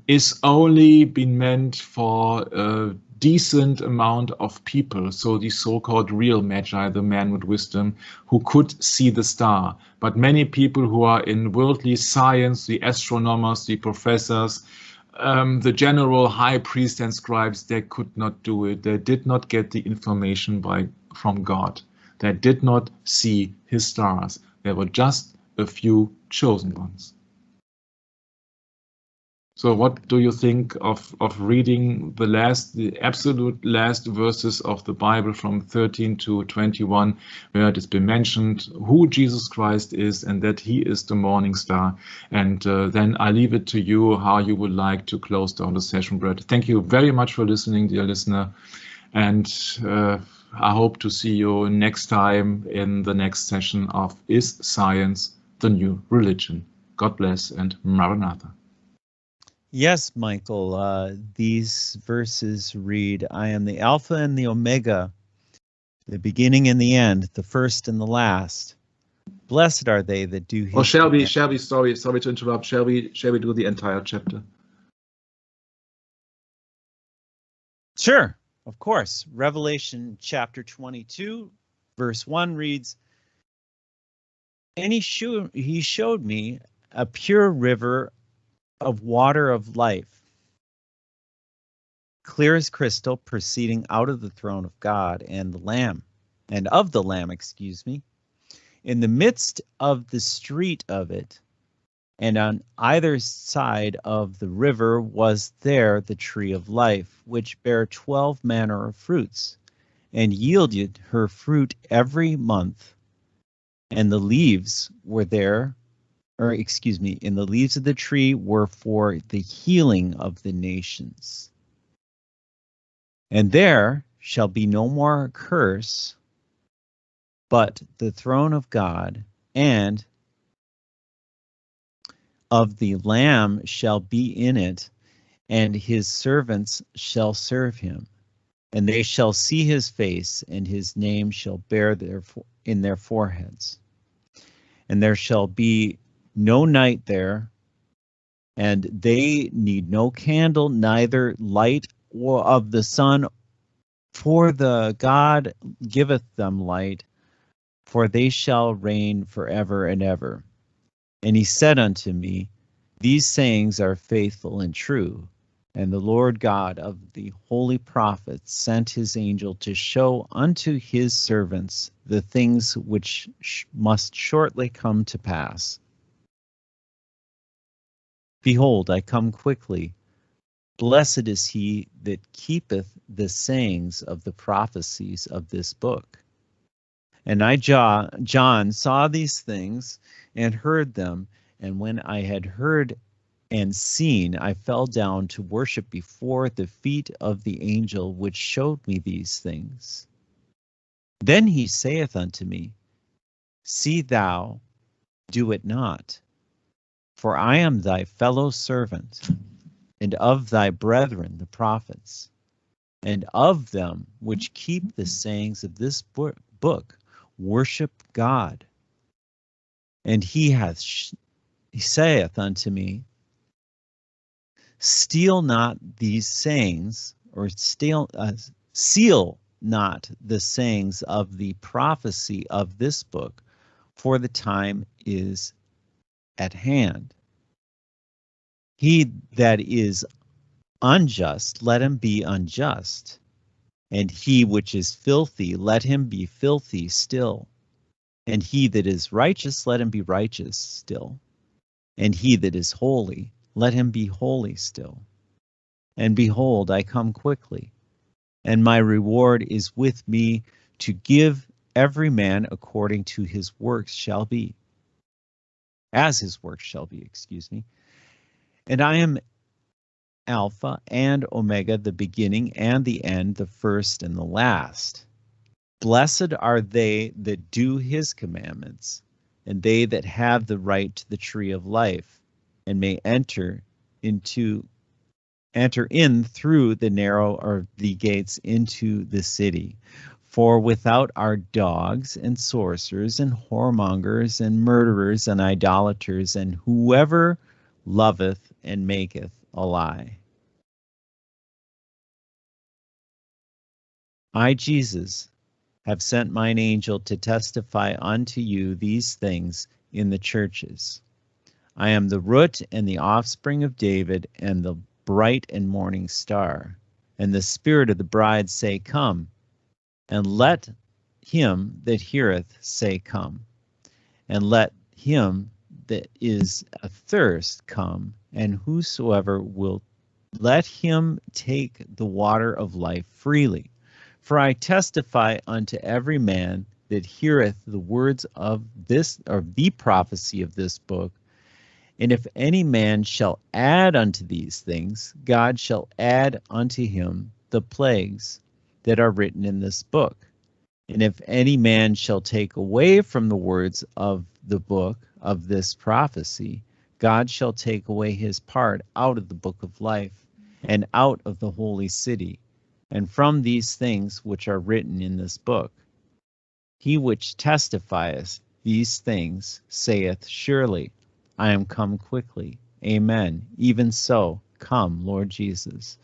is only been meant for decent amount of people, so the so-called real magi, the man with wisdom, who could see the star. But many people who are in worldly science, the astronomers, the professors, the general high priests and scribes, they could not do it. They did not get the information from God. They did not see his stars. There were just a few chosen ones. So what do you think of reading the absolute last verses of the Bible from 13 to 21, where it has been mentioned who Jesus Christ is and that he is the morning star? And then I leave it to you how you would like to close down the session, Brett. Thank you very much for listening, dear listener. And I hope to see you next time in the next session of Is Science the New Religion? God bless and Maranatha. Yes, Michael, these verses read, I am the Alpha and the Omega, the beginning and the end, the first and the last. Blessed are they that do his Or shall we, sorry to interrupt, shall we do the entire chapter? Sure, of course. Revelation chapter 22, verse 1 reads, and he showed me a pure river of water of life, clear as crystal, proceeding out of the throne of God and of the Lamb, in the midst of the street of it, and on either side of the river was there the tree of life, which bare 12 manner of fruits, and yielded her fruit every month. And the leaves were there, in the leaves of the tree were for the healing of the nations. And there shall be no more curse, but the throne of God and of the Lamb shall be in it, and his servants shall serve him. And they shall see his face, and his name shall bear in their foreheads. And there shall be no night there, and they need no candle, neither light or of the sun, for the God giveth them light, for they shall reign forever and ever. And he said unto me, These sayings are faithful and true. And the Lord God of the holy prophets sent his angel to show unto his servants the things which must shortly come to pass. Behold, I come quickly. Blessed is he that keepeth the sayings of the prophecies of this book. And I, John, saw these things and heard them, and when I had heard and seen, I fell down to worship before the feet of the angel which showed me these things. Then he saith unto me, See thou do it not, for I am thy fellow servant, and of thy brethren the prophets, and of them which keep the sayings of this book, worship God. And he saith unto me, Steal not these sayings, or seal not the sayings of the prophecy of this book, for the time is at hand. He that is unjust, let him be unjust, and he which is filthy, let him be filthy still, and he that is righteous, let him be righteous still, and he that is holy, let him be holy still. And behold, I come quickly, and my reward is with me to give every man according to his works shall be. As his works shall be, excuse me. And I am Alpha and Omega, the beginning and the end, the first and the last. Blessed are they that do his commandments, and they that have the right to the tree of life, and may enter in through the narrow or the gates into the city. For without are dogs and sorcerers and whoremongers and murderers and idolaters and whoever loveth and maketh a lie. I, Jesus, have sent mine angel to testify unto you these things in the churches. I am the root and the offspring of David, and the bright and morning star. And the spirit of the bride say, Come. And let him that heareth say, Come. And let him that is athirst come, and whosoever will, let him take the water of life freely. For I testify unto every man that heareth the words of this, or the prophecy of this book, and if any man shall add unto these things, God shall add unto him the plagues that are written in this book. And if any man shall take away from the words of the book of this prophecy, God shall take away his part out of the book of life, and out of the holy city, and from these things which are written in this book. He which testifieth these things saith, Surely I am come quickly. Amen. Even so, come, Lord Jesus.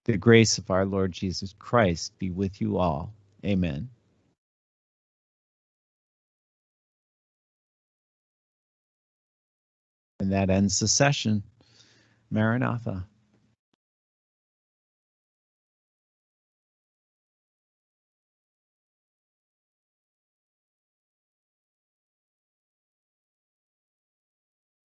The grace of our Lord Jesus Christ be with you all. Amen. And that ends the session. Maranatha.